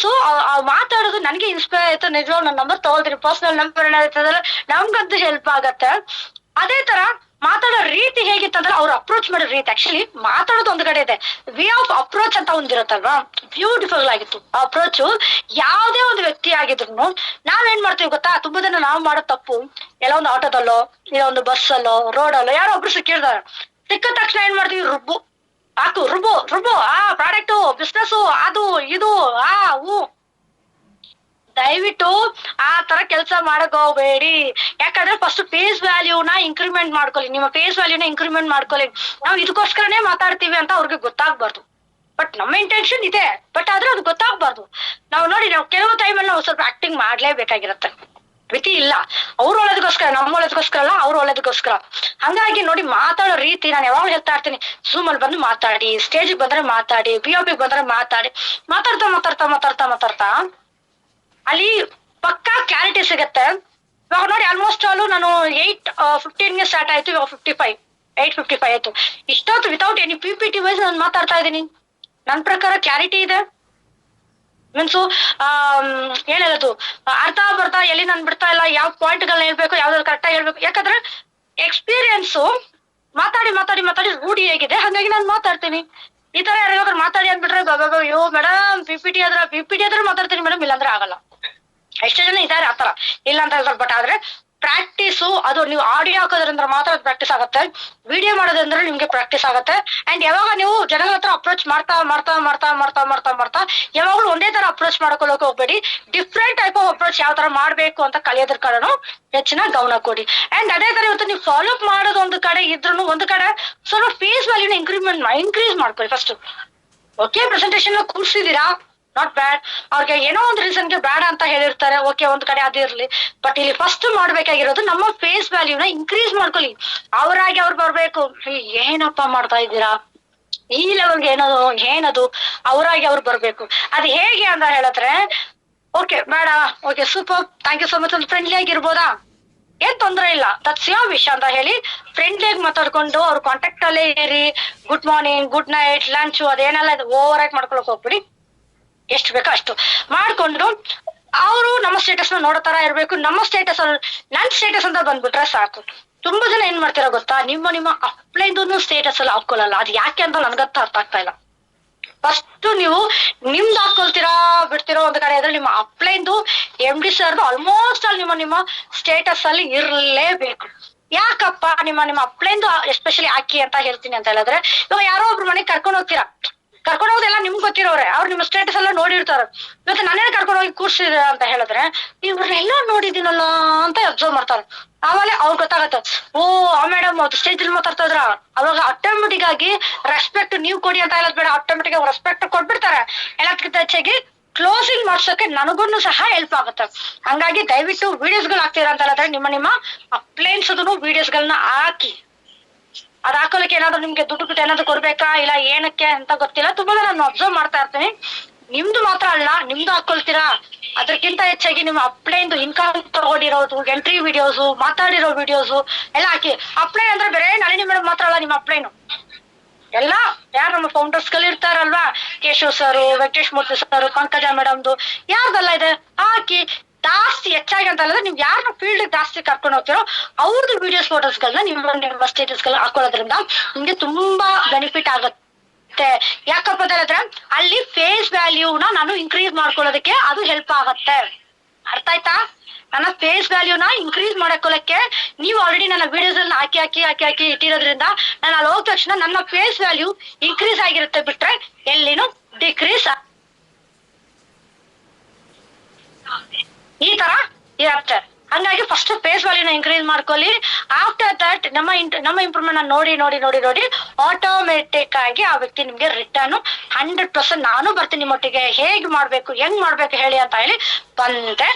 ಸೊ ಮಾತಾಡೋದು ನನಗೆ ಇನ್ಸ್ಪೈರ್ ಆಯ್ತು. ನಿಜವಾಗ ನನ್ನ ನಂಬರ್ ತಗೊಳ್ತೀನಿ, ಪರ್ಸನಲ್ ನಂಬರ್ ಏನಾಯ್ತದಲ್ಲ ನಮ್ಗಂತೂ ಹೆಲ್ಪ್ ಆಗತ್ತೆ. ಅದೇ ತರ ಮಾತಾಡೋ ರೀತಿ ಹೇಗಿತ್ತಂದ್ರೆ ಅವ್ರು ಅಪ್ರೋಚ್ ಮಾಡೋ ರೀತಿ, ಆಕ್ಚುಲಿ ಮಾತಾಡೋದು ಒಂದು ಕಡೆ ಇದೆ, ವೇ ಆಫ್ ಅಪ್ರೋಚ್ ಅಂತ ಒಂದಿರುತ್ತಲ್ವಾ, ಬ್ಯೂಟಿಫುಲ್ ಆಗಿತ್ತು ಅಪ್ರೋಚ್. ಯಾವ್ದೇ ಒಂದು ವ್ಯಕ್ತಿ ಆಗಿದ್ರು ನಾವೇನ್ ಮಾಡ್ತೀವಿ ಗೊತ್ತಾ, ತುಂಬಾ ದಿನ ನಾವು ಮಾಡೋ ತಪ್ಪು, ಎಲ್ಲ ಒಂದು ಆಟೋದಲ್ಲೋ ಇಲ್ಲ ಒಂದು ಬಸ್ಸಲ್ಲೋ ರೋಡಲ್ಲೋ ಯಾರೋ ಒಬ್ರು ಸಿಕ್ಕಿರ್ತಾರೆ, ಸಿಕ್ಕಿದ ತಕ್ಷಣ ಏನ್ ಮಾಡ್ತೀವಿ, ರುಬ್ಬು ಪ್ರಾಡಕ್ಟು ಬಿಸ್ನೆಸ್ ಅದು ಇದು ದಯವಿಟ್ಟು ಆ ತರ ಕೆಲಸ ಮಾಡಕ್ ಹೋಗ್ಬೇಡಿ. ಯಾಕಂದ್ರೆ ಫಸ್ಟ್ ಫೇಸ್ ವ್ಯಾಲ್ಯೂನ ಇಂಕ್ರಿಮೆಂಟ್ ಮಾಡ್ಕೊಳ್ಳಿ, ನಿಮ್ಮ ಫೇಸ್ ವ್ಯಾಲ್ಯೂನ ಇಂಕ್ರಿಮೆಂಟ್ ಮಾಡ್ಕೊಳ್ಳಿ. ನಾವು ಇದಕ್ಕೋಸ್ಕರನೇ ಮಾತಾಡ್ತೀವಿ ಅಂತ ಅವ್ರಿಗೆ ಗೊತ್ತಾಗ್ಬಾರ್ದು. ಬಟ್ ನಮ್ಮ ಇಂಟೆನ್ಷನ್ ಇದೆ, ಬಟ್ ಆದ್ರೆ ಅದು ಗೊತ್ತಾಗ್ಬಾರ್ದು. ನಾವು ನೋಡಿ, ನಾವು ಕೆಲವು ಟೈಮಲ್ಲಿ ನಾವು ಸ್ವಲ್ಪ ಆಕ್ಟಿಂಗ್ ಮಾಡ್ಲೇಬೇಕಾಗಿರತ್ತೆ, ಮಿತಿ ಇಲ್ಲ. ಅವ್ರ ಒಳ್ಳೇದಕ್ಕೋಸ್ಕರ, ನಮ್ಮ ಒಳ್ಳೇದಕ್ಕೋಸ್ಕರ ಅಲ್ಲ, ಅವ್ರ ಒಳ್ಳೇದಕ್ಕೋಸ್ಕರ. ಹಂಗಾಗಿ ನೋಡಿ ಮಾತಾಡೋ ರೀತಿ, ನಾನು ಯಾವಾಗ್ಲೂ ಹೇಳ್ತಾ ಇರ್ತೀನಿ, ಝೂಮ್ ಅಲ್ಲಿ ಬಂದು ಮಾತಾಡಿ, ಸ್ಟೇಜಿಗೆ ಬಂದ್ರೆ ಮಾತಾಡಿ, POP ಬಂದ್ರೆ ಮಾತಾಡಿ. ಮಾತಾಡ್ತಾ ಅಲ್ಲಿ ಪಕ್ಕಾ ಕ್ಲಾರಿಟಿ ಸಿಗತ್ತೆ. ಇವಾಗ ನೋಡಿ ಆಲ್ಮೋಸ್ಟ್ ಆಲ್ ನಾನು 8:15 ಸ್ಟಾರ್ಟ್ ಆಯ್ತು, ಇವಾಗ 8:55 ಆಯ್ತು. ಇಷ್ಟೊತ್ತು ವಿತೌಟ್ ಎನಿ PPT ವೈಸ್ ನಾನು ಮಾತಾಡ್ತಾ ಇದ್ದೀನಿ. ನನ್ ಪ್ರಕಾರ ಕ್ಲಾರಿಟಿ ಇದೆ, ಮೀನ್ಸು ಏನ್ ಹೇಳೋದು, ಅರ್ಥ ಬರ್ತಾ ಎಲ್ಲಿ ನಾನು ಬಿಡ್ತಾ ಇಲ್ಲ, ಯಾವ ಪಾಯಿಂಟ್ ಗಳನ್ನ ಹೇಳ್ಬೇಕು, ಯಾವ್ದಾದ್ರು ಕರೆಕ್ಟಾಗಿ ಹೇಳ್ಬೇಕು. ಯಾಕಂದ್ರೆ ಎಕ್ಸ್ಪೀರಿಯನ್ಸು ಮಾತಾಡಿ ರೂಢಿ ಹೇಗಿದೆ, ಹಾಗಾಗಿ ನಾನು ಮಾತಾಡ್ತೀನಿ. ಈ ತರ ಯಾರು ಮಾತಾಡಿ ಅಂದ್ಬಿಟ್ರೆ ಅಯ್ಯೋ ಮೇಡಮ್ PPT ಆದ್ರೆ ಮಾತಾಡ್ತೀನಿ ಮೇಡಮ್, ಇಲ್ಲಾಂದ್ರೆ ಆಗಲ್ಲ. ಎಷ್ಟೋ ಜನ ಇದಾರೆ ಆತರ, ಇಲ್ಲ ಅಂತ ಹೇಳ್ತಾರೆ. ಬಟ್ ಆದ್ರೆ ಪ್ರಾಕ್ಟೀಸು, ಅದು ನೀವು ಆಡಿಯೋ ಹಾಕೋದ್ರಿಂದ ಮಾತ್ರ ಪ್ರಾಕ್ಟೀಸ್ ಆಗುತ್ತೆ, ವಿಡಿಯೋ ಮಾಡೋದ್ರಿಂದ ನಿಮ್ಗೆ ಪ್ರಾಕ್ಟೀಸ್ ಆಗುತ್ತೆ. ಅಂಡ್ ಯಾವಾಗ ನೀವು ಜನಗಳ ಹತ್ರ ಅಪ್ರೋಚ್ ಮಾಡ್ತಾ ಯಾವಾಗ್ಲೂ ಒಂದೇ ತರ ಅಪ್ರೋಚ್ ಮಾಡ್ಕೊಳ್ಳೋಕೆ ಹೋಗ್ಬೇಡಿ. ಡಿಫ್ರೆಂಟ್ ಟೈಪ್ ಆಫ್ ಅಪ್ರೋಚ್ ಯಾವ ತರ ಮಾಡ್ಬೇಕು ಅಂತ ಕಲಿಯೋದ್ರ ಕಡೆನೂ ಹೆಚ್ಚಿನ ಗಮನ ಕೊಡಿ. ಅಂಡ್ ಅದೇ ತರ ಇವತ್ತು ನೀವು ಫಾಲೋ ಅಪ್ ಮಾಡೋದು ಒಂದು ಕಡೆ ಇದ್ರೂ, ಒಂದು ಕಡೆ ಸ್ವಲ್ಪ ಫೇಸ್ ವ್ಯಾಲ್ಯೂನ ಇನ್ಕ್ರೀಸ್ ಮಾಡ್ಕೊಳ್ಳಿ ಫಸ್ಟ್. ಓಕೆ, ಪ್ರೆಸೆಂಟೇಷನ್ ಕೂರ್ಸಿದೀರಾ, ನಾಟ್ ಬ್ಯಾಡ್. ಅವ್ರಿಗೆ ಏನೋ ಒಂದು ರೀಸನ್ಗೆ ಬೇಡ ಅಂತ ಹೇಳಿರ್ತಾರೆ, ಓಕೆ ಒಂದ್ ಕಡೆ ಅದಿರ್ಲಿ. ಬಟ್ ಇಲ್ಲಿ ಫಸ್ಟ್ ಮಾಡ್ಬೇಕಾಗಿರೋದು ನಮ್ಮ ಫೇಸ್ ವ್ಯಾಲ್ಯೂನ ಇನ್ಕ್ರೀಸ್ ಮಾಡ್ಕೊಳ್ಳಿ. ಅವರಾಗಿ ಅವ್ರು ಬರ್ಬೇಕು, ಏನಪ್ಪಾ ಮಾಡ್ತಾ ಇದ್ದೀರಾ, ಈ ಲೆವೆಲ್ಗೆ ಏನದು ಅವರಾಗಿ ಅವ್ರು ಬರ್ಬೇಕು. ಅದು ಹೇಗೆ ಅಂತ ಹೇಳಿದ್ರೆ, ಓಕೆ ಬೇಡ, okay super, thank you so much, ಒಂದು ಫ್ರೆಂಡ್ಲಿ ಆಗಿರ್ಬೋದಾ, ಏನ್ ತೊಂದ್ರೆ ಇಲ್ಲ, ದಟ್ಸ್ ಯೋರ್ ವಿಶ್ ಅಂತ ಹೇಳಿ ಫ್ರೆಂಡ್ಲಿ ಆಗಿ ಮಾತಾಡ್ಕೊಂಡು ಅವ್ರ ಕಾಂಟ್ಯಾಕ್ಟ್ ಅಲ್ಲೇ ಇರಿ. Good morning, good night, lunch ಅದೇನೆಲ್ಲ ಓವರ್ ಆಗಿ ಮಾಡ್ಕೊಳಕ್ ಹೋಗ್ಬಿಡಿ. ಎಷ್ಟು ಬೇಕೋ ಅಷ್ಟು ಮಾಡ್ಕೊಂಡು ಅವರು ನಮ್ಮ ಸ್ಟೇಟಸ್ ನ ನೋಡೋ ತರ ಇರ್ಬೇಕು. ನಮ್ಮ ಸ್ಟೇಟಸ್ ನನ್ ಸ್ಟೇಟಸ್ ಅಂತ ಬಂದ್ಬಿಟ್ರೆ ಸಾಕು. ತುಂಬಾ ಜನ ಏನ್ ಮಾಡ್ತೀರಾ ಗೊತ್ತಾ, ನಿಮ್ಮ ಅಪ್ಲೈನ್ದು ಸ್ಟೇಟಸ್ ಅಲ್ಲಿ ಹಾಕೊಳ್ಳಲ್ಲ. ಅದು ಯಾಕೆ ಅಂತ ನನ್ಗಂತ ಅರ್ಥ ಆಗ್ತಾ ಇಲ್ಲ. ಫಸ್ಟ್ ನೀವು ನಿಮ್ದು ಹಾಕೊಳ್ತೀರಾ ಬಿಡ್ತೀರೋ ಒಂದ್ ಕಡೆ ಇದ್ರೆ ನಿಮ್ಮ ಅಪ್ಲೈನ್ದು MD ಸರ್ದು ಆಲ್ಮೋಸ್ಟ್ ಅಲ್ಲಿ ನಿಮ್ಮ ಸ್ಟೇಟಸ್ ಅಲ್ಲಿ ಇರ್ಲೇಬೇಕು. ಯಾಕಪ್ಪ ನಿಮ್ಮ ಅಪ್ಲೈನ್ದು ಎಸ್ಪೆಷಲಿ ಹಾಕಿ ಅಂತ ಹೇಳ್ತೀನಿ ಅಂತ ಹೇಳಿದ್ರೆ, ಇವಾಗ ಯಾರೋ ಒಬ್ರು ಮನೆಗೆ ಕರ್ಕೊಂಡು ಹೋಗ್ತೀರಾ, ಕರ್ಕೊಂಡು ಹೋಗೋದೆಲ್ಲ ನಿಮ್ಗೆ ಗೊತ್ತಿರೋರೆ, ಅವ್ರು ನಿಮ್ಮ ಸ್ಟೇಟಸ್ ಎಲ್ಲ ನೋಡಿರ್ತಾರ. ಇವತ್ತು ನಾನೇನು ಕರ್ಕೊಂಡು ಹೋಗಿ ಕೂರ್ಸಿದ ಅಂತ ಹೇಳಿದ್ರೆ ಇವ್ರನ್ನೆಲ್ಲ ನೋಡಿದ್ದೀನಲ್ಲ ಅಂತ ಅಬ್ಸರ್ವ್ ಮಾಡ್ತಾರೆ. ಆಮೇಲೆ ಅವ್ರು ಗೊತ್ತಾಗತ್ತೆ, ಓ ಆ ಮೇಡಮ್ ಅವ್ರು ಸ್ಟೇಜ್ ಅಲ್ಲಿ ಮಾತಾಡ್ತಾ ಇದ್ರ, ಅವಾಗ ಆಟೋಮೆಟಿಕ್ ಆಗಿ ರೆಸ್ಪೆಕ್ಟ್ ನೀವು ಕೊಡಿ ಅಂತ ಹೇಳೋದ್ ಬೇಡ, ಆಟೋಮೆಟಿಕ್ ಆಗಿ ರೆಸ್ಪೆಕ್ಟ್ ಕೊಟ್ಬಿಡ್ತಾರೆ. ಎಲ್ಲದಕ್ಕಿಂತ ಹೆಚ್ಚಾಗಿ ಕ್ಲೋಸಿಂಗ್ ಮಾಡ್ಸೋಕೆ ನನಗೂ ಸಹ ಹೆಲ್ಪ್ ಆಗುತ್ತೆ. ಹಂಗಾಗಿ ದಯವಿಟ್ಟು ವಿಡಿಯೋಸ್ಗಳು ಹಾಕ್ತೀರಾ ಅಂತ ಹೇಳಿದ್ರೆ ನಿಮ್ಮ ಅಪ್ಲೈನ್ಸ್ ವಿಡಿಯೋಸ್ ಗಳನ್ನ ಹಾಕಿ. ಅದ್ ಹಾಕೋಲಿಕ್ಕೆ ಏನಾದ್ರು ನಿಮ್ಗೆ ದುಡ್ಡು ಬಿಟ್ಟು ಏನಾದ್ರು ಕೊಡ್ಬೇಕಾ ಇಲ್ಲ ಏನಕ್ಕೆ ಅಂತ ಗೊತ್ತಿಲ್ಲ. ತುಂಬಾ ನಾನು ಅಬ್ಸರ್ವ್ ಮಾಡ್ತಾ ಇರ್ತೀನಿ. ನಿಮ್ದು ಮಾತ್ರ ಅಲ್ಲ, ನಿಮ್ದು ಹಾಕೊಳ್ತೀರಾ, ಅದಕ್ಕಿಂತ ಹೆಚ್ಚಾಗಿ ನಿಮ್ಮ ಅಪ್ಲೈನ್ದು ಇನ್ಕಮ್ ತಗೊಂಡಿರೋದು, ಎಂಟ್ರಿ ವಿಡಿಯೋಸು, ಮಾತಾಡಿರೋ ವಿಡಿಯೋಸು ಎಲ್ಲ ಹಾಕಿ. ಅಪ್ಲೈನ್ ಅಂದ್ರೆ ಬೇರೆ ನಳಿನಿ ಮೇಡಮ್ ಮಾತ್ರ ಅಲ್ಲ, ನಿಮ್ಮ ಅಪ್ಲೈನು ಎಲ್ಲ ಯಾರು ನಮ್ಮ ಫೌಂಡರ್ಸ್ ಗಳು ಇರ್ತಾರಲ್ವಾ, ಕೇಶವ್ ಸರ್, ವೆಂಕಟೇಶ್ ಮೂರ್ತಿ ಸರ್, ಪಂಕಜ ಮೇಡಮ್ದು ಯಾರ್ದೆಲ್ಲ ಇದೆ ಹಾಕಿ. ಜಾಸ್ತಿ ಹೆಚ್ಚಾಗಿ ಅಂತ ಹೇಳಿದ್ರೆ ನೀವು ಯಾರನ್ನ ಫೀಲ್ಡ್ ಜಾಸ್ತಿ ಕರ್ಕೊಂಡು ಹೋಗ್ತಿರೋ ಅವ್ರದ್ದು ವಿಡಿಯೋಸ್ ಫೋಟೋಸ್ ಗಳನ್ನ ನಿಮ್ಮ ಸ್ಟೇಟಸ್ ಗಳು ಹಾಕೊಳ್ಳೋದ್ರಿಂದ ನಿಮ್ಗೆ ತುಂಬಾ ಬೆನಿಫಿಟ್ ಆಗುತ್ತೆ. ಯಾಕಪ್ಪ ಅಂತ ಹೇಳಿದ್ರೆ ಅಲ್ಲಿ ಫೇಸ್ ವ್ಯಾಲ್ಯೂನ ನಾನು ಇನ್ಕ್ರೀಸ್ ಮಾಡ್ಕೊಳ್ಳೋದಕ್ಕೆ ಅದು ಹೆಲ್ಪ್ ಆಗತ್ತೆ. ಅರ್ಥ ಆಯ್ತಾ? ನನ್ನ ಫೇಸ್ ವ್ಯಾಲ್ಯೂನ ಇನ್ಕ್ರೀಸ್ ಮಾಡ್ಕೊಳ್ಳಕ್ಕೆ ನೀವು ಆಲ್ರೆಡಿ ನನ್ನ ವಿಡಿಯೋಸ್ ಅಲ್ಲಿ ಹಾಕಿ ಇಟ್ಟಿರೋದ್ರಿಂದ ನಾನು ಅಲ್ಲಿ ಹೋದ ತಕ್ಷಣ ನನ್ನ ಫೇಸ್ ವ್ಯಾಲ್ಯೂ ಇನ್ಕ್ರೀಸ್ ಆಗಿರುತ್ತೆ, ಬಿಟ್ರೆ ಎಲ್ಲಿನೂ ಡಿಕ್ರೀಸ್ ಈ ತರ ಇರುತ್ತೆ. ಹಂಗಾಗಿ ಫಸ್ಟ್ ಫೇಸ್ ವ್ಯಾಲ್ಯೂನ ಇನ್ಕ್ರೀಸ್ ಮಾಡ್ಕೊಳ್ಳಿ. ಆಫ್ಟರ್ ದಟ್ ನಮ್ಮ ಇಂಪ್ರೂವ್ಮೆಂಟ್ ನೋಡಿ ಆಟೋಮೆಟಿಕ್ ಆಗಿ ಆ ವ್ಯಕ್ತಿ ನಿಮ್ಗೆ ರಿಟರ್ನ್ 100% ನಾನು ಬರ್ತೀನಿ ನಿಮ್ಮೊಟ್ಟಿಗೆ, ಹೇಗ್ ಮಾಡ್ಬೇಕು ಹೆಂಗ್ ಮಾಡ್ಬೇಕು ಹೇಳಿ ಅಂತ ಹೇಳಿ ಬಂದೆ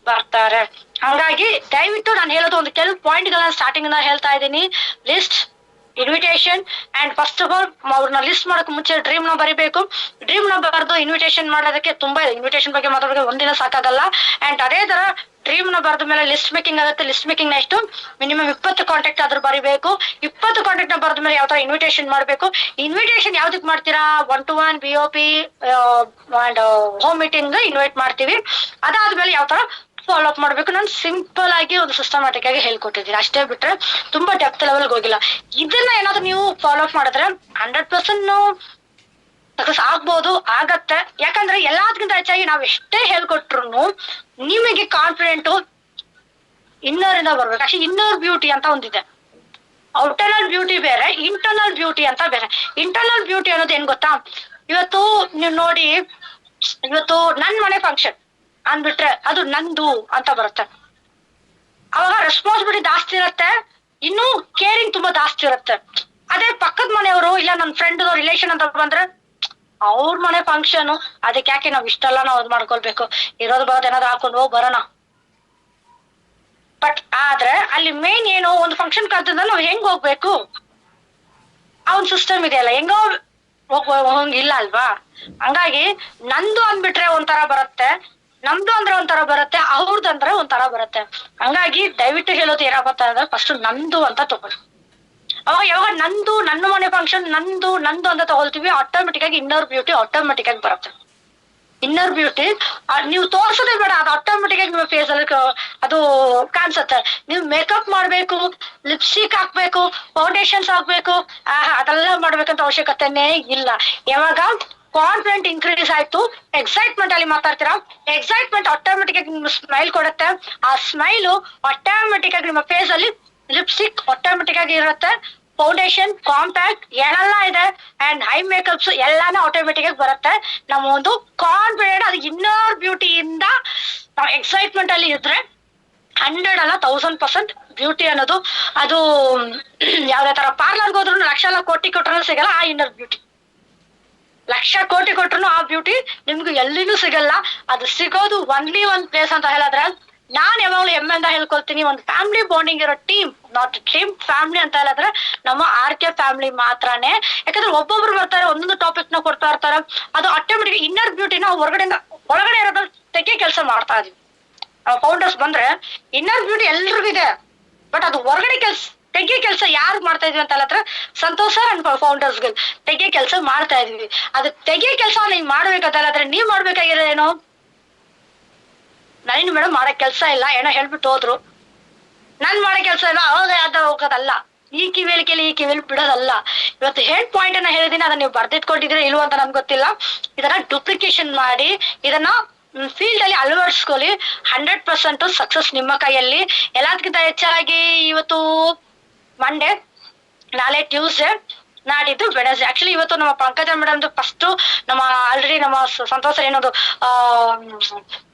ಬರ್ತಾರೆ. ಹಂಗಾಗಿ ದಯವಿಟ್ಟು ನಾನು ಹೇಳೋದು ಒಂದು ಕೆಲವು ಪಾಯಿಂಟ್ ಗಳನ್ನ ಸ್ಟಾರ್ಟಿಂಗ್ ಹೇಳ್ತಾ ಇದ್ದೀನಿ. List, invitation and first of all ಅವ್ರನ್ನ ಲಿಸ್ಟ್ ಮಾಡಕ್ ಮುಂಚೆ ಡ್ರೀಮ್ ನ ಬರಿಬೇಕು. ಡ್ರೀಮ್ ನ ಬರೆದು ಇನ್ವಿಟೇಷನ್ ಮಾಡೋದಕ್ಕೆ ತುಂಬಾ ಇನ್ವಿಟೇಷನ್ ಬಗ್ಗೆ ಮಾತಾಡೋಕೆ ಒಂದಿನ ಸಾಕಾಗಲ್ಲ. ಅಂಡ್ ಅದೇ ತರ ಡ್ರೀಮ್ ನ ಬರೆದ ಮೇಲೆ ಲಿಸ್ಟ್ ಮೇಕಿಂಗ್ ಆಗುತ್ತೆ. ಲಿಸ್ಟ್ ಮೇಕಿಂಗ್ ನ ಎಷ್ಟು ಮಿನಿಮಮ್ 20 ಕಾಂಟ್ಯಾಕ್ಟ್ ಆದ್ರೂ ಬರಿಬೇಕು. 20 ಕಾಂಟ್ಯಾಕ್ಟ್ ನ ಬರೆದ ಮೇಲೆ ಯಾವ ತರ ಇನ್ವಿಟೇಷನ್ ಮಾಡ್ಬೇಕು. ಇನ್ವಿಟೇಷನ್ ಯಾವ್ದಕ್ ಮಾಡ್ತೀರಾ? 1-to-1 BOP and home meeting invite ಮಾಡ್ತೀವಿ. ಅದಾದ್ಮೇಲೆ ಯಾವ ತರ ಫಾಲೋ ಅಪ್ ಮಾಡ್ಬೇಕು ನಾನು ಸಿಂಪಲ್ ಆಗಿ ಒಂದು ಸಿಸ್ಟಮ್ಯಾಟಿಕ್ ಆಗಿ ಹೇಳ್ಕೊಟ್ಟಿದ್ದೀನಿ, ಅಷ್ಟೇ ಬಿಟ್ರೆ ತುಂಬಾ ಡೆಪ್ತ್ ಲೆವೆಲ್ಗೆ ಹೋಗಿಲ್ಲ. ಇದನ್ನ ಏನಾದ್ರು ನೀವು ಫಾಲೋ ಅಪ್ ಮಾಡಿದ್ರೆ 100% ಸಕ್ಸಸ್ ಆಗ್ಬೋದು, ಆಗತ್ತೆ. ಯಾಕಂದ್ರೆ ಎಲ್ಲದಕ್ಕಿಂತ ಹೆಚ್ಚಾಗಿ ನಾವ್ ಎಷ್ಟೇ ಹೇಳ್ಕೊಟ್ರು ನಿಮಗೆ ಕಾನ್ಫಿಡೆಂಟ್ ಇನ್ನರ್ ಇಂದ ಬರ್ಬೇಕು. ಅಷ್ಟೇ ಇನ್ನರ್ ಬ್ಯೂಟಿ ಅಂತ ಒಂದಿದೆ. ಔಟರ್ನಲ್ ಬ್ಯೂಟಿ ಬೇರೆ, ಇಂಟರ್ನಲ್ ಬ್ಯೂಟಿ ಅಂತ ಬೇರೆ. ಇಂಟರ್ನಲ್ ಬ್ಯೂಟಿ ಅನ್ನೋದು ಏನ್ ಗೊತ್ತಾ? ಇವತ್ತು ನೀವು ನೋಡಿ, ಇವತ್ತು ನನ್ ಮನೆ ಫಂಕ್ಷನ್ ಅಂದ್ಬಿಟ್ರೆ ಅದು ನಂದು ಅಂತ ಬರುತ್ತೆ. ಅವಾಗ ರೆಸ್ಪಾನ್ಸಿಬಿಲಿಟಿ ಜಾಸ್ತಿ ಇರುತ್ತೆ, ಇನ್ನು ಕೇರಿಂಗ್ ತುಂಬಾ ಜಾಸ್ತಿ ಇರುತ್ತೆ. ಅದೇ ಪಕ್ಕದ ಮನೆಯವರು ಇಲ್ಲ ನನ್ನ ಫ್ರೆಂಡ್ ರಿಲೇಷನ್ ಅಂತ ಬಂದ್ರೆ ಅವ್ರ ಮನೆ ಫಂಕ್ಷನ್, ಅದಕ್ಕೆ ಯಾಕೆ ನಾವ್ ಇಷ್ಟೆಲ್ಲ ನಾವು ಅದ್ ಮಾಡ್ಕೊಳ್ಬೇಕು, ಇರೋದು ಬರೋದು ಏನಾದ್ರು ಹಾಕೊಂಡು ಹೋಗಿ ಬರೋಣ. ಬಟ್ ಆದ್ರೆ ಅಲ್ಲಿ ಮೇನ್ ಏನು, ಒಂದು ಫಂಕ್ಷನ್ ಕಲ್ತಿದ್ರೆ ನಾವ್ ಹೆಂಗ್ ಹೋಗ್ಬೇಕು ಆ ಒಂದ್ ಸಿಸ್ಟಮ್ ಇದೆಯಲ್ಲ, ಹೆಂಗೋ ಹೋಗಿಲ್ಲ ಅಲ್ವಾ. ಹಂಗಾಗಿ ನಂದು ಅಂದ್ಬಿಟ್ರೆ ಒಂಥರ ಬರುತ್ತೆ, ನಮ್ದು ಅಂದ್ರೆ ಒಂಥರ ಬರುತ್ತೆ, ಅವ್ರದ್ದು ಅಂದ್ರೆ ಒಂಥರ ಬರುತ್ತೆ. ಹಂಗಾಗಿ ದಯವಿಟ್ಟು ಹೇಳೋದು ಏನಾಗತ್ತ ಅಂದ್ರೆ ಫಸ್ಟ್ ನಂದು ಅಂತ ತಗೊಳ್ಳಿ. ಅವಾಗ ಯಾವಾಗ ನಂದು, ನನ್ನ ಮನೆ ಫಂಕ್ಷನ್ ನಂದು ಅಂತ ತಗೊಳ್ತೀವಿ, ಆಟೋಮೆಟಿಕ್ ಆಗಿ ಇನ್ನರ್ ಬ್ಯೂಟಿ ಆಟೋಮೆಟಿಕ್ ಆಗಿ ಬರುತ್ತೆ. ಇನ್ನರ್ ಬ್ಯೂಟಿ ನೀವು ತೋರ್ಸೋದೇ ಬೇಡ, ಅದು ಆಟೋಮೆಟಿಕ್ ಆಗಿ ನಿಮ್ಮ ಫೇಸ್ ಅಲ್ಲಿ ಅದು ಕಾಣಿಸುತ್ತೆ. ನೀವು ಮೇಕಪ್ ಮಾಡ್ಬೇಕು, ಲಿಪ್ಸ್ಟಿಕ್ ಹಾಕ್ಬೇಕು, ಫೌಂಡೇಶನ್ಸ್ ಹಾಕ್ಬೇಕು, ಅದೆಲ್ಲ ಮಾಡ್ಬೇಕಂತ ಅವಶ್ಯಕತೆನೇ ಇಲ್ಲ. ಯಾವಾಗ ಕಾನ್ಫಿಡೆಂಟ್ ಇನ್ಕ್ರೀಸ್ ಆಯ್ತು, ಎಕ್ಸೈಟ್ಮೆಂಟ್ ಅಲ್ಲಿ ಮಾತಾಡ್ತೀರಾ, ಎಕ್ಸೈಟ್ಮೆಂಟ್ ಆಟೋಮೆಟಿಕ್ ಆಗಿ ನಿಮ್ಗೆ ಸ್ಮೈಲ್ ಕೊಡುತ್ತೆ. ಆ ಸ್ಮೈಲು ಆಟೋಮೆಟಿಕ್ ಆಗಿ ನಿಮ್ಮ ಫೇಸ್ ಅಲ್ಲಿ ಲಿಪ್ಸ್ಟಿಕ್ ಆಟೋಮೆಟಿಕ್ ಆಗಿ ಇರುತ್ತೆ, ಫೌಂಡೇಶನ್, ಕಾಂಪ್ಯಾಕ್ಟ್ ಏನೆಲ್ಲ ಇದೆ ಅಂಡ್ ಐ ಮೇಕಪ್ಸ್ ಎಲ್ಲಾನು ಆಟೋಮೆಟಿಕ್ ಆಗಿ ಬರುತ್ತೆ. ನಮ್ಮ ಒಂದು ಕಾನ್ಫಿಡೆಂಟ್, ಅದು ಇನ್ನರ್ ಬ್ಯೂಟಿಯಿಂದ ನಾವು ಎಕ್ಸೈಟ್ಮೆಂಟ್ ಅಲ್ಲಿ ಇದ್ರೆ 100 ಅಲ್ಲ 1000% ಬ್ಯೂಟಿ ಅನ್ನೋದು ಅದು ಯಾವ್ದೇ ತರ ಪಾರ್ಲರ್ಗೆ ಹೋದ್ರು ಲಕ್ಷ ಕೋಟಿ ಕೊಟ್ಟರು ಸಿಗಲ್ಲ ಆ ಇನ್ನರ್ ಬ್ಯೂಟಿ. ಲಕ್ಷ ಕೋಟಿ ಕೊಟ್ರು ಆ ಬ್ಯೂಟಿ ನಿಮ್ಗೆ ಎಲ್ಲಿನೂ ಸಿಗಲ್ಲ. ಅದು ಸಿಗೋದು ಒನ್ಲಿ ಒಂದ್ ಪ್ಲೇಸ್ ಅಂತ ಹೇಳಿದ್ರೆ ನಾನ್ ಯಾವಾಗ್ಲೂ ಹೆಮ್ಮೆಯಿಂದ ಹೇಳ್ಕೊಳ್ತೀನಿ, ಒಂದು ಫ್ಯಾಮಿಲಿ ಬಾಂಡಿಂಗ್ ಇರೋ ಟೀಮ್, ನಾಟ್ ಟೀಮ್ ಫ್ಯಾಮಿಲಿ ಅಂತ ಹೇಳಿದ್ರೆ ನಮ್ಮ RK ಫ್ಯಾಮಿಲಿ ಮಾತ್ರನೇ. ಯಾಕಂದ್ರೆ ಒಬ್ಬೊಬ್ರು ಬರ್ತಾರೆ, ಒಂದೊಂದು ಟಾಪಿಕ್ ನ ಕೊಡ್ತಾ ಇರ್ತಾರೆ, ಅದು ಆಟೋಮೆಟಿಕ್ ಇನ್ನರ್ ಬ್ಯೂಟಿನ ಒಳಗಡೆ ಇರೋದ್ರ ತೆಗೆ ಕೆಲಸ ಮಾಡ್ತಾ ಇದೀವಿ. ಫೌಂಡರ್ಸ್ ಬಂದ್ರೆ ಇನ್ನರ್ ಬ್ಯೂಟಿ ಎಲ್ರಿಗೂ ಇದೆ, ಬಟ್ ಅದು ಹೊರಗಡೆ ತೆಗೆ ಕೆಲಸ ಯಾರು ಮಾಡ್ತಾ ಇದೀವಿ ಅಂತ ಹೇಳಿದ್ರೆ ಸಂತೋಷ್ ಸರ್ ಅಂಡ್ ಫೌಂಡರ್ಸ್ ಗಳು ತೆಗೆ ಕೆಲಸ ಮಾಡ್ತಾ ಇದೀವಿ. ಅದು ತೆಗೆ ಕೆಲಸ ನೀವ್ ಮಾಡ್ಬೇಕಂತ ಹೇಳಿದ್ರೆ ನೀವ್ ಮಾಡ್ಬೇಕಾಗಿರೋದೇನು, ನಳಿನಿ ಮೇಡಮ್ ಮಾಡೋ ಕೆಲ್ಸ ಇಲ್ಲ ಏನೋ ಹೇಳ್ಬಿಟ್ಟು ಹೋದ್ರು, ನಾನ್ ಮಾಡೋ ಕೆಲ್ಸ ಇಲ್ಲ ಅವಾಗ ಯಾವ್ದ ಹೋಗೋದಲ್ಲ. ಈ ಕಿವಿಯಲ್ಲಿ ಈ ಕಿವಿಯಲ್ಲಿ ಬಿಡೋದಲ್ಲ. ಇವತ್ತು ಹೆಡ್ ಪಾಯಿಂಟ್ ಅನ್ನ ಹೇಳಿದೀನಿ, ಅದನ್ನ ನೀವು ಬರ್ದಿಟ್ಕೊಂಡಿದ್ರೆ ಇಲ್ವೋ ಅಂತ ನನ್ಗೆ ಗೊತ್ತಿಲ್ಲ. ಇದನ್ನ ಡುಪ್ಲಿಕೇಶನ್ ಮಾಡಿ ಇದನ್ನ ಫೀಲ್ಡ್ ಅಲ್ಲಿ ಅಳವಡಿಸ್ಕೊಳ್ಳಿ. 100% ಸಕ್ಸಸ್ ನಿಮ್ಮ ಕೈಯಲ್ಲಿ. ಎಲ್ಲದಕ್ಕಿಂತ ಹೆಚ್ಚಾಗಿ ಇವತ್ತು ಮಂಡೇ, ನಾಳೆ ಟ್ಯೂಸ್ಡೇ, ನಾಡಿದ್ದು ವೆಡ್ನೆಸ್ಡೇ. ಆಕ್ಚುಲಿ ಇವತ್ತು ನಮ್ಮ ಪಂಕಜ ಮೇಡಮ್ದು ಫಸ್ಟ್ ನಮ್ಮ ಆಲ್ರೆಡಿ ನಮ್ಮ ಸಂತೋಷ ಏನೊಂದು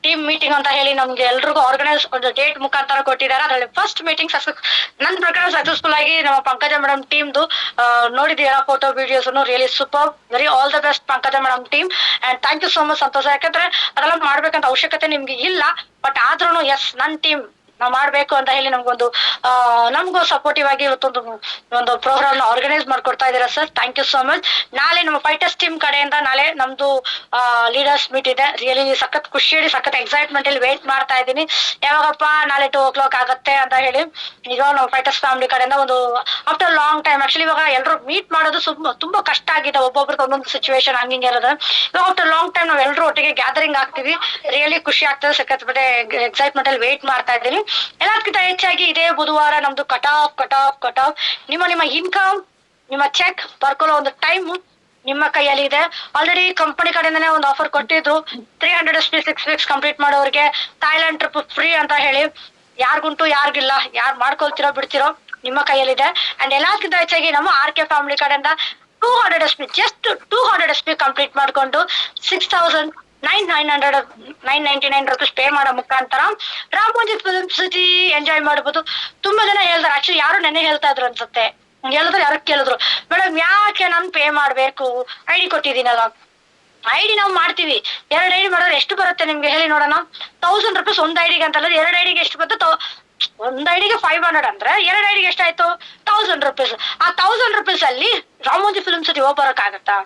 ಟೀಮ್ ಮೀಟಿಂಗ್ ಅಂತ ಹೇಳಿ ನಮ್ಗೆ ಎಲ್ರಿಗೂ ಆರ್ಗನೈಸ್ ಒಂದು ಡೇಟ್ ಮುಖಾಂತರ ಕೊಟ್ಟಿದ್ದಾರೆ. ಅದರಲ್ಲಿ ಫಸ್ಟ್ ಮೀಟಿಂಗ್ ನನ್ನ ಪ್ರಕಾರ ಸಕ್ಸಸ್ಫುಲ್ ಆಗಿ ನಮ್ಮ ಪಂಕಜ ಮೇಡಮ್ ಟೀಮ್ದು ನೋಡಿದೀರಾ photo videos, really super. Very all the best Pankaja madam team. And thank you so much ಸಂತೋಷ. ಯಾಕಂದ್ರೆ ಅದೆಲ್ಲ ಮಾಡ್ಬೇಕಂತ ಅವಶ್ಯಕತೆ ನಿಮ್ಗೆ ಇಲ್ಲ, ಬಟ್ ಆದ್ರೂ ಎಸ್ ನನ್ನ ಟೀಮ್ ನಾವ್ ಮಾಡ್ಬೇಕು ಅಂತ ಹೇಳಿ ನಮ್ಗೂ ಸಪೋರ್ಟಿವ್ ಆಗಿ ಒಂದು ಪ್ರೋಗ್ರಾಮ್ ನ ಆರ್ಗನೈಸ್ ಮಾಡ್ಕೊಡ್ತಾ ಇದೀರಾ sir. Thank you so much. ನಾಳೆ ನಮ್ಮ ಫೈಟರ್ಸ್ ಟೀಮ್ ಕಡೆಯಿಂದ ನಾಳೆ ನಮ್ದು ಲೀಡರ್ಸ್ ಮೀಟ್ ಇದೆ. ರಿಯಲಿ ಸಖತ್ ಖುಷಿಯಲ್ಲಿ ಸಖತ್ ಎಕ್ಸೈಟ್ಮೆಂಟ್ ಅಲ್ಲಿ ವೇಟ್ ಮಾಡ್ತಾ ಇದ್ದೀನಿ, ಯಾವಾಗಪ್ಪ ನಾಳೆ 2 o'clock ಆಗತ್ತೆ ಅಂತ ಹೇಳಿ. ಈಗ ನಾವು ಫೈಟರ್ಸ್ ಫ್ಯಾಮಿಲಿ ಕಡೆಯಿಂದ ಒಂದು ಆಫ್ಟರ್ ಲಾಂಗ್ ಟೈಮ್, ಆಕ್ಚುಲಿ ಇವಾಗ ಎಲ್ಲರೂ ಮೀಟ್ ಮಾಡೋದು ತುಂಬಾ ಕಷ್ಟ ಆಗಿದೆ, ಒಬ್ಬೊಬ್ರದ್ದು ಒಂದೊಂದು ಸಿಚುವೇಶನ್ ಹಂಗಿಂಗ್ ಇರೋದು. ಇವಾಗ ಆಫ್ಟರ್ ಲಾಂಗ್ ಟೈಮ್ ನಾವ್ ಎಲ್ಲರೂ ಒಟ್ಟಿಗೆ ಗ್ಯಾದರಿಂಗ್ ಆಗ್ತೀವಿ. ರಿಯಲಿ ಖುಷಿ ಆಗ್ತದೆ, ಸಖತ್ ಎಕ್ಸೈಟ್ಮೆಂಟ್ ಅಲ್ಲಿ ವೇಟ್ ಮಾಡ್ತಾ ಇದ್ದೀನಿ. ಎಲ್ಲದಕ್ಕಿಂತ ಹೆಚ್ಚಾಗಿ ಇದೇ ಬುಧವಾರ ನಮ್ದು ಕಟ್ ಆಫ್ ನಿಮ್ಮ ಇನ್ಕಮ್, ನಿಮ್ಮ ಚೆಕ್ ಬರ್ಕೊಳ್ಳೋ ಒಂದು ಟೈಮ್ ನಿಮ್ಮ ಕೈಯಲ್ಲಿ ಇದೆ. ಆಲ್ರೆಡಿ ಕಂಪನಿ ಕಡೆಯಿಂದನೇ ಒಂದು ಆಫರ್ ಕೊಟ್ಟಿದ್ರು, 300 SP 6 weeks ಕಂಪ್ಲೀಟ್ ಮಾಡೋರಿಗೆ ಥೈಲ್ಯಾಂಡ್ ಟ್ರಿಪ್ ಫ್ರೀ ಅಂತ ಹೇಳಿ. ಯಾರಿಗುಂಟು ಯಾರಿಗಿಲ್ಲ, ಯಾರು ಮಾಡ್ಕೊಳ್ತಿರೋ ಬಿಡ್ತಿರೋ ನಿಮ್ಮ ಕೈಯಲ್ಲಿದೆ. ಅಂಡ್ ಎಲ್ಲದಕ್ಕಿಂತ ಹೆಚ್ಚಾಗಿ ನಮ್ಮ RK ಫ್ಯಾಮಿಲಿ ಕಡೆಯಿಂದ 200 SP, ಜಸ್ಟ್ 200 SP ಕಂಪ್ಲೀಟ್ ಮಾಡ್ಕೊಂಡು 6,999 rupees ಪೇ ಮಾಡೋ ಮುಖಾಂತರ ರಾಮೋಜಿ ಫಿಲ್ಮ್ ಸಿಟಿ ಎಂಜಾಯ್ ಮಾಡಬಹುದು. ತುಂಬಾ ಜನ ಹೇಳ್ತಾರೆ, ಆಕ್ಚುಲಿ ಯಾರು ನೆನೆ ಹೇಳ್ತಾ ಇದ್ರು ಅನ್ಸುತ್ತೆ, ಹೇಳಿದ್ರು ಯಾರು ಕೇಳಿದ್ರು, ಮೇಡಮ್ ಯಾಕೆ ನಾನು ಪೇ ಮಾಡ್ಬೇಕು, ID ಕೊಟ್ಟಿದ್ದೀನಲ್ಲ. ID ನಾವು ಮಾಡ್ತೀವಿ, 2 ID ಮಾಡಿದ್ರೆ ಎಷ್ಟು ಬರುತ್ತೆ ನಿಮ್ಗೆ ಹೇಳಿ ನೋಡೋಣ. 1000 rupees ಒಂದು ID ಗೆ ಅಂತಲ್ಲ, 2 ID ಗೆ ಎಷ್ಟು ಬರುತ್ತೆ? ಒಂದು ID ಗೆ 500 ಅಂದ್ರೆ 2 ID ಗೆ ಎಷ್ಟಾಯ್ತು? 1000 rupees. ಆ 1000 rupees ಅಲ್ಲಿ ರಾಮೋಜಿ ಫಿಲ್ಮ್ ಸಿಟಿ ಹೋಗ್ಬರಕ್ಕಾಗತ್ತಾ?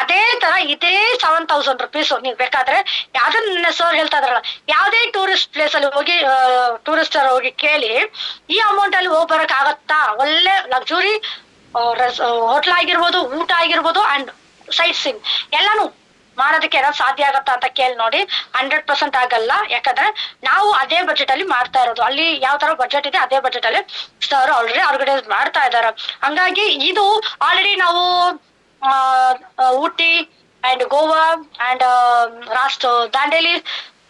ಅದೇ ತರ ಇದೇ 7000 rupees ನೀವು ಬೇಕಾದ್ರೆ ಯಾವ್ದನ್ನ ಸರ್ ಹೇಳ್ತಾ ಇದ್ರಲ್ಲ, ಯಾವ್ದೇ ಟೂರಿಸ್ಟ್ ಪ್ಲೇಸ್ ಅಲ್ಲಿ ಹೋಗಿ ಟೂರಿಸ್ಟರ್ ಹೋಗಿ ಕೇಳಿ, ಈ ಅಮೌಂಟ್ ಅಲ್ಲಿ ಹೋಗಿ ಬರಕ್ ಆಗತ್ತಾ? ಒಳ್ಳೆ ಲಕ್ಸುರಿ ಹೋಟ್ಲ್ ಆಗಿರ್ಬೋದು, ಊಟ ಆಗಿರ್ಬೋದು, ಅಂಡ್ ಸೈಟ್ ಸೀಯಿಂಗ್ ಎಲ್ಲಾನು ಮಾಡೋದಕ್ಕೆ ಏನಾದ್ರು ಸಾಧ್ಯ ಆಗತ್ತಾ ಅಂತ ಕೇಳಿ ನೋಡಿ. 100% ಆಗಲ್ಲ. ಯಾಕಂದ್ರೆ ನಾವು ಅದೇ ಬಜೆಟ್ ಅಲ್ಲಿ ಮಾಡ್ತಾ ಇರೋದು. ಅಲ್ಲಿ ಯಾವ ತರ ಬಜೆಟ್ ಇದೆ ಅದೇ ಬಜೆಟ್ ಅಲ್ಲಿ ಸರ್ ಆಲ್ರೆಡಿ ಆರ್ಗನೈಸ್ ಮಾಡ್ತಾ ಇದಾರೆ. ಹಂಗಾಗಿ ಇದು ಆಲ್ರೆಡಿ ನಾವು ಊಟಿ ಅಂಡ್ ಗೋವಾ ಅಂಡ್ ದಾಂಡೇಲಿ,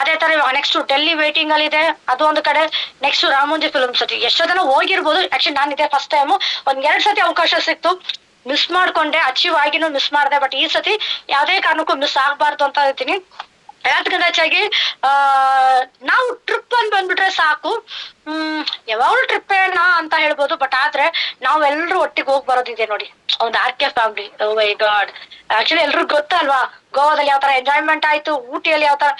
ಅದೇ ತರ ಇವಾಗ ನೆಕ್ಸ್ಟ್ ಡೆಲ್ಲಿ ವೇಟಿಂಗ್ ಅಲ್ಲಿ ಇದೆ, ಅದು ಒಂದು ಕಡೆ. ನೆಕ್ಸ್ಟ್ ರಾಮೋಜಿ ಫಿಲ್ಮ್ ಸಿಟಿ ಎಷ್ಟೋ ಜನ ಹೋಗಿರ್ಬೋದು. ಆಕ್ಚುಲಿ ನಾನು ಇದೇ ಫಸ್ಟ್ ಟೈಮ್, 2 ಸತಿ ಅವಕಾಶ ಸಿಕ್ತು, ಮಿಸ್ ಮಾಡ್ಕೊಂಡೆ. ಅಚೀವ್ ಆಗಿನೂ ಮಿಸ್ ಮಾಡಿದೆ, ಬಟ್ ಈ ಸತಿ ಯಾವ್ದೇ ಕಾರಣಕ್ಕೂ ಮಿಸ್ ಆಗ್ಬಾರ್ದು ಅಂತ ಹೇಳ್ತೀನಿ. ಎಲ್ಲದಕ್ಕಿಂತ ಹೆಚ್ಚಾಗಿ ನಾವು ಟ್ರಿಪ್ ಅಂತ ಬಂದ್ಬಿಟ್ರೆ ಸಾಕು, ಯಾವಾಗ್ಲೂ ಟ್ರಿಪ್ ಏನ ಅಂತ ಹೇಳ್ಬೋದು, ಬಟ್ ಆದ್ರೆ ನಾವೆಲ್ಲರೂ ಒಟ್ಟಿಗೆ ಹೋಗಿ ಬರೋದಿದೆ ನೋಡಿ, ಒಂದು RK ಫ್ಯಾಮಿಲಿ. ಓ ಮೈ ಗಾಡ್, ಆಕ್ಚುಲಿ ಎಲ್ರಿಗೂ ಗೊತ್ತಲ್ವಾ ಗೋವಾದಲ್ಲಿ ಯಾವ ತರ ಎಂಜಾಯ್ಮೆಂಟ್ ಆಯ್ತು, ಊಟಿಯಲ್ಲಿ ಯಾವ ತರ.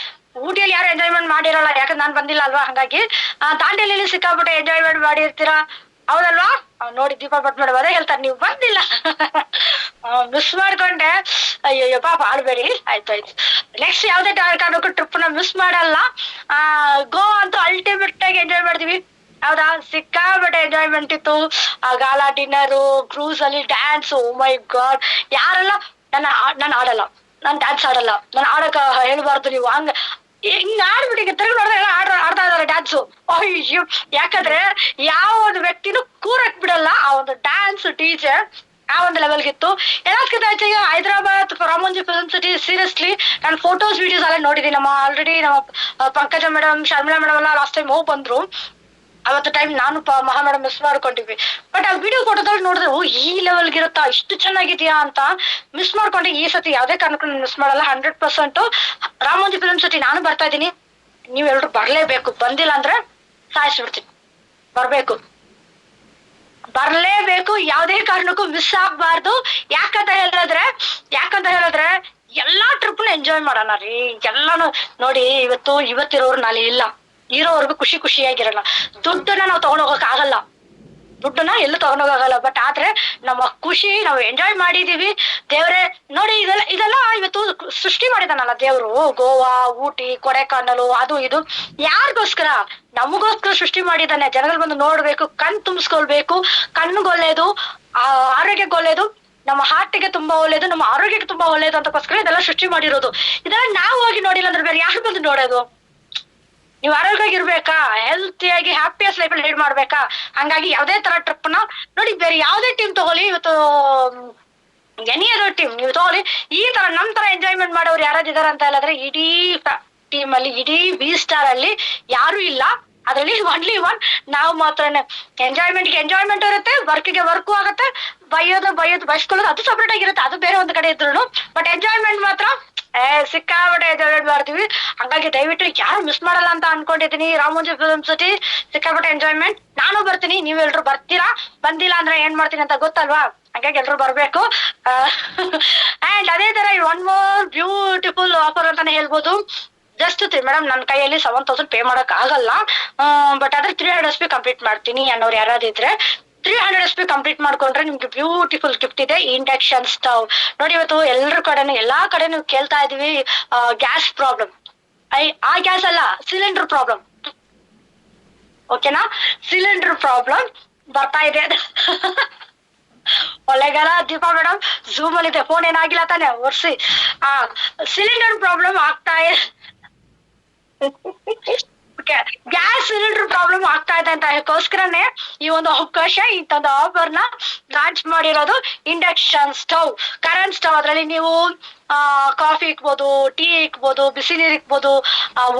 ಊಟಿಯಲ್ಲಿ ಯಾರು ಎಂಜಾಯ್ಮೆಂಟ್ ಮಾಡಿರಲ್ಲ, ಯಾಕಂದ್ರೆ ನಾನ್ ಬಂದಿಲ್ಲ ಅಲ್ವಾ. ಹಾಗಾಗಿ ದಾಂಡೇಲಿಯಲ್ಲಿ ಸಿಕ್ಕಾಬಿಟ್ಟೆ ಎಂಜಾಯ್ಮೆಂಟ್ ಮಾಡಿರ್ತೀರಾ, ಹೌದಲ್ವಾ? ನೋಡಿ ದೀಪಾ ಭಟ್ ಮೇಡಮ್ ಅದೇ ಹೇಳ್ತಾರೆ, ನೀವು ಬಂದಿಲ್ಲ ಮಿಸ್ ಮಾಡ್ಕೊಂಡೆ, ಅಯ್ಯೋ ಪಾಪ ಆಡ್ಬೇಡಿ. ಆಯ್ತು. ನೆಕ್ಸ್ಟ್ ಯಾವ್ದೇ ಕಾರಣಕ್ಕೂ ಟ್ರಿಪ್ ನ ಮಿಸ್ ಮಾಡಲ್ಲ. ಗೋವಾ ಅಂತೂ ಅಲ್ಟಿಮೇಟ್ ಆಗಿ ಎಂಜಾಯ್ ಮಾಡ್ತೀವಿ, ಹೌದಾ? ಸಿಕ್ಕಾಬಿಟ್ಟೆ ಎಂಜಾಯ್ಮೆಂಟ್ ಇತ್ತು. ಗಾಲಾ ಡಿನ್ನರು, ಕ್ರೂಸ್ ಅಲ್ಲಿ ಡ್ಯಾನ್ಸ್. ಓ ಮೈ ಗಾಡ್, ಯಾರೆಲ್ಲ ನಾನು ಆಡಲ್ಲ, ನಾನು ಡ್ಯಾನ್ಸ್ ಆಡಲ್ಲ, ನಾನು ಆಡಕ ಹೇಳ್ಬಾರ್ದು ನೀವು ಹಿಂಗ್ ಆಡ್ಬಿಟ್ಟಿಗೆ ತಿರುಗಿ ನೋಡಿದ್ರೆ ಆಡ್ತಾ ಇದಾರೆ ಡ್ಯಾನ್ಸು. ಅಯ್ಯೋ, ಯಾಕಂದ್ರೆ ಯಾವ ಒಂದು ವ್ಯಕ್ತಿನೂ ಕೂರಕ್ ಬಿಡಲ್ಲ ಆ ಒಂದು ಡ್ಯಾನ್ಸ್ DJ ಆ ಒಂದು ಲೆವೆಲ್ಗಿತ್ತು. ಎಲ್ಲದಕ್ಕಿಂತ ಹೆಚ್ಚಾಗಿ Hyderabad Ramoji film city, seriously ನಾನು ಫೋಟೋಸ್ ವಿಡಿಯೋಸ್ ಎಲ್ಲ ನೋಡಿದೀನಿ. ಆಲ್ರೆಡಿ ನಮ್ಮ ಪಂಕಜ ಮೇಡಮ್, ಶರ್ಮಿಳಾ ಮೇಡಮ್ ಎಲ್ಲ ಲಾಸ್ಟ್ ಟೈಮ್ ಹೋಗಿ ಬಂದ್ರು. ಅವತ್ತು ಟೈಮ್ ನಾನು ಮಹಾ ಮೇಡಮ್ ಮಿಸ್ ಮಾಡ್ಕೊಂಡಿದ್ವಿ. ಬಟ್ ಆ ವಿಡಿಯೋ ಫೋಟೋದಲ್ಲಿ ನೋಡಿದ್ರೆ ಈ ಲೆವೆಲ್ಗೆ ಇರುತ್ತಾ, ಇಷ್ಟು ಚೆನ್ನಾಗಿದ್ಯಾ ಅಂತ ಮಿಸ್ ಮಾಡ್ಕೊಂಡೆ. ಈ ಸತಿ ಯಾವ್ದೇ ಕಾರಣಕ್ಕೂ ಮಿಸ್ ಮಾಡಲ್ಲ. 100% ರಾಮೋಜಿ ಫಿಲ್ಮ್ ಸಿಟಿ ನಾನು ಬರ್ತಾ ಇದ್ದೀನಿ, ನೀವೆಲ್ರು ಬರ್ಲೇಬೇಕು. ಬಂದಿಲ್ಲ ಅಂದ್ರೆ ಸಾಯಿಸ್ಬಿಡ್ತೀನಿ. ಬರ್ಲೇಬೇಕು, ಯಾವ್ದೇ ಕಾರಣಕ್ಕೂ ಮಿಸ್ ಆಗ್ಬಾರ್ದು. ಯಾಕಂತ ಹೇಳಿದ್ರೆ ಎಲ್ಲಾ ಟ್ರಿಪ್ ಎಂಜಾಯ್ ಮಾಡೋಣ ರೀ. ಎಲ್ಲಾನು ನೋಡಿ, ಇವತ್ತಿರೋರು ನಾಳೆ ಇಲ್ಲ, ಇರೋವರೆಗೂ ಖುಷಿಯಾಗಿರಲ್ಲ. ದುಡ್ಡನ್ನ ನಾವು ತಗೊಂಡೋಗಕ್ ಆಗಲ್ಲ, ದುಡ್ಡನ್ನ ಎಲ್ಲೂ ತಗೊಂಡೋಗಲ್ಲ. ಬಟ್ ಆದ್ರೆ ನಮ್ಮ ಖುಷಿ ನಾವು ಎಂಜಾಯ್ ಮಾಡಿದೀವಿ. ದೇವ್ರೆ ನೋಡಿ, ಇದೆಲ್ಲ ಇವತ್ತು ಸೃಷ್ಟಿ ಮಾಡಿದಾನಲ್ಲ ದೇವ್ರು. ಗೋವಾ, ಊಟಿ, ಕೊಡೆಕಾನಲ್, ಅದು ಇದು ಯಾರಿಗೋಸ್ಕರ? ನಮಗೋಸ್ಕರ ಸೃಷ್ಟಿ ಮಾಡಿದಾನೆ. ಜನಗಳು ಬಂದು ನೋಡ್ಬೇಕು, ಕಣ್ ತುಂಬಿಸ್ಕೊಳ್ಬೇಕು. ಕಣ್ಣಿಗೆ ಒಳ್ಳೇದು, ಆರೋಗ್ಯಕ್ಕೆ ಒಳ್ಳೇದು, ನಮ್ಮ ಹಾರ್ಟಿಗೆ ತುಂಬಾ ಒಳ್ಳೇದು, ನಮ್ಮ ಆರೋಗ್ಯಕ್ಕೆ ತುಂಬಾ ಒಳ್ಳೇದು ಅಂತಕ್ಕೋಸ್ಕರ ಇದೆಲ್ಲ ಸೃಷ್ಟಿ ಮಾಡಿರೋದು. ಇದೆಲ್ಲ ನಾವು ಹೋಗಿ ನೋಡಿಲ್ಲ ಅಂದ್ರೆ ಬೇರೆ ಯಾರು ಬಂದು ನೋಡೋದು? ನೀವು ಆರೋಗ್ಯವಾಗಿರ್ಬೇಕಾ, ಹೆಲ್ತಿಯಾಗಿ ಹ್ಯಾಪಿಯಸ್ಟ್ ಲೈಫ್ ಅಲ್ಲಿ ಲೀಡ್ ಮಾಡ್ಬೇಕಾ, ಹಂಗಾಗಿ ಯಾವ್ದೇ ತರ ಟ್ರಿಪ್ ನ ನೋಡಿ, ಬೇರೆ ಯಾವ್ದೇ ಟೀಮ್ ತಗೊಳ್ಳಿ, ಇವತ್ತು ಎನಿ ಅದರ್ ಟೀಮ್ ನೀವು ತಗೊಳ್ಳಿ, ಈ ತರ ನಮ್ ತರ ಎಂಜಾಯ್ಮೆಂಟ್ ಮಾಡೋರು ಯಾರಾದಿದಾರ ಅಂತ ಹೇಳಿದ್ರೆ ಇಡೀ ಟೀಮ್ ಅಲ್ಲಿ, ಇಡೀ V-Star ಅಲ್ಲಿ ಯಾರು ಇಲ್ಲ. ಅದ್ರಲ್ಲಿ ಒನ್ಲಿ ಒನ್ ನಾವು ಮಾತ್ರನೇ. ಎಂಜಾಯ್ಮೆಂಟ್ ಇರುತ್ತೆ, ವರ್ಕ್ಗೆ ವರ್ಕು ಆಗುತ್ತೆ, ಬಯಸ್ಕೊಳ್ಳೋದು ಅದು ಸಪರೇಟ್ ಆಗಿರುತ್ತೆ, ಅದು ಬೇರೆ ಒಂದು ಕಡೆ ಇದ್ರು. ಬಟ್ ಎಂಜಾಯ್ಮೆಂಟ್ ಮಾತ್ರ ಸಿಕ್ಕಾಪಟ್ಟೆ ಎಂಜಾಯ್ಮೆಂಟ್ ಮಾಡ್ತೀವಿ. ಹಂಗಾಗಿ ದಯವಿಟ್ಟು ಯಾರು ಮಿಸ್ ಮಾಡಲ್ಲ ಅಂತ ಅನ್ಕೊಂಡಿದೀನಿ. ರಾಮೋಜಿ ಫಿಲ್ಮ್ ಸಿಟಿ ಸಿಕ್ಕಾಪಟ್ಟೆ ಎಂಜಾಯ್ಮೆಂಟ್. ನಾನು ಬರ್ತೀನಿ, ನೀವೆಲ್ರು ಬರ್ತೀರಾ. ಬಂದಿಲ್ಲ ಅಂದ್ರೆ ಏನ್ ಮಾಡ್ತೀನಿ ಅಂತ ಗೊತ್ತಲ್ವಾ, ಹಂಗಾಗಿ ಎಲ್ರು ಬರ್ಬೇಕು. ಅಂಡ್ ಅದೇ ತರ ಒನ್ ಮೋರ್ ಬ್ಯೂಟಿಫುಲ್ ಆಫರ್ ಅಂತಾನೆ ಹೇಳ್ಬೋದು. ಜಸ್ಟ್ ಮೇಡಮ್ ನನ್ನ ಕೈಯಲ್ಲಿ 7,000 ಪೇ ಮಾಡಕ್ ಆಗಲ್ಲ, ಬಟ್ ಅದ್ರ 300 SP ಕಂಪ್ಲೀಟ್ ಮಾಡ್ತೀನಿ ಅನ್ನೋರು ಯಾರಾದಿದ್ರೆ 300 SP ಕಂಪ್ಲೀಟ್ ಮಾಡ್ಕೊಂಡ್ರೆ ನಿಮ್ಗೆ ಬ್ಯೂಟಿಫುಲ್ ಗಿಫ್ಟ್ ಇದೆ, ಇಂಡಕ್ಷನ್ ಸ್ಟವ್. ನೋಡಿ, ಇವತ್ತು ಎಲ್ಲಾ ಕಡೆನೂ ಕೇಳ್ತಾ ಇದೀವಿ ಗ್ಯಾಸ್ ಪ್ರಾಬ್ಲಮ್. ಆ ಗ್ಯಾಸ್ ಅಲ್ಲ, ಸಿಲಿಂಡರ್ ಪ್ರಾಬ್ಲಮ್. ಓಕೆನಾ, ಸಿಲಿಂಡರ್ ಪ್ರಾಬ್ಲಮ್ ಬರ್ತಾ ಇದೆ. ಒಳ್ಳೆಗಾಲ ದೀಪಾ ಮೇಡಮ್ ಝೂಮ್ ಅಲ್ಲಿ ಇದೆ, ಫೋನ್ ಏನಾಗಿಲ್ಲ ತಾನೆ ಒರ್ಸಿ. ಸಿಲಿಂಡರ್ ಪ್ರಾಬ್ಲಮ್ ಆಗ್ತಾ ಇದೆ, ಗ್ಯಾಸ್ ಸಿಲಿಂಡರ್ ಪ್ರಾಬ್ಲಮ್ ಆಗ್ತಾ ಇದೆ ಅಂತ ಅದಕ್ಕೋಸ್ಕರನೇ ಈ ಒಂದು ಅವಕಾಶ, ಇಂಥದ್ದು ಆಫರ್ ನ ಲಾಂಚ್ ಮಾಡಿರೋದು. Induction stove, current stove. ಅದ್ರಲ್ಲಿ ನೀವು ಕಾಫಿ ಇಕ್ಬೋದು, ಟೀ ಇಕ್ಬೋದು, ಬಿಸಿ ನೀರ್ ಇಕ್ಬೋದು,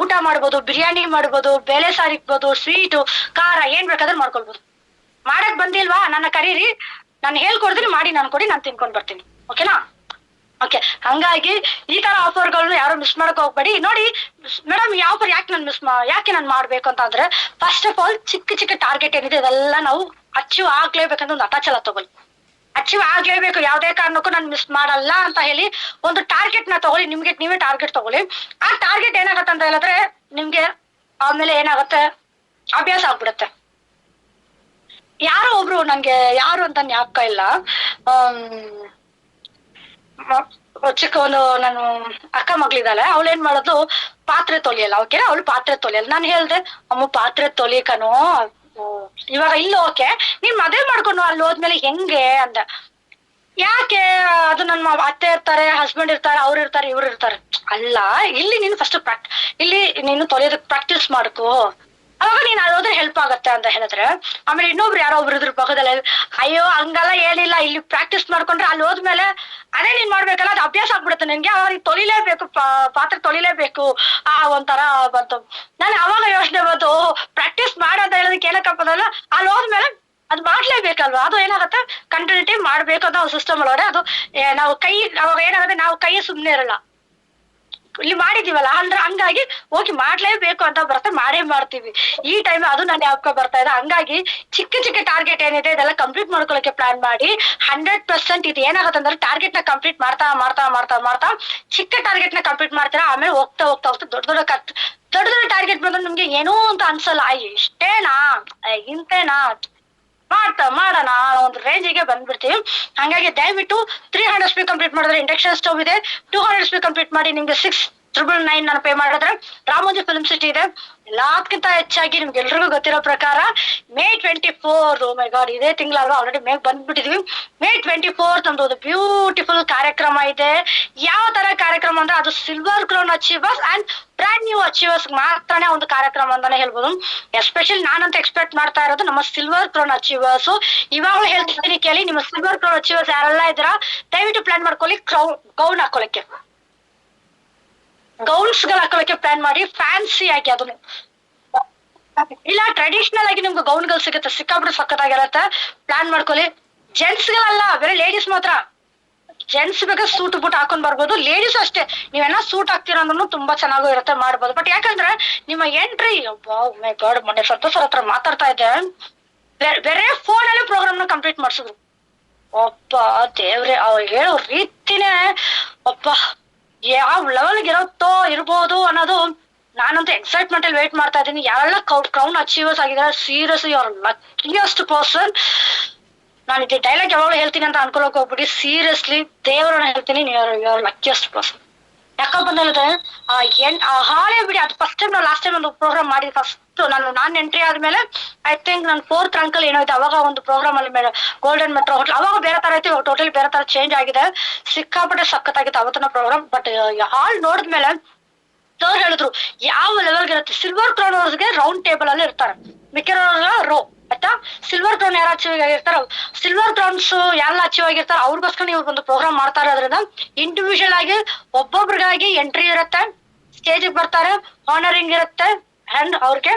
ಊಟ ಮಾಡ್ಬೋದು, ಬಿರಿಯಾನಿ ಮಾಡ್ಬೋದು, ಬೇಳೆ ಸಾರು ಇಕ್ಬೋದು, ಸ್ವೀಟು, ಖಾರ ಏನ್ ಬೇಕಾದ್ರೆ ಮಾಡ್ಕೊಳ್ಬೋದು. ಮಾಡಕ್ ಬಂದಿಲ್ವಾ, ನನ್ನ ಕರೀರಿ, ನಾನು ಹೇಳ್ಕೊಡ್ತೀನಿ, ಮಾಡಿ ನಾನು ಕೊಡಿ, ನಾನು ತಿನ್ಕೊಂಡ್ ಬರ್ತೀನಿ. ಓಕೆನಾ? ಓಕೆ, ಹಂಗಾಗಿ ಈ ತರ ಆಫರ್ಗಳನ್ನ ಯಾರು ಮಿಸ್ ಮಾಡಕ್ ಹೋಗ್ಬೇಡಿ. ನೋಡಿ ಮೇಡಮ್, ಈ ಆಫರ್ ಯಾಕೆ ನಾನು ಮಾಡ್ಬೇಕು ಅಂತ ಅಂದ್ರೆ, ಫಸ್ಟ್ ಆಫ್ ಆಲ್ ಚಿಕ್ಕ ಟಾರ್ಗೆಟ್ ಏನಿದೆ ಇದೆಲ್ಲ ನಾವು ಅಚೀವ್ ಆಗ್ಲೇಬೇಕಂತ ಒಂದು ಅಟಾಚಲ ತಗೊಳ್ಳಿ. ಅಚೀವ್ ಆಗ್ಲೇಬೇಕು, ಯಾವ್ದೇ ಕಾರಣಕ್ಕೂ ನಾನು ಮಿಸ್ ಮಾಡಲ್ಲ ಅಂತ ಹೇಳಿ ಒಂದು ಟಾರ್ಗೆಟ್ ನ ತಗೊಳ್ಳಿ. ನಿಮ್ಗೆ ನೀವೇ ಟಾರ್ಗೆಟ್ ತಗೊಳ್ಳಿ. ಆ ಟಾರ್ಗೆಟ್ ಏನಾಗತ್ತೆ ಅಂತ ಹೇಳಿದ್ರೆ ನಿಮ್ಗೆ ಆಮೇಲೆ ಏನಾಗುತ್ತೆ, ಅಭ್ಯಾಸ ಆಗ್ಬಿಡುತ್ತೆ. ಯಾರೋ ಒಬ್ರು ನನ್ಗೆ ಯಾರು ಅಂತ ಜ್ಞಾಪಕ ಇಲ್ಲ, ಚಿಕ್ಕ ಒಂದು ನಾನು ಅಕ್ಕ ಮಗಳಿದ್ದಾಳೆ, ಅವಳು ಏನ್ ಮಾಡೋದು, ಪಾತ್ರೆ ತೊಳಿಯಲ್ಲ. ಓಕೆನಾ, ಅವಳು ಪಾತ್ರೆ ತೊಳಿಯಲ್ಲ. ನಾನು ಹೇಳ್ದೆ, ಅಮ್ಮ ಪಾತ್ರೆ ತೊಳಿಕನು ಇವಾಗ ಇಲ್ಲ, ಓಕೆ ನೀನ್ ಮದುವೆ ಮಾಡ್ಕೊಂಡು ಅಲ್ಲಿ ಹೋದ್ಮೇಲೆ ಹೆಂಗೆ ಅಂದ. ಯಾಕೆ, ಅದು ನನ್ನ ಅತ್ತೆ ಇರ್ತಾರೆ, ಹಸ್ಬೆಂಡ್ ಇರ್ತಾರೆ, ಅವ್ರು ಇರ್ತಾರೆ, ಇವ್ರು ಇರ್ತಾರೆ. ಅಲ್ಲ, ಇಲ್ಲಿ ನೀನು ಫಸ್ಟ್ ಇಲ್ಲಿ ನೀನು ತೊಳೆಯೋದಕ್ಕೆ ಪ್ರಾಕ್ಟೀಸ್ ಮಾಡ್ಕೋ, ಅವಾಗ ನೀನ್ ಅಲ್ಲೋದ್ರೆ ಹೆಲ್ಪ್ ಆಗತ್ತೆ ಅಂತ ಹೇಳಿದ್ರೆ, ಆಮೇಲೆ ಇನ್ನೊಬ್ರು ಯಾರೋ ಒಬ್ರು ಇದ್ರ ಪಕ್ಕದಲ್ಲಿ, ಅಯ್ಯೋ ಹಂಗಲ್ಲ ಏನಿಲ್ಲ, ಇಲ್ಲಿ ಪ್ರಾಕ್ಟೀಸ್ ಮಾಡ್ಕೊಂಡ್ರೆ ಅಲ್ಲಿ ಹೋದ್ಮೇಲೆ ಅದೇ ನೀನ್ ಮಾಡ್ಬೇಕಲ್ಲ, ಅದು ಅಭ್ಯಾಸ ಆಗ್ಬಿಡುತ್ತೆ ನಿನ್ಗೆ, ಅವ್ರಿಗೆ ತೊಳಿಲೇಬೇಕು, ಪಾತ್ರೆ ತೊಳಿಲೇಬೇಕು ಒಂಥರ ಬಂತು. ನಾನು ಅವಾಗ ಯೋಚನೆ ಬಂತು, ಪ್ರಾಕ್ಟೀಸ್ ಮಾಡೋದ ಹೇಳೋದಕ್ಕೆ ಏನಕ್ಕಪ್ಪ ಅಂದ್ರೆ, ಅಲ್ಲಿ ಹೋದ್ಮೇಲೆ ಅದು ಮಾಡ್ಲೇಬೇಕಲ್ವಾ, ಅದು ಏನಾಗುತ್ತೆ ಕಂಟಿನ್ಯೂಟಿ ಮಾಡ್ಬೇಕು ಅಂತ ಸಿಸ್ಟಮ್ ಒಳಗಡೆ. ಅದು ನಾವು ಅವಾಗ ಏನಾಗುತ್ತೆ, ನಾವು ಕೈ ಸುಮ್ನೆ ಇರಲ್ಲ, ಇಲ್ಲಿ ಮಾಡಿದೀವಲ್ಲ ಅಂದ್ರೆ ಹಂಗಾಗಿ ಹೋಗಿ ಮಾಡ್ಲೇಬೇಕು ಅಂತ ಬರುತ್ತೆ, ಮಾಡೇ ಮಾಡ್ತೀವಿ. ಈ ಟೈಮ್ ಅದು ನಾನು ಯಾವಾಗ ಬರ್ತಾ ಇದೆ. ಹಂಗಾಗಿ ಚಿಕ್ಕ ಟಾರ್ಗೆಟ್ ಏನಿದೆ ಇದೆಲ್ಲ ಕಂಪ್ಲೀಟ್ ಮಾಡ್ಕೊಳ್ಳೋಕೆ ಪ್ಲಾನ್ ಮಾಡಿ 100% ಇದು ಏನಾಗುತ್ತೆ ಅಂದ್ರೆ ಟಾರ್ಗೆಟ್ ನ ಕಂಪ್ಲೀಟ್ ಮಾಡ್ತಾ ಚಿಕ್ಕ ಟಾರ್ಗೆಟ್ ನ ಕಂಪ್ಲೀಟ್ ಮಾಡ್ತೀರಾ. ಆಮೇಲೆ ಹೋಗ್ತಾ ದೊಡ್ಡ ಟಾರ್ಗೆಟ್ ಬಂದ್ರೆ ನಿಮ್ಗೆ ಏನೋ ಅಂತ ಅನ್ಸಲ್ಲ, ಇಷ್ಟೇನಾ ಇಂತೇನಾ ಮಾಡೋಣ ಒಂದು ರೇಂಜಿಗೆ ಬಂದ್ಬಿಡ್ತೀವಿ. ಹಂಗಾಗಿ ದಯವಿಟ್ಟು 300 SP ಕಂಪ್ಲೀಟ್ ಮಾಡಿದ್ರೆ ಇಂಡಕ್ಷನ್ ಸ್ಟವ್ ಇದೆ, 200 SP ಕಂಪ್ಲೀಟ್ ಮಾಡಿ ನಿಮ್ಗೆ 6,999 ನಾನು ಪೇ ಮಾಡಿದ್ರೆ ರಾಮೋಜಿ ಫಿಲ್ಮ್ ಸಿಟಿ ಇದೆ. ಎಲ್ಲದಕ್ಕಿಂತ ಹೆಚ್ಚಾಗಿ ನಿಮ್ಗೆ ಎಲ್ರಿಗೂ ಗೊತ್ತಿರೋ ಪ್ರಕಾರ May 24, ಮೈ ಗಾಡ್ ಇದೇ ತಿಂಗಳಲ್ವಾ, ಆಲ್ರೆಡಿ ಮೇ ಬಂದ್ಬಿಟ್ಟಿದೀವಿ. May 24 ನಮ್ದು ಒಂದು ಬ್ಯೂಟಿಫುಲ್ ಕಾರ್ಯಕ್ರಮ ಇದೆ. ಯಾವ ತರ ಕಾರ್ಯಕ್ರಮ ಅಂದ್ರೆ ಅದು silver crown achievers and brand new achievers ಮಾತ್ರನೇ ಒಂದು ಕಾರ್ಯಕ್ರಮ ಅಂತಾನೆ ಹೇಳ್ಬೋದು. ಎಸ್ಪೆಷಲಿ ನಾನಂತ ಎಕ್ಸ್ಪೆಕ್ಟ್ ಮಾಡ್ತಾ ಇರೋದು ನಮ್ಮ ಸಿಲ್ವರ್ ಕ್ರೌನ್ ಅಚೀವರ್ಸ್. ಇವಾಗಲೂ ಹೇಳ್ತೀನಿ ಕೇಳಿ, ನಿಮ್ಮ ಸಿಲ್ವರ್ ಕ್ರೌನ್ ಅಚೀವರ್ಸ್ ಯಾರೆಲ್ಲ ಇದ್ದೀರಾ ದಯವಿಟ್ಟು ಪ್ಲಾನ್ ಮಾಡ್ಕೊಳ್ಳಿ. ಗೌನ್ ಹಾಕೊಳ್ಳಕ್ಕೆ, ಗೌನ್ಸ್ ಗಳು ಹಾಕೊಳ್ಳಕ್ಕೆ ಪ್ಲಾನ್ ಮಾಡಿ, ಫ್ಯಾನ್ಸಿ ಆಗಿ. ಅದನ್ನು ಇಲ್ಲ ಟ್ರೆಡಿಷನಲ್ ಆಗಿ ನಿಮ್ಗೆ ಗೌನ್ ಗಳು ಸಿಗುತ್ತೆ, ಸಿಕ್ಕಾಬಿಟ್ಟು ಸಕ್ಕತ್ತಾಗಿರತ್ತೆ, ಪ್ಲಾನ್ ಮಾಡ್ಕೊಳ್ಳಿ. ಜೆಂಟ್ಸ್ ಗಳಲ್ಲ, ಬೇರೆ ಲೇಡೀಸ್ ಮಾತ್ರ. ಜೆಂಟ್ಸ್ ಬೇಕಾದ್ರೆ ಸೂಟ್ ಬೂಟ್ ಹಾಕೊಂಡ್ ಬರ್ಬೋದು, ಲೇಡೀಸ್ ಅಷ್ಟೇ ನೀವೇನ ಸೂಟ್ ಹಾಕ್ತೀರ ಅಂದ್ರೂ ತುಂಬಾ ಚೆನ್ನಾಗೂ ಇರುತ್ತೆ, ಮಾಡ್ಬೋದು. ಬಟ್ ಯಾಕಂದ್ರೆ ನಿಮ್ಮ ಎಂಟ್ರಿ, ಮೈ ಗಾಡ್ ಮೊನ್ನೆ ಸಂತೋಷ್ ಹತ್ರ ಮಾತಾಡ್ತಾ ಇದ್ದೆ, ಬೇರೆ ಫೋನ್ ಅಲ್ಲಿ ಪ್ರೋಗ್ರಾಮ್ ನ ಕಂಪ್ಲೀಟ್ ಮಾಡ್ಸಿದ್ರು. ಒಬ್ಬ ದೇವ್ರೆ, ಅವ್ರು ಹೇಳೋ ರೀತಿನೇ ಒಬ್ಬ ಯಾವ ಲೆವೆಲ್ಗೆ ಇರ್ಬೋದು ಅನ್ನೋದು ನಾನಂತೂ ಎಕ್ಸೈಟ್ಮೆಂಟ್ ಅಲ್ಲಿ ವೇಟ್ ಮಾಡ್ತಾ ಇದ್ದೀನಿ. ಯಾರೆಲ್ಲ ಕ್ರೌನ್ ಅಚೀವರ್ಸ್ ಆಗಿದ್ದಾರೆ, seriously you are luckiest person. ನಾನು ಇದು ಡೈಲಾಗ್ ಯಾವಾಗಲೂ ಹೇಳ್ತೀನಿ ಅಂತ ಅನ್ಕೊಳಕ್ ಹೋಗ್ಬಿಡಿ, ಸೀರಿಯಸ್ಲಿ ದೇವರನ್ನ ಹೇಳ್ತೀನಿ, ಯು ಆರ್ ಲಕ್ಕಿಯಸ್ಟ್ ಪರ್ಸನ್. ಯಾಕಪ್ಪ ಅಂದ್ರೆ ಹಾಳೆ ಬಿಡಿ, ಅದು ಫಸ್ಟ್ ಟೈಮ್ ನಾವು ಲಾಸ್ಟ್ ಟೈಮ್ ಒಂದು ಪ್ರೋಗ್ರಾಮ್ ಮಾಡಿದ್ವಿ. ಫಸ್ಟ್ ನಾನು ಎಂಟ್ರಿ ಆದ್ಮೇಲೆ ಐ ಥಿಂಕ್ ನನ್ನ 4th ಅಂಕಲ್ ಏನೋ ಇದೆ, ಅವಾಗ ಒಂದು ಪ್ರೋಗ್ರಾಮ್ ಅಲ್ಲಿ ಗೋಲ್ಡನ್ ಮೆಟ್ರೋ ಹೋಟೆಲ್, ಅವಾಗ ಬೇರೆ ತರ ಐತಿ, ಟೋಟಲಿ ಬೇರೆ ತರ ಚೇಂಜ್ ಆಗಿದೆ, ಸಿಕ್ಕಾಪಟ್ಟೆ ಸಖತ್ತಾಗಿತ್ತು ಅವತ್ತಿನ ಪ್ರೋಗ್ರಾಮ್. ಬಟ್ ಹಾಲ್ ನೋಡಿದ್ಮೇಲೆ ಸರ್ ಹೇಳಿದ್ರು ಯಾವ ಲೆವೆಲ್ಗೆ ಇರುತ್ತೆ. ಸಿಲ್ವರ್ ಕ್ರೌನ್ ಅವ್ರಿಗೆ ರೌಂಡ್ ಟೇಬಲ್ ಅಲ್ಲಿ ಇರ್ತಾರೆ, ಮಿಕ್ಕಿರೋರ್ಗ ರೋ ಆಯ್ತಾ. ಸಿಲ್ವರ್ ಕ್ರೌನ್ ಯಾರು ಅಚೀವ್ ಆಗಿರ್ತಾರ, ಸಿಲ್ವರ್ ಕ್ರೌನ್ಸ್ ಯಾರೆಲ್ಲ ಅಚೀವ್ ಆಗಿರ್ತಾರ ಅವ್ರಿಗೋಸ್ಕರ ನೀವು ಒಂದು ಪ್ರೋಗ್ರಾಮ್ ಮಾಡ್ತಾ ಇರೋದ್ರಿಂದ ಇಂಡಿವಿಜುವಲ್ ಆಗಿ ಒಬ್ಬೊಬ್ರಿಗಾಗಿ ಎಂಟ್ರಿ ಇರುತ್ತೆ, ಸ್ಟೇಜ್ ಬರ್ತಾರೆ, ಆನರಿಂಗ್ ಇರುತ್ತೆ, ಅಂಡ್ ಅವ್ರಿಗೆ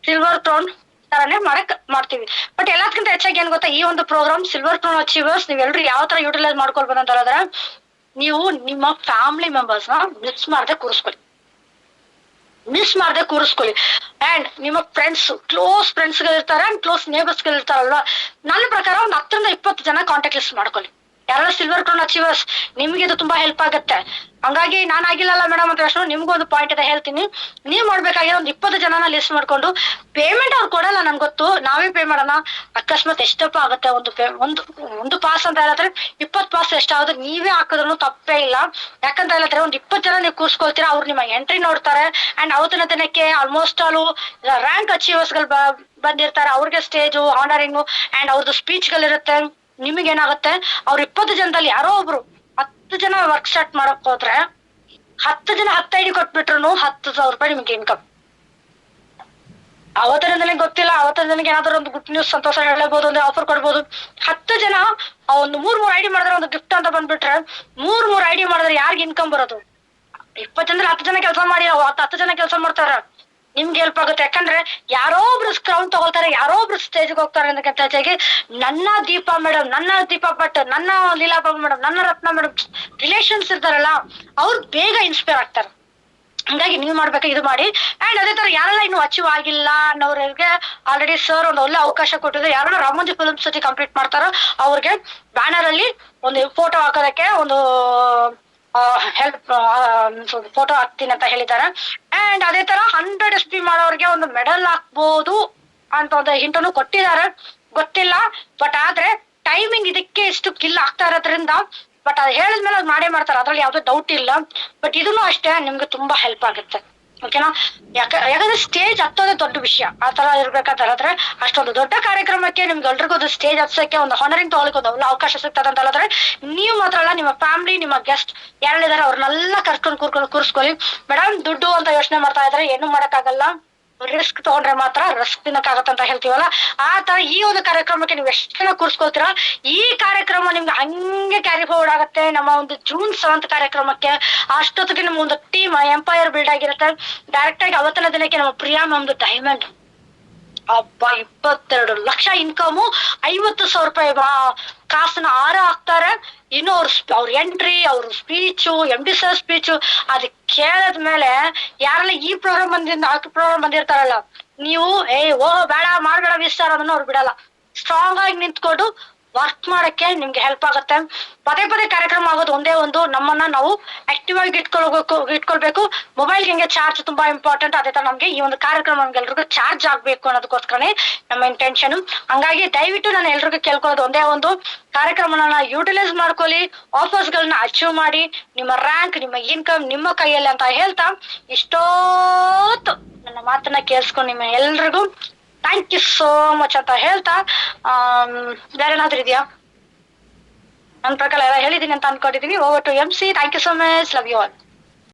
ಸಿಲ್ವರ್ ಕ್ರೌನ್ ತರಾನೇ ಮಾಡ್ತೀವಿ. ಬಟ್ ಎಲ್ಲದಕ್ಕಿಂತ ಹೆಚ್ಚಾಗಿ ಏನ್ ಗೊತ್ತಾ, ಈ ಒಂದು ಪ್ರೋಗ್ರಾಮ್ ಸಿಲ್ವರ್ ಕ್ರೌನ್ ಅಚೀವರ್ಸ್ ನೀವೆಲ್ಲರೂ ಯಾವ ತರ ಯೂಟಿಲೈಸ್ ಮಾಡ್ಕೊಳ್ಬೋದು ಅಂತ ಹೇಳಿದ್ರೆ, ನೀವು ನಿಮ್ಮ ಫ್ಯಾಮಿಲಿ ಮೆಂಬರ್ಸ್ ನ ಮಿಸ್ ಮಾಡದೆ ಕೂರಿಸ್ಕೊಳ್ಳಿ. ಅಂಡ್ ನಿಮ್ಮ ಫ್ರೆಂಡ್ಸ್, ಕ್ಲೋಸ್ ಫ್ರೆಂಡ್ಸ್ ಇರ್ತಾರೆ ಅಂಡ್ ಕ್ಲೋಸ್ ನೇಬರ್ಸ್ ಇರ್ತಾರಲ್ವಾ, ನನ್ನ ಪ್ರಕಾರ ಒಂದು 10-20 ಜನ ಕಾಂಟ್ಯಾಕ್ಟ್ ಲಿಸ್ಟ್ ಮಾಡ್ಕೊಳ್ಳಿ. ಯಾರೆಲ್ಲ ಸಿಲ್ವರ್ ಕ್ರೌನ್ ಅಚೀವರ್ಸ್, ನಿಮ್ಗೆ ಇದು ತುಂಬಾ ಹೆಲ್ಪ್ ಆಗುತ್ತೆ. ಹಂಗಾಗಿ ನಾನು ಆಗಿಲ್ಲಲ್ಲ ಮೇಡಮ್ ಅಂತ ಅಷ್ಟು ನಿಮ್ಗೂ ಒಂದು ಪಾಯಿಂಟ್ ಇದೆ ಹೇಳ್ತೀನಿ. ನೀವ್ ಮಾಡ್ಬೇಕಾಗಿರೋ ಒಂದು 20 ಜನನ ಲಿಸ್ಟ್ ಮಾಡ್ಕೊಂಡು, ಪೇಮೆಂಟ್ ಅವ್ರು ಕೊಡಲ್ಲ ನನ್ಗೆ ಗೊತ್ತು, ನಾವೇ ಪೇ ಮಾಡೋಣ. ಅಕಸ್ಮಾತ್ ಎಷ್ಟಪ್ಪ ಆಗುತ್ತೆ ಒಂದು ಪಾಸ್ ಅಂತ ಹೇಳಿದ್ರೆ 20 ಪಾಸ್ ಎಷ್ಟಾಗುತ್ತೆ ನೀವೇ ಹಾಕಿದ್ರು ತಪ್ಪೇ ಇಲ್ಲ. ಯಾಕಂತ ಹೇಳಿದ್ರೆ ಒಂದು 20 ಜನ ನೀವು ಕೂರ್ಸ್ಕೊಳ್ತೀರಾ, ಅವ್ರು ನಿಮ್ಮ ಎಂಟ್ರಿ ನೋಡ್ತಾರೆ. ಅಂಡ್ ಅವತ್ತಿನ ದಿನಕ್ಕೆ ಆಲ್ಮೋಸ್ಟ್ ಆಲ್ ರ್ಯಾಂಕ್ ಅಚೀವರ್ಸ್ ಗಳು ಬಂದಿರ್ತಾರೆ, ಅವ್ರಿಗೆ ಸ್ಟೇಜು ಆನರಿಂಗು ಅಂಡ್ ಅವ್ರದ್ದು ಸ್ಪೀಚ್ ಗಳಿರುತ್ತೆ. ನಿಮಗೆ ಏನಾಗುತ್ತೆ, ಅವ್ರ 20 ಜನದಲ್ಲಿ ಯಾರೋ ಒಬ್ರು 10 ಜನ ವರ್ಕ್ ಸ್ಟಾರ್ಟ್ ಮಾಡಕ್ ಹೋದ್ರೆ 10 ಜನ 10 ಐಡಿ ಕೊಟ್ಬಿಟ್ರು 10,000 ರೂಪಾಯಿ ನಿಮ್ಗೆ ಇನ್ಕಮ್. ಅವತ್ತಿನ ದಿನಕ್ಕೆ ಗೊತ್ತಿಲ್ಲ, ಅವತ್ತಿನ ದಿನಕ್ಕೆ ಏನಾದ್ರು ಒಂದು ಗುಡ್ ನ್ಯೂಸ್ ಸಂತೋಷ ಹೇಳಬಹುದು, ಒಂದು ಆಫರ್ ಕೊಡ್ಬೋದು. 10 ಜನ ಒಂದು 3 ಐಡಿ ಮಾಡಿದ್ರೆ ಒಂದು ಗಿಫ್ಟ್ ಅಂತ ಬಂದ್ಬಿಟ್ರೆ 3 ಐಡಿ ಮಾಡಿದ್ರೆ ಯಾರಿಗೆ ಇನ್ಕಮ್ ಬರೋದು? 20 ಜನದಲ್ಲಿ 10 ಜನ ಕೆಲಸ ಮಾಡಿ 10 ಜನ ಕೆಲಸ ಮಾಡ್ತಾರ, ನಿಮ್ಗೆ ಹೆಲ್ಪ್ ಆಗುತ್ತೆ. ಯಾಕಂದ್ರೆ ಯಾರೋ ಒಬ್ರು ಕ್ರೌನ್ ತಗೊಳ್ತಾರೆ, ಯಾರೋ ಒಬ್ರು ಸ್ಟೇಜ್ಗೆ ಹೋಗ್ತಾರೆ ಅನ್ನೋದಕ್ಕಿಂತ ಹೆಚ್ಚಾಗಿ ನನ್ನ ದೀಪಾ ಮೇಡಮ್, ನನ್ನ ದೀಪಾ ಭಟ್, ನನ್ನ ಲೀಲಾ ಬಾಬು ಮೇಡಮ್, ನನ್ನ ರತ್ನ ಮೇಡಮ್ ರಿಲೇಷನ್ಸ್ ಇರ್ತಾರಲ್ಲ, ಅವ್ರು ಬೇಗ ಇನ್ಸ್ಪೈರ್ ಆಗ್ತಾರೆ. ಹಂಗಾಗಿ ನೀವ್ ಮಾಡ್ಬೇಕು, ಇದು ಮಾಡಿ. ಅಂಡ್ ಅದೇ ತರ ಯಾರೆಲ್ಲ ಇನ್ನು ಅಚೀವ್ ಆಗಿಲ್ಲ ಅನ್ನೋರಿಗೆ ಆಲ್ರೆಡಿ ಸರ್ ಒಂದು ಒಳ್ಳೆ ಅವಕಾಶ ಕೊಟ್ಟಿದ್ರು. ಯಾರೆಲ್ಲ ರಾಮೋಜಿ ಫಿಲ್ಮ್ ಸಿಟಿ ಕಂಪ್ಲೀಟ್ ಮಾಡ್ತಾರೋ ಅವ್ರಿಗೆ ಬ್ಯಾನರ್ ಅಲ್ಲಿ ಒಂದು ಫೋಟೋ ಹಾಕೋದಕ್ಕೆ ಒಂದು ಹೆಲ್ಪ್ ಫೋಟೋ ಹಾಕ್ತೀನಿ ಅಂತ ಹೇಳಿದ್ದಾರೆ. ಅಂಡ್ ಅದೇ ತರ 100 SP ಮಾಡೋರಿಗೆ ಒಂದು ಮೆಡಲ್ ಹಾಕ್ಬೋದು ಅಂತ ಒಂದು ಹಿಂಟನ್ನು ಕೊಟ್ಟಿದ್ದಾರೆ, ಗೊತ್ತಿಲ್ಲ. ಬಟ್ ಆದ್ರೆ ಟೈಮಿಂಗ್ ಇದಕ್ಕೆ ಎಷ್ಟು ಕಿಲ್ ಆಗ್ತಾ ಇರೋದ್ರಿಂದ, ಬಟ್ ಅದು ಹೇಳಿದ್ಮೇಲೆ ಅದು ಮಾಡೇ ಮಾಡ್ತಾರೆ, ಅದ್ರಲ್ಲಿ ಯಾವ್ದು ಡೌಟ್ ಇಲ್ಲ. ಬಟ್ ಇದನ್ನು ಅಷ್ಟೇ ನಿಮ್ಗೆ ತುಂಬಾ ಹೆಲ್ಪ್ ಆಗುತ್ತೆ, ಓಕೆನಾ. ಯಾಕಂದ್ರೆ ಸ್ಟೇಜ್ ಹತ್ತೋದೇ ದೊಡ್ಡ ವಿಷಯ. ಆ ತರ ಇರ್ಬೇಕಂತ ಹೇಳಿದ್ರೆ ಅಷ್ಟೊಂದು ದೊಡ್ಡ ಕಾರ್ಯಕ್ರಮಕ್ಕೆ ನಿಮ್ಗೆ ಎಲ್ರಿಗೂ ಒಂದು ಸ್ಟೇಜ್ ಹತ್ಸಕ್ಕೆ ಒಂದು ಹಾನರಿಂಗ್ ತಗೊಳಕ್ಕೆ ಒಂದು ಒಳ್ಳೆ ಅವಕಾಶ ಸಿಗ್ತದೆ ಅಂತ ಹೇಳಿದ್ರೆ, ನೀವು ಮಾತ್ರ ಅಲ್ಲ, ನಿಮ್ಮ ಫ್ಯಾಮಿಲಿ, ನಿಮ್ಮ ಗೆಸ್ಟ್ ಯಾರಿದ್ದಾರೆ ಅವ್ರನ್ನೆಲ್ಲ ಕೂರಿಸ್ಕೊಳ್ಳಿ. ಮೇಡಮ್ ದುಡ್ಡು ಅಂತ ಯೋಚನೆ ಮಾಡ್ತಾ ಇದ್ರೆ ಏನು ಮಾಡಕ್ಕಾಗಲ್ಲ, ರಿಸ್ಕ್ ತಗೊಂಡ್ರೆ ಮಾತ್ರ ರಿಸ್ಕ್ ತಿನ್ನಕ್ಕಾಗತ್ತೆ ಅಂತ ಹೇಳ್ತೀವಲ್ಲ, ಆ ತರ ಈ ಒಂದು ಕಾರ್ಯಕ್ರಮಕ್ಕೆ ನೀವು ಎಷ್ಟು ಜನ ಕೂರಿಸ್ಕೊಳ್ತೀರಾ, ಈ ಕಾರ್ಯಕ್ರಮ ನಿಮ್ಗೆ ಹಂಗೆ ಕ್ಯಾರಿ ಫಾರ್ವರ್ಡ್ ಆಗುತ್ತೆ. ನಮ್ಮ ಒಂದು June 7th ಕಾರ್ಯಕ್ರಮಕ್ಕೆ ಅಷ್ಟೊತ್ತಿಗೆ ನಮ್ಮ ಒಂದು ಟೀಮ್ ಎಂಪೈರ್ ಬಿಲ್ಡ್ ಆಗಿರುತ್ತೆ. ಡೈರೆಕ್ಟ್ ಆಗಿ ಅವತ್ತಿನ ದಿನಕ್ಕೆ ನಮ್ಮ ಪ್ರಿಯಾ ನಮ್ದು ಡೈಮಂಡ್ 22 ಲಕ್ಷ ಇನ್ಕಮು, 50,000 ರೂಪಾಯಿ ಕಾಸನ್ನ ಹಾಕ್ತಾರೆ. ಇನ್ನು ಅವ್ರ ಎಂಟ್ರಿ, ಅವ್ರ ಸ್ಪೀಚು, MD ಸರ್ ಸ್ಪೀಚು ಅದ್ ಕೇಳದ್ಮೇಲೆ ಯಾರೆಲ್ಲ ಈ ಪ್ರೋಗ್ರಾಮ್ ಬಂದಿರ್ತಾರಲ್ಲ, ನೀವು ಬೇಡ ಮಾಡ್ಬೇಡ ವಿಸ್ತಾರ ಅದನ್ನ ಅವ್ರು ಬಿಡಲ್ಲ. ಸ್ಟ್ರಾಂಗ್ ಆಗಿ ನಿಂತ್ಕೊಂಡು ವರ್ಕ್ ಮಾಡಕ್ಕೆ ನಿಮ್ಗೆ ಹೆಲ್ಪ್ ಆಗುತ್ತೆ. ಪದೇ ಕಾರ್ಯಕ್ರಮ ಆಗೋದು ಒಂದೇ ಒಂದು, ನಮ್ಮನ್ನ ನಾವು ಆಕ್ಟಿವ್ ಆಗಿ ಇಟ್ಕೊಳ್ಬೇಕು. ಮೊಬೈಲ್ಗೆ ಹೆಂಗೆ ಚಾರ್ಜ್ ತುಂಬಾ ಇಂಪಾರ್ಟೆಂಟ್, ಅದೇ ತರ ನಮ್ಗೆ ಈ ಒಂದು ಕಾರ್ಯಕ್ರಮ ನಮ್ಗೆ ಎಲ್ರಿಗೂ ಚಾರ್ಜ್ ಆಗ್ಬೇಕು ಅನ್ನೋದಕ್ಕೋಸ್ಕರನೇ ನಮ್ಮ ಇಂಟೆನ್ಷನ್. ಹಂಗಾಗಿ ದಯವಿಟ್ಟು ನಾನು ಎಲ್ರಿಗೂ ಕೇಳ್ಕೊಳ್ಳೋದು ಒಂದೇ ಒಂದು, ಕಾರ್ಯಕ್ರಮನ ಯುಟಿಲೈಸ್ ಮಾಡ್ಕೊಳ್ಳಿ, ಆಫರ್ಸ್ ಗಳನ್ನ ಅಚೀವ್ ಮಾಡಿ, ನಿಮ್ಮ ರ್ಯಾಂಕ್, ನಿಮ್ಮ ಇನ್ಕಮ್ ನಿಮ್ಮ ಕೈಯಲ್ಲಿ ಅಂತ ಹೇಳ್ತಾ, ಇಷ್ಟೊತ್ತು ನನ್ನ ಮಾತನ್ನ ಕೇಳಿಸ್ಕೊಂಡು ನಿಮ್ಮ ಎಲ್ರಿಗೂ ಥ್ಯಾಂಕ್ ಯು ಸೋ ಮಚ್ ಅಂತ ಹೇಳ್ತಾ, ಬೇರೆ ಏನಾದ್ರೂ ಇದೆಯಾ? ನನ್ನ ಪ್ರಕಾರ ಎಲ್ಲ ಹೇಳಿದೀನಿ ಅಂತ ಅನ್ಕೊಂಡಿದೀನಿ. Over to MC. Thank you so much. Love you all.